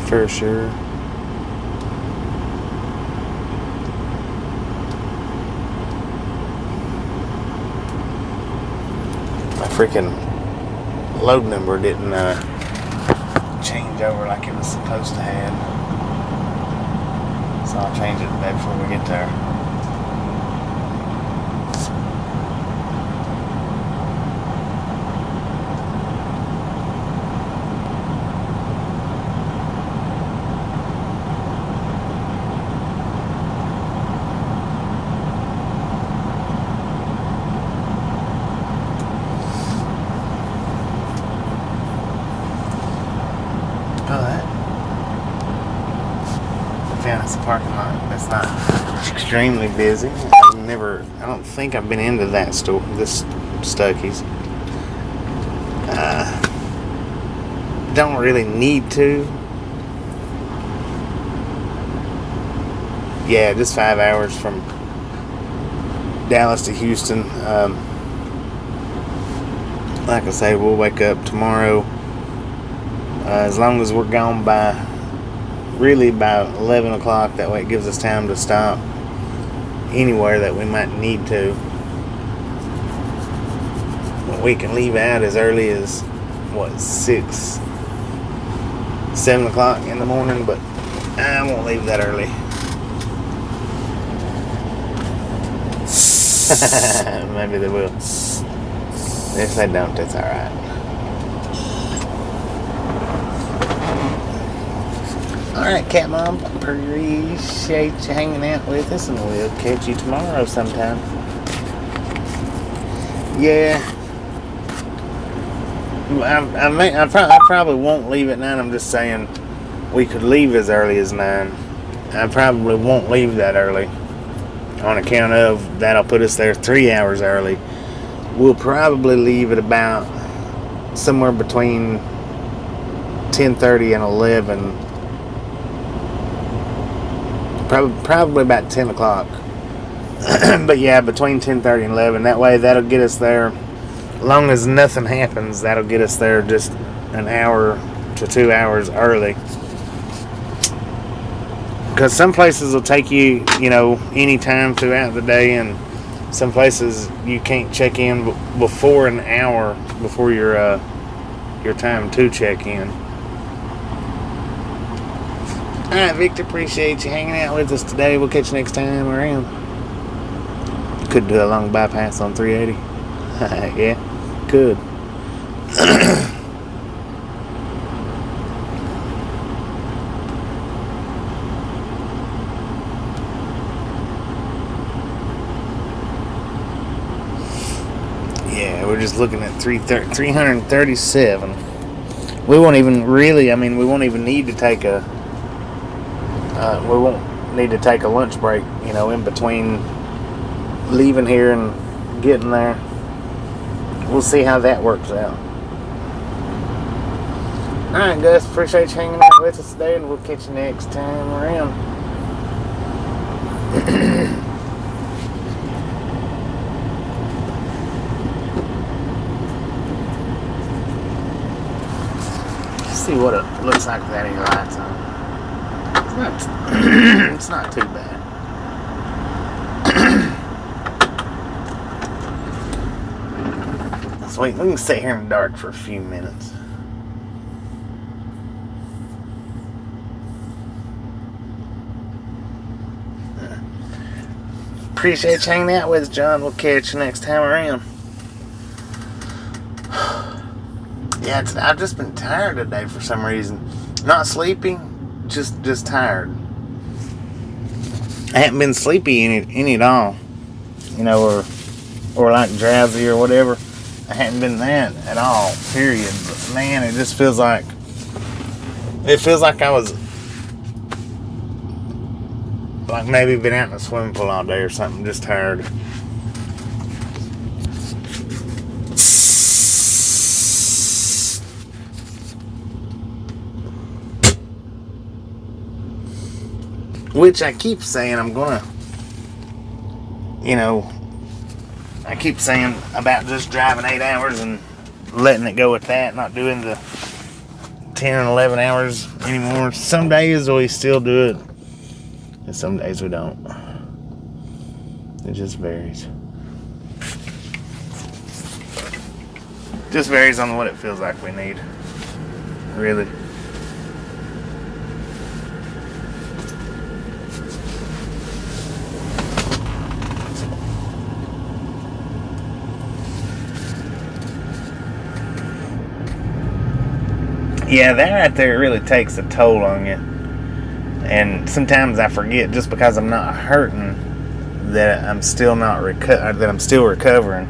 for sure. My freaking load number didn't change over like it was supposed to have. So I'll change it today before we get there. It's a parking lot. It's not extremely busy. I don't think I've been into that store, this Stuckey's. Don't really need to. Yeah, just 5 hours from Dallas to Houston. Like I say, we'll wake up tomorrow. As long as we're gone by really about 11 o'clock, that way it gives us time to stop anywhere that we might need to. But we can leave out as early as 7 o'clock in the morning, but I won't leave that early. Maybe they will. If they don't, that's alright. Alright, Cat Mom, appreciate you hanging out with us, and we'll catch you tomorrow sometime. Yeah. I probably won't leave at 9. I'm just saying we could leave as early as 9. I probably won't leave that early. On account of that'll put us there 3 hours early. We'll probably leave at about somewhere between 10:30 and 11. Probably about 10 o'clock. But yeah, between 10:30 and 11. That way, that'll get us there. As long as nothing happens, that'll get us there just an hour to 2 hours early. Because some places will take you, any time throughout the day, and some places you can't check in before an hour before your time to check in. Alright, Victor, appreciate you hanging out with us today. We'll catch you next time around. Could do a long bypass on 380. Yeah, could. Yeah, we're just looking at 337. We won't even really, we won't even need to take we won't need to take a lunch break, in between leaving here and getting there. We'll see how that works out. Alright, Gus, appreciate you hanging out with us today, and we'll catch you next time around. Let's see what it looks like without any lights on. It's not too bad. Sweet, we can sit here in the dark for a few minutes. Appreciate you hanging out with us, John. We'll catch you next time around. Yeah, I've just been tired today for some reason. Not sleepy, just tired. I haven't been sleepy any at all, or like drowsy or whatever. I hadn't been that at all, period. But man, it just feels like I was like maybe been out in a swimming pool all day or something, just tired. Which I keep saying I'm gonna, I keep saying about just driving 8 hours and letting it go with that, not doing the 10 and 11 hours anymore. Some days we still do it, and some days we don't. It just varies. Just varies on what it feels like we need, really. Yeah, that right there really takes a toll on you. And sometimes I forget, just because I'm not hurting, that I'm still not that I'm still recovering.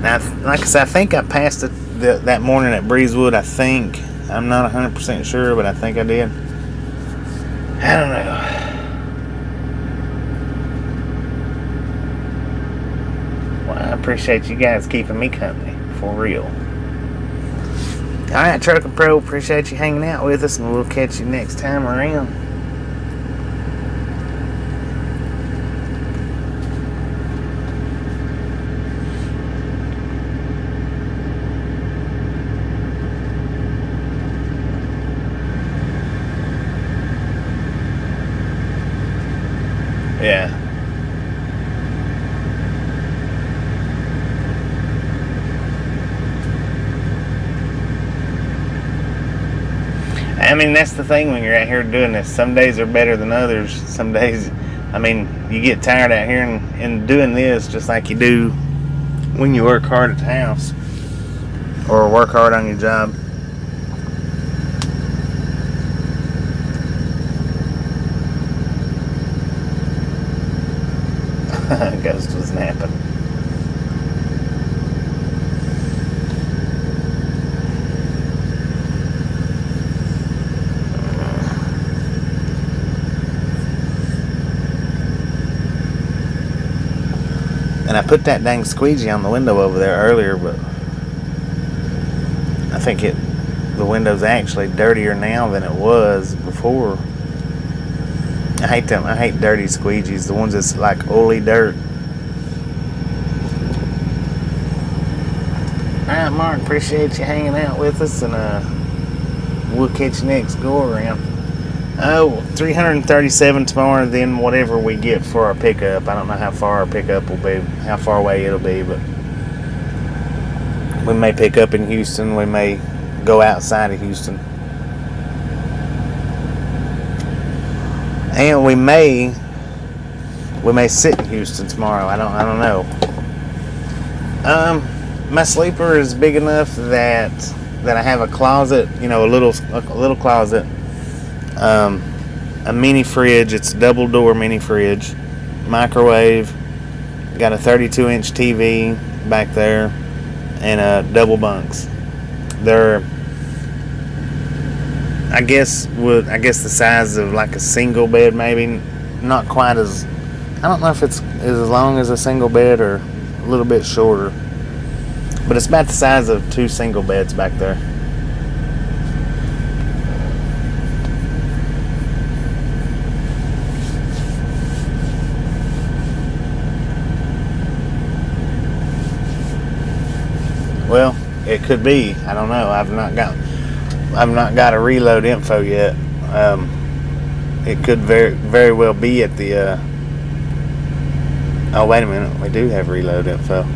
Now, like I said, I think I passed it that morning at Breezewood. I think. I'm not 100% sure, but I think I did. I don't know. Well, I appreciate you guys keeping me company, for real. Alright, Trucker Pro, appreciate you hanging out with us, and we'll catch you next time around. Yeah. I mean, that's the thing when you're out here doing this. Some days are better than others. Some days, I mean, you get tired out here and doing this just like you do when you work hard at the house or work hard on your job. Ghost was napping. And I put that dang squeegee on the window over there earlier, but I think the window's actually dirtier now than it was before. I hate them. I hate dirty squeegees, the ones that's like oily dirt. Alright, Mark, appreciate you hanging out with us, and we'll catch you next go around. Oh, 337 tomorrow, then whatever we get for our pickup. I don't know how far our pickup will be, how far away it'll be, but we may pick up in Houston. We may go outside of Houston. And we may sit in Houston tomorrow. I don't know. My sleeper is big enough that I have a closet, a little closet. A mini fridge. It's a double door mini fridge, microwave, got a 32-inch TV back there, and double bunks. They're I guess the size of like a single bed, maybe not quite as, I don't know if it's as long as a single bed or a little bit shorter, but it's about the size of 2 single beds back there. Well, it could be. I don't know. I've not got a reload info yet. It could very well be at the. Oh, wait a minute. We do have reload info.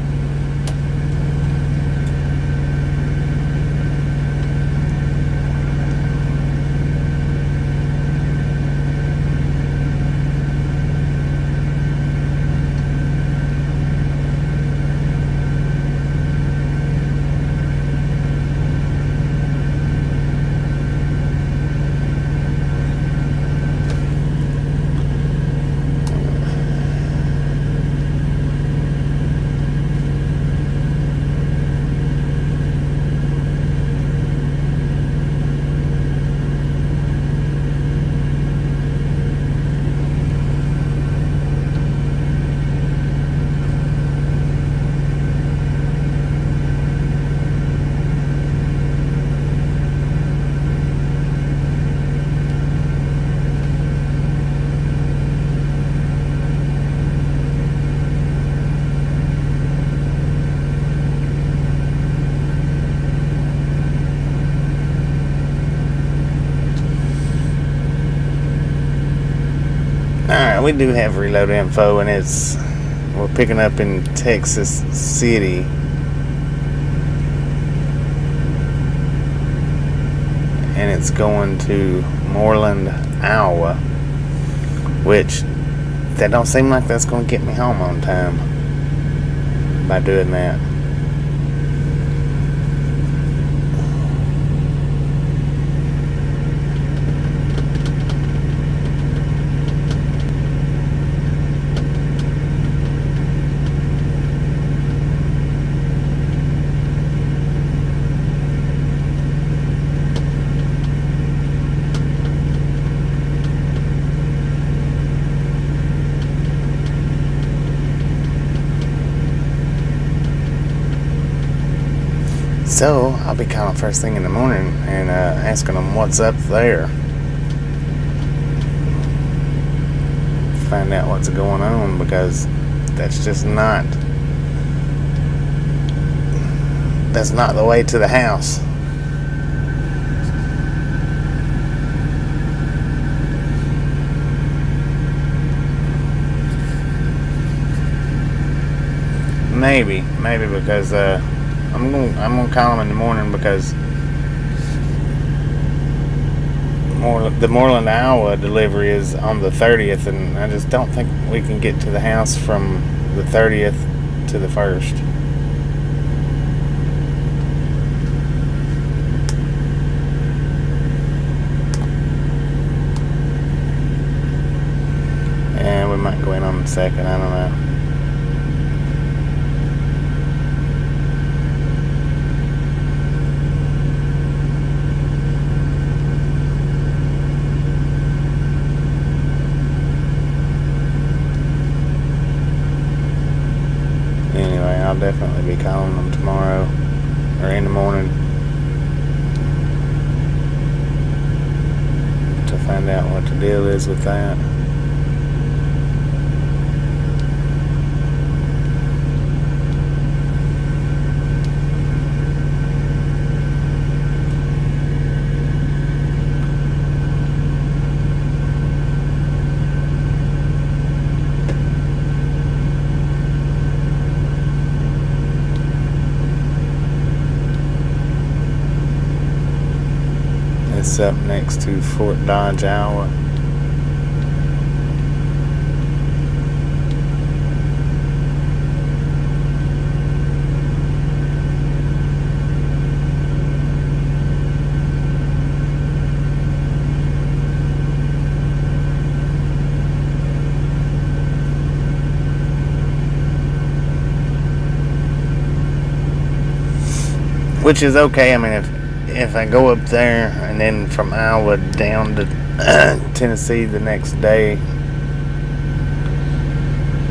we do have reload info, and we're picking up in Texas City. And it's going to Moreland, Iowa, which that don't seem like that's going to get me home on time by doing that. So I'll be calling first thing in the morning and asking them what's up there. Find out what's going on, because that's not the way to the house. Maybe because I'm gonna call them in the morning, because the Moreland, Iowa delivery is on the 30th, and I just don't think we can get to the house from the 30th to the 1st. And we might go in on the 2nd, I don't know. I'll definitely be calling them tomorrow or in the morning to find out what the deal is with that. It's up next to Fort Dodge, Iowa. Which is okay. I mean, if I go up there and then from Iowa down to Tennessee the next day,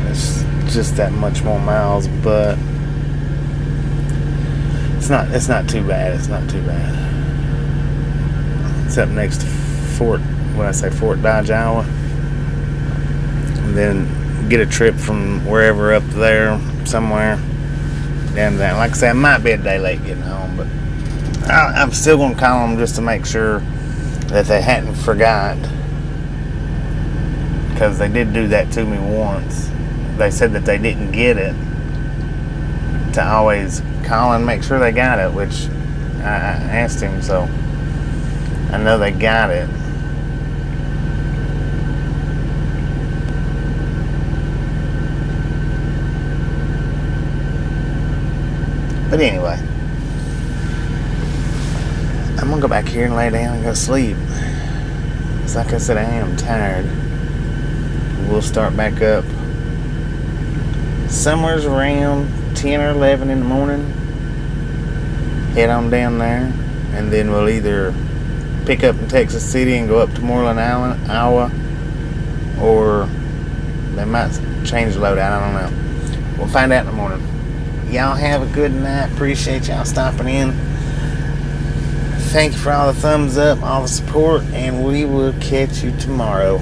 it's just that much more miles, but it's not too bad. It's not too bad. It's up next to Fort Dodge, Iowa, and then get a trip from wherever up there somewhere down there. Like I said, I might be a day late getting home, but I'm still going to call them just to make sure that they hadn't forgot, because they did do that to me once. They said that they didn't get it, to always call and make sure they got it, which I asked him, so I know they got it. But anyway, I'm going to go back here and lay down and go to sleep. Because like I said, I am tired. We'll start back up somewhere's around 10 or 11 in the morning. Head on down there. And then we'll either pick up in Texas City and go up to Moreland, Iowa. Or they might change the loadout. I don't know. We'll find out in the morning. Y'all have a good night. Appreciate y'all stopping in. Thank you for all the thumbs up, all the support, and we will catch you tomorrow.